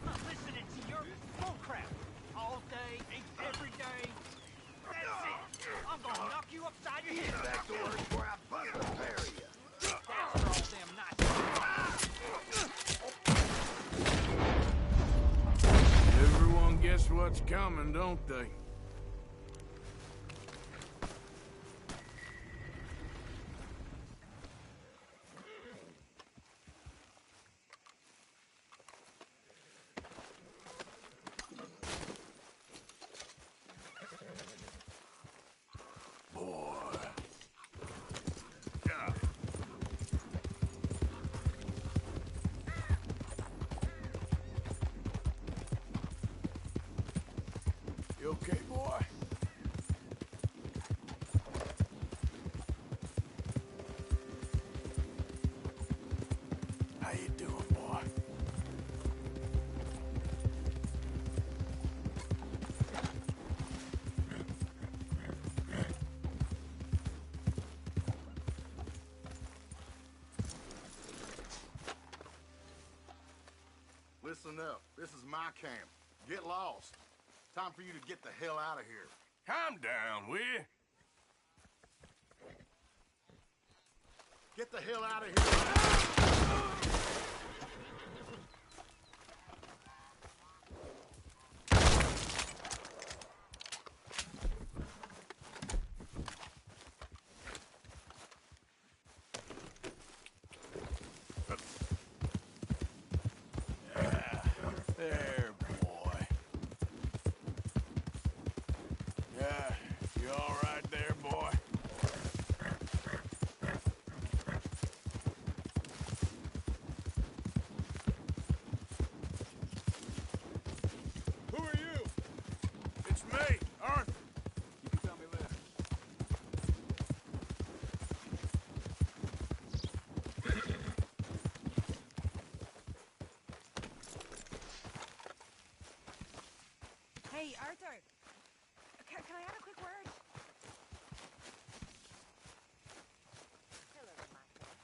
Not listening to your bullcrap all day, every day. That's it. I'm gonna knock you upside your head. Back to work where I bust the pair of you. That's for all them nights. Everyone guess what's coming, don't they? You okay, boy? How you doing, boy? Listen up. This is my camp. Get lost. Time for you to get the hell out of here. Calm down, will you? Get the hell out of here. There, boy. Yeah, you all right there, boy? Who are you? It's me, Arthur. You can tell me later. Hey, Arthur. Can I have a quick word? Hello, my friend.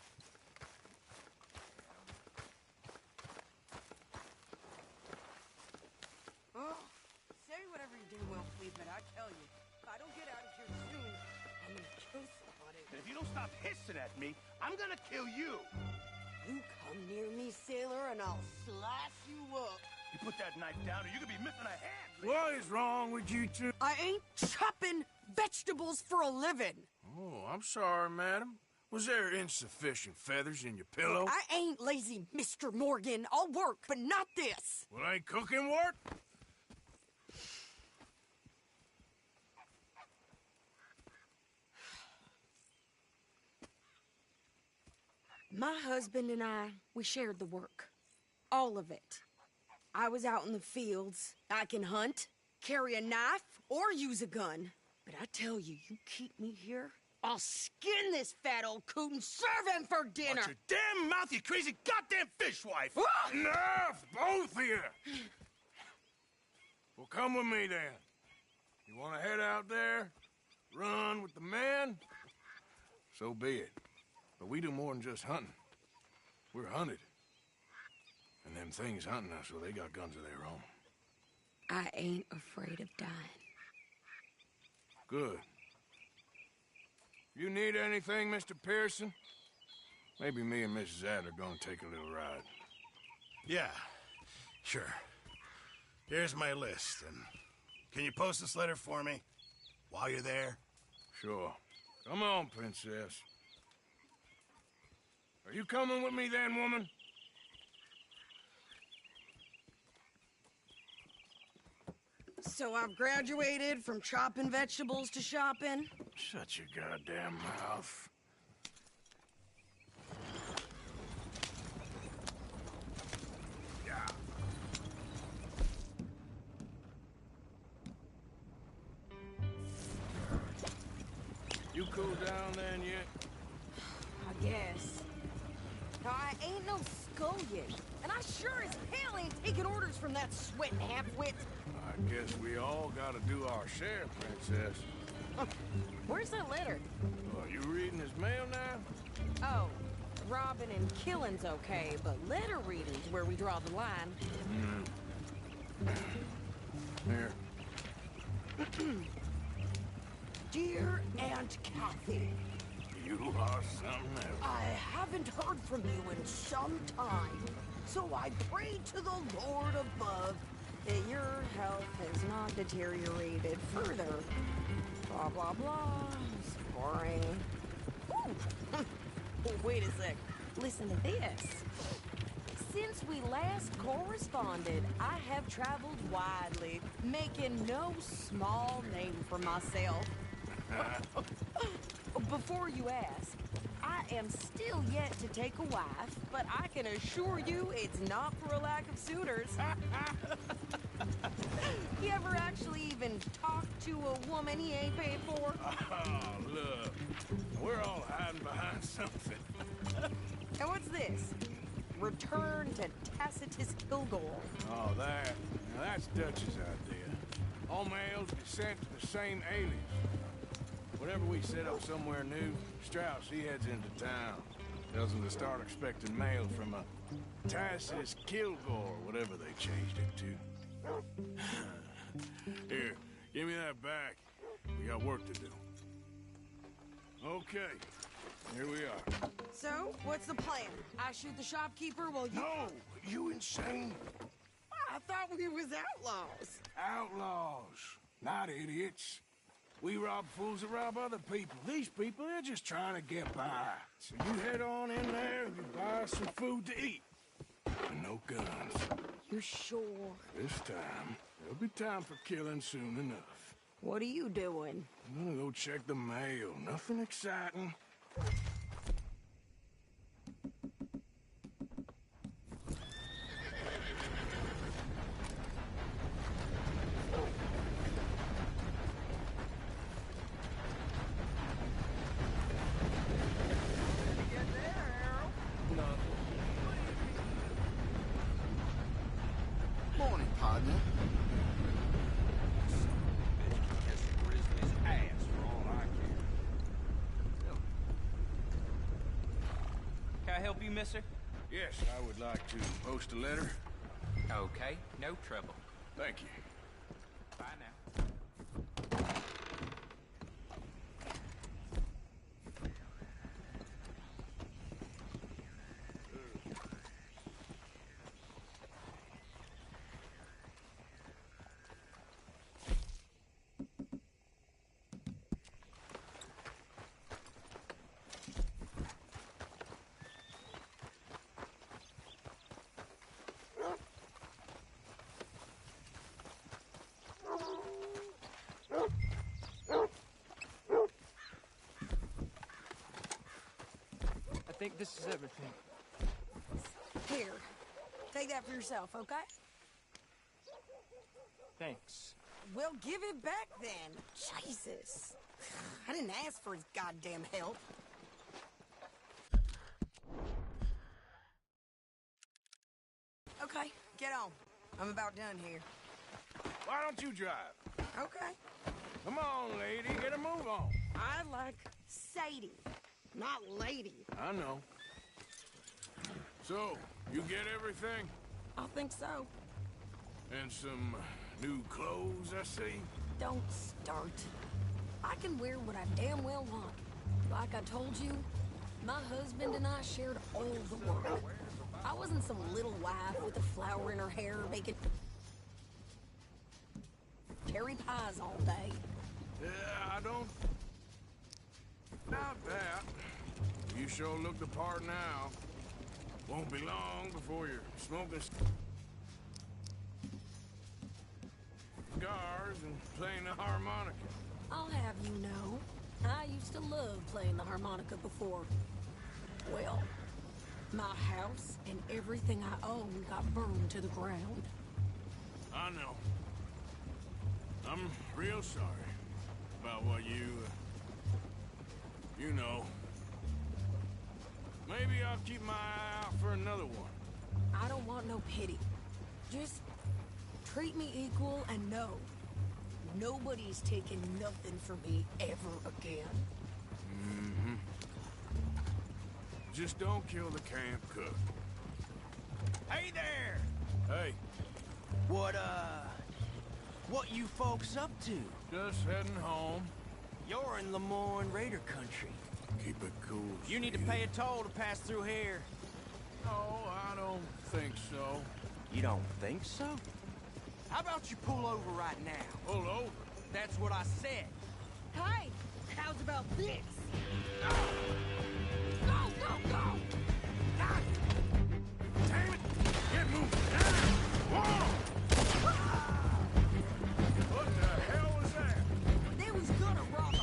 Oh, say whatever you do, Will, please, but I tell you, if I don't get out of here soon, I'm gonna kill somebody. And if you don't stop hissing at me, I'm gonna kill you. You come near me, sailor, and I'll slice you up. You put that knife down or you're gonna be missing a hand. What is wrong with you two? I ain't chopping vegetables for a living. Oh, I'm sorry, madam. Was there insufficient feathers in your pillow? I ain't lazy, Mr. Morgan. I'll work, but not this. Well, ain't cooking work? My husband and I, we shared the work. All of it. I was out in the fields. I can hunt, carry a knife, or use a gun. But I tell you, you keep me here, I'll skin this fat old coot and serve him for dinner. Watch your damn mouth, you crazy goddamn fishwife! Ah! Enough, both of you! Well, come with me then. You want to head out there, run with the men? So be it. But we do more than just hunting. We're hunted. And them things hunting us, well, they got guns of their own. I ain't afraid of dying. Good. You need anything, Mr. Pearson? Maybe me and Mrs. Adler are gonna take a little ride. Yeah, sure. Here's my list, and can you post this letter for me while you're there? Sure. Come on, Princess. Are you coming with me then, woman? So I've graduated from chopping vegetables to shopping? Shut your goddamn mouth. Yeah. You cool down then yet? I guess. Now, I ain't no scullion, and I sure as hell ain't taking orders from that sweating half-wit. I guess we all gotta do our share, Princess. Where's that letter? Are you reading his mail now? Oh, robbing and killing's okay, but letter reading's where we draw the line. Here. Dear Aunt Kathy, You are something else. I haven't heard from you in some time, so I pray to the Lord above that your health has not deteriorated further. Blah, blah, blah. It's boring. Ooh. Wait a sec. Listen to this. Since we last corresponded, I have traveled widely, making no small name for myself. Before you ask, I am still yet to take a wife, but I can assure you it's not for a lack of suitors. He ever actually even talked to a woman he ain't paid for? Oh, look. We're all hiding behind something. And what's this? Return to Tacitus Kilgore. Oh, that. Now, that's Dutch's idea. All mails be sent to the same alias. Whenever we set up somewhere new, Strauss, he heads into town. Tells them to start expecting mail from a Tacitus Kilgore, whatever they changed it to. Here, give me that back. We got work to do. Okay, here we are. So, what's the plan? I shoot the shopkeeper while you... No! You insane? I thought we was outlaws. Outlaws, not idiots. We rob fools that rob other people. These people, they're just trying to get by. So you head on in there and you buy some food to eat. And no guns. You sure? This time, there'll be time for killing soon enough. What are you doing? I'm gonna go check the mail. Nothing exciting. Morning, partner. Can I help you, mister? Yes, I would like to post a letter. Okay, no trouble. Thank you. Bye now. I think this is everything. Here, take that for yourself, okay? Thanks. Well, give it back then. Jesus. I didn't ask for his goddamn help. Okay, get on. I'm about done here. Why don't you drive? Okay. Come on, lady, get a move on. I like Sadie, not lady. I know. So, you get everything? I think so. And some new clothes, I see? Don't start. I can wear what I damn well want. Like I told you, my husband and I shared all the work. I wasn't some little wife with a flower in her hair making cherry pies all day. Yeah, I don't doubt that. You sure look the part now. Won't be long before you're smoking cigars and playing the harmonica. I'll have you know, I used to love playing the harmonica before. Well, my house and everything I own got burned to the ground. I know. I'm real sorry about what you know. Maybe I'll keep my eye out for another one. I don't want no pity. Just treat me equal and know nobody's taking nothing from me ever again. Mm-hmm. Just don't kill the camp cook. Hey there! Hey. What you folks up to? Just heading home. You're in Lemoyne Raider country. Keep it cool. You need to pay a toll to pass through here. No, I don't think so. You don't think so? How about you pull over right now? Pull over? That's what I said. Hey, how's about this? Go, go, go! Damn it! Get moving! Whoa! What the hell was that? They was gonna rob us.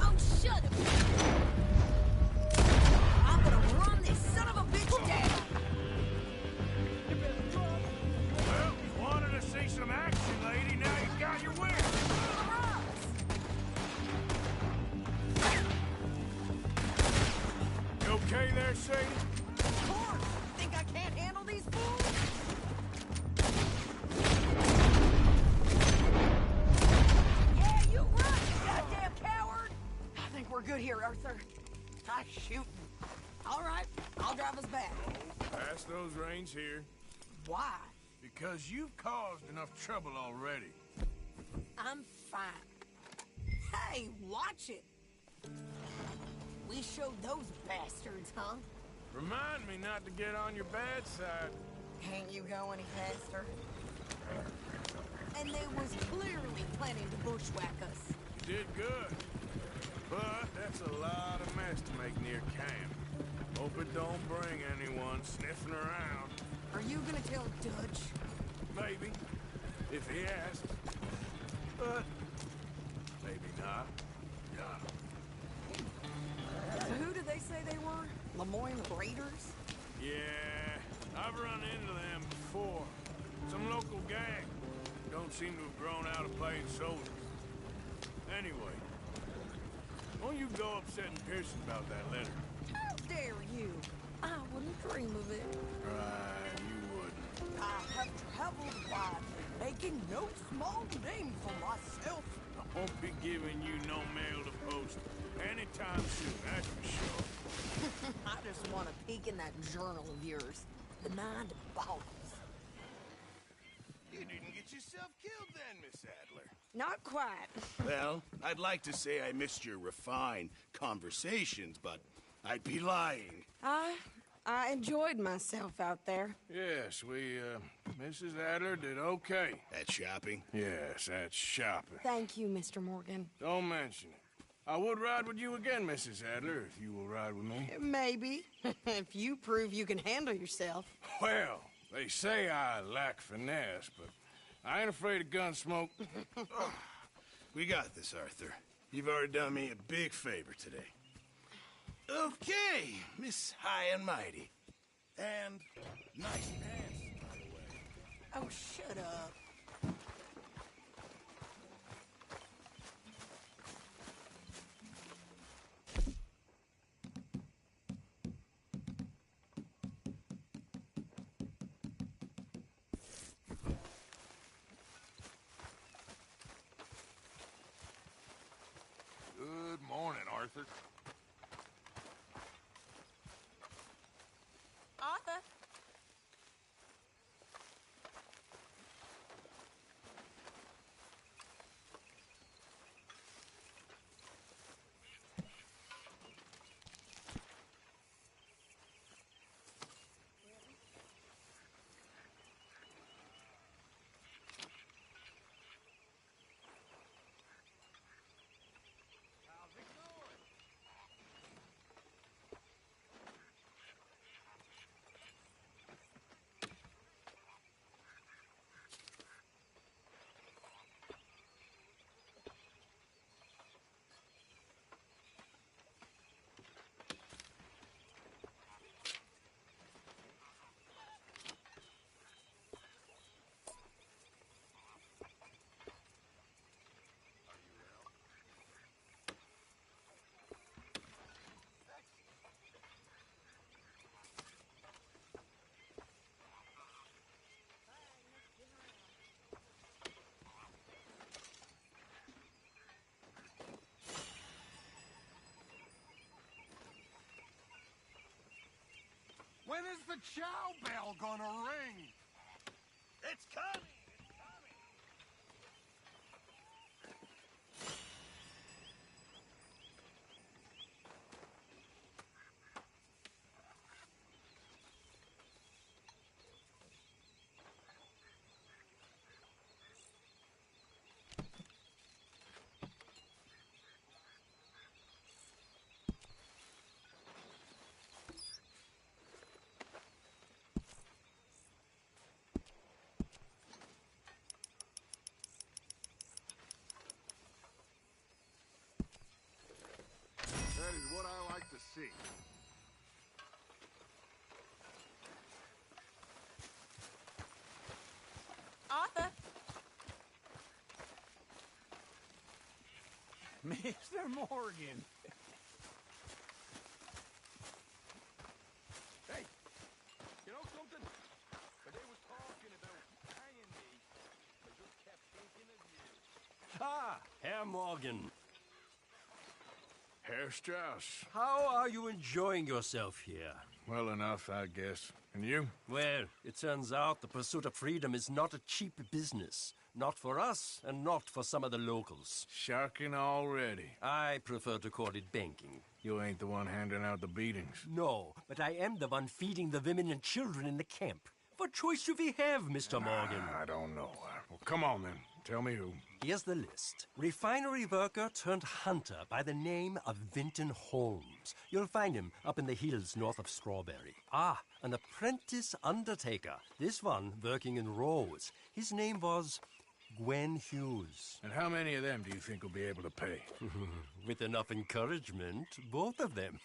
Oh, shut up! I'm gonna there, Sadie? Of course! Think I can't handle these fools? Yeah, you run, you goddamn coward! I think we're good here, Arthur. Nice shooting. All right, I'll drive us back. Pass those reins here. Why? Because you've caused enough trouble already. I'm fine. Hey, watch it! We showed those bastards, huh? Remind me not to get on your bad side. Can't you go any faster? And they was clearly planning to bushwhack us. You did good. But that's a lot of mess to make near camp. Hope it don't bring anyone sniffing around. Are you gonna tell Dutch? Maybe. If he asks. But maybe not. So who did they say they were? Lemoyne Raiders? Yeah, I've run into them before. Some local gang. Don't seem to have grown out of playing soldiers. Anyway, won't you go upsetting Pearson about that letter? How dare you? I wouldn't dream of it. Right, you wouldn't. I have traveled widely, making no small name for myself. I won't be giving you no mail to post anytime soon, that's for sure. I just want to peek in that journal of yours. The mind boggles. You didn't get yourself killed then, Miss Adler. Not quite. Well, I'd like to say I missed your refined conversations, but I'd be lying. I enjoyed myself out there. Yes, Mrs. Adler did okay. At shopping? Yes, that's shopping. Thank you, Mr. Morgan. Don't mention it. I would ride with you again, Mrs. Adler, if you will ride with me. Maybe. If you prove you can handle yourself. Well, they say I lack finesse, but I ain't afraid of gun smoke. We got this, Arthur. You've already done me a big favor today. Okay, Miss High and Mighty. And nice pants, by the way. Oh, shut up. Good morning, Arthur. Arthur? When is the chow bell gonna ring? It's coming! That is what I like to see. Arthur? Mr. Morgan. Ah, Herr Morgan. Herr Strauss. How are you enjoying yourself here? Well enough, I guess. And you? Well, it turns out the pursuit of freedom is not a cheap business. Not for us, and not for some of the locals. Sharking already. I prefer to call it banking. You ain't the one handing out the beatings. No, but I am the one feeding the women and children in the camp. What choice do we have, Mr. Morgan? I don't know. Well, come on then. Tell me who. Here's the list. Refinery worker turned hunter by the name of Vinton Holmes. You'll find him up in the hills north of Strawberry. Ah, an apprentice undertaker. This one working in rows. His name was Gwen Hughes. And how many of them do you think will be able to pay? With enough encouragement, both of them.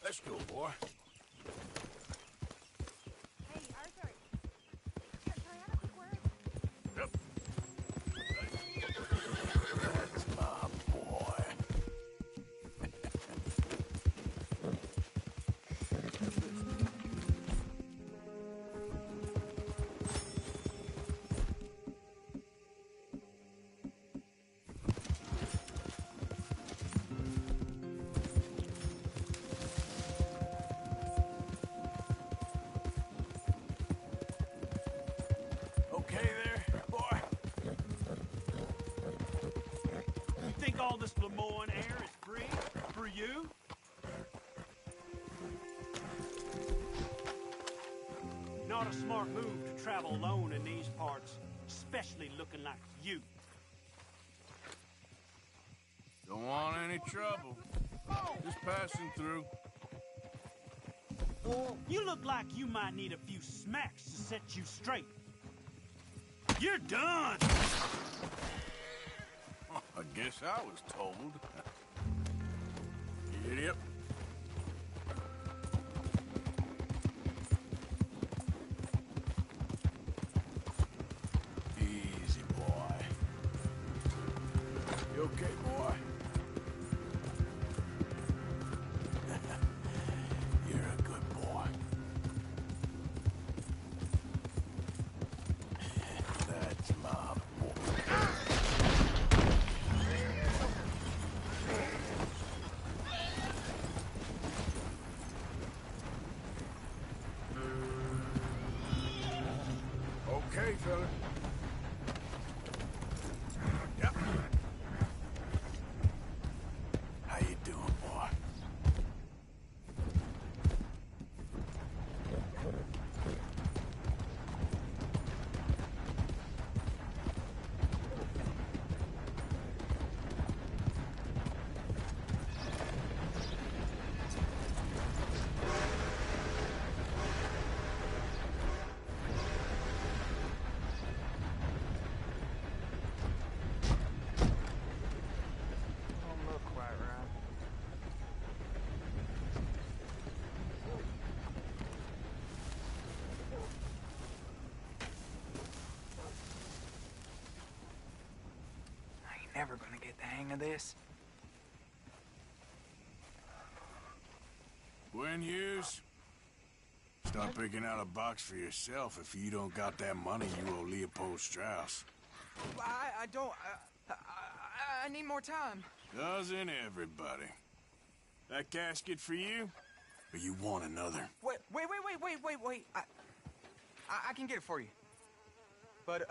Let's go, boy. Hey, Arthur. Can I have a quick word? Yep. That's my boy. Okay there, boy? You think all this Lemoyne air is free for you? Not a smart move to travel alone in these parts, especially looking like you. Don't want any trouble. Just passing through. You look like you might need a few smacks to set you straight. You're done! I guess I was told. Idiot. Easy, boy. You okay, boy? You're a good boy. That's my boy. Okay, fella. Yep. How you doing, boy? Don't look quite right. I ain't never gonna get the hang of this. Gwen Hughes, start picking out a box for yourself if you don't got that money you owe Leopold Strauss. I don't. I need more time. Doesn't everybody? That casket for you? Or you want another? Wait. I can get it for you. But,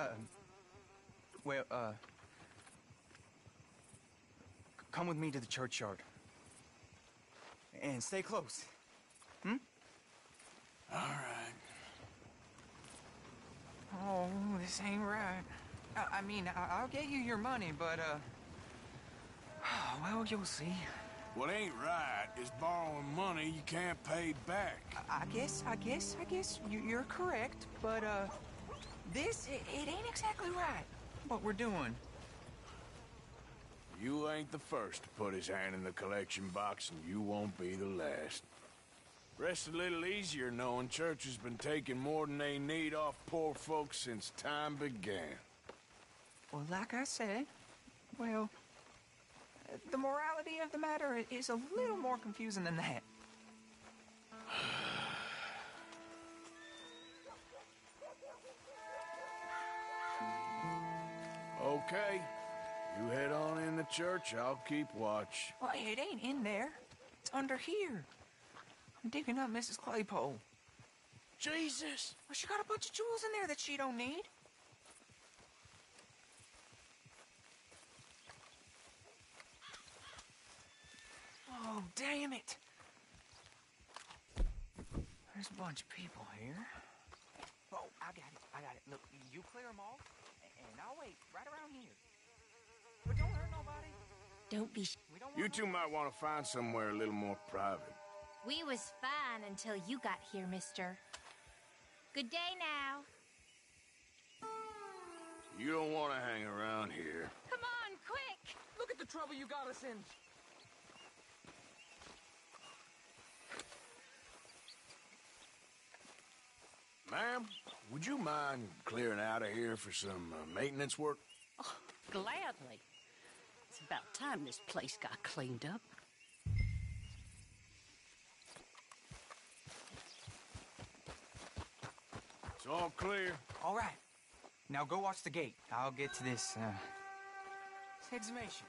come with me to the churchyard. And stay close. Hmm? All right. Oh, this ain't right. I mean, I'll get you your money, but, well, you'll see. What ain't right is borrowing money you can't pay back. I guess you're correct, but, this, it ain't exactly right, what we're doing. You ain't the first to put his hand in the collection box, and you won't be the last. Rests a little easier knowing church has been taking more than they need off poor folks since time began. Well, like I said, well, the morality of the matter is a little more confusing than that. Okay. You head on in the church, I'll keep watch. Well, it ain't in there. It's under here. I'm digging up Mrs. Claypole. Jesus! Well, she got a bunch of jewels in there that she don't need. Oh, damn it. There's a bunch of people here. Oh, I got it. Look, you clear them all, and I'll wait right around here. But don't hurt nobody. Don't be... You two might want to find somewhere a little more private. We was fine until you got here, mister. Good day now. You don't want to hang around here. Come on, quick! Look at the trouble you got us in. Ma'am, would you mind clearing out of here for some maintenance work? Oh, gladly. It's about time this place got cleaned up. It's all clear. All right. Now go watch the gate. I'll get to this exhumation.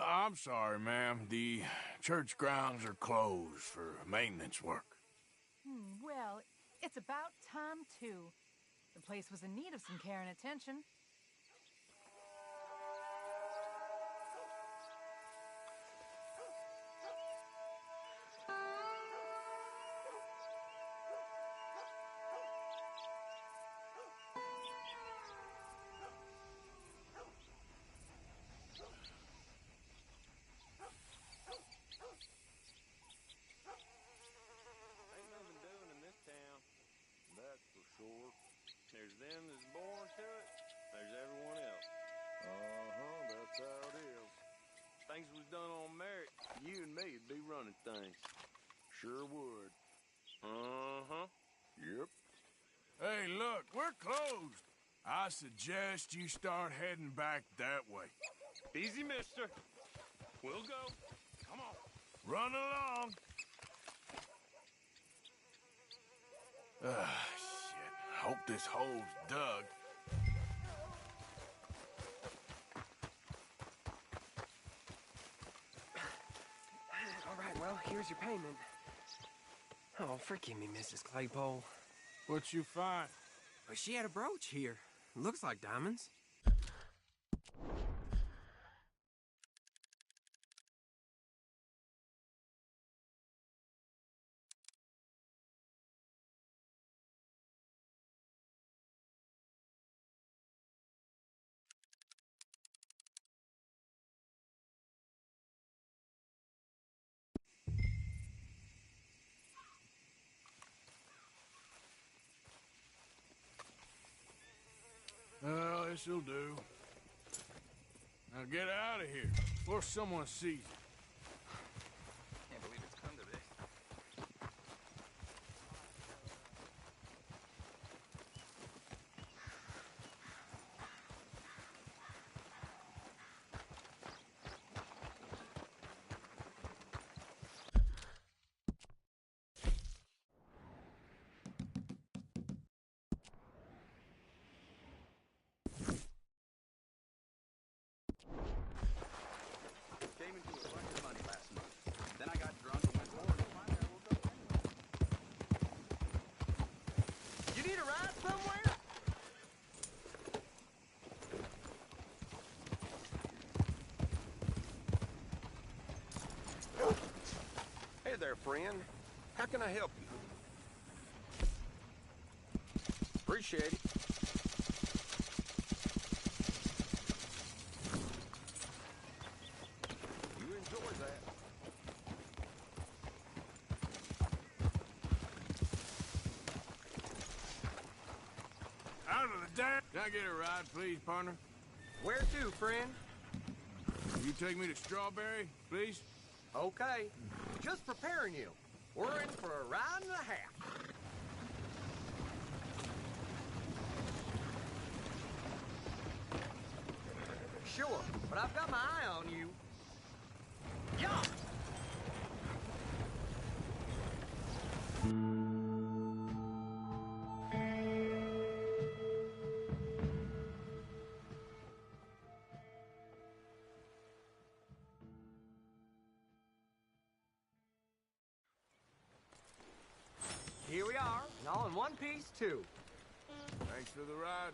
I'm sorry, ma'am. The church grounds are closed for maintenance work. Well, it's about time, too. The place was in need of some care and attention. Ain't nothing doing in this town. That's for sure. There's them that's born to it. There's everyone else. That's how it is. Things was done on merit, you and me would be running things. Sure would. Yep. Hey, look, we're closed. I suggest you start heading back that way. Easy, mister. We'll go. Come on. Run along. Shit. Hope this hole's dug. All right, well, here's your payment. Oh, forgive me, Mrs. Claypole. What'd you find? Well, she had a brooch here. Looks like diamonds. Well, this'll do. Now get out of here before someone sees you. Can't believe it's come to this. friend. How can I help you? Appreciate it. You enjoy that. Out of the damn... Can I get a ride, please, partner? Where to, friend? You take me to Strawberry, please? Okay. Just preparing you. We're in for a ride and a half. Sure, but I've got my eye on you. Yeah! Here we are, and all in one piece, too. Thanks for the ride,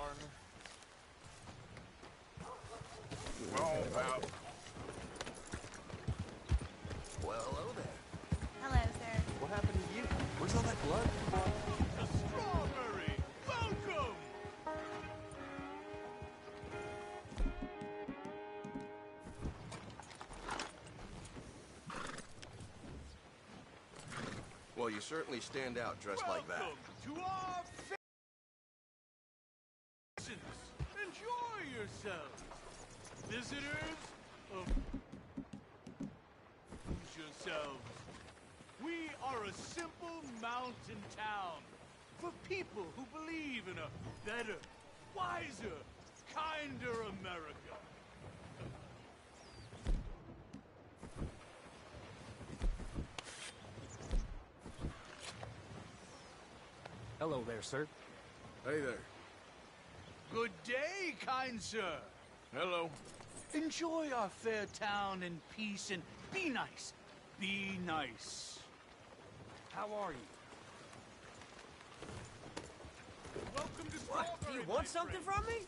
partner. Come on, pal. Well, hello there. Hello, sir. What happened to you? Where's all that blood? A strawberry! Welcome! Well, you certainly stand out dressed like that. Welcome to our fashions. Enjoy yourselves. Visitors of... yourselves. We are a simple mountain town for people who believe in a better, wiser, kinder America. Hello there, sir. Hey there. Good day, kind sir. Hello. Enjoy our fair town in peace and be nice. Be nice. How are you? Welcome to What? Do you want something from me?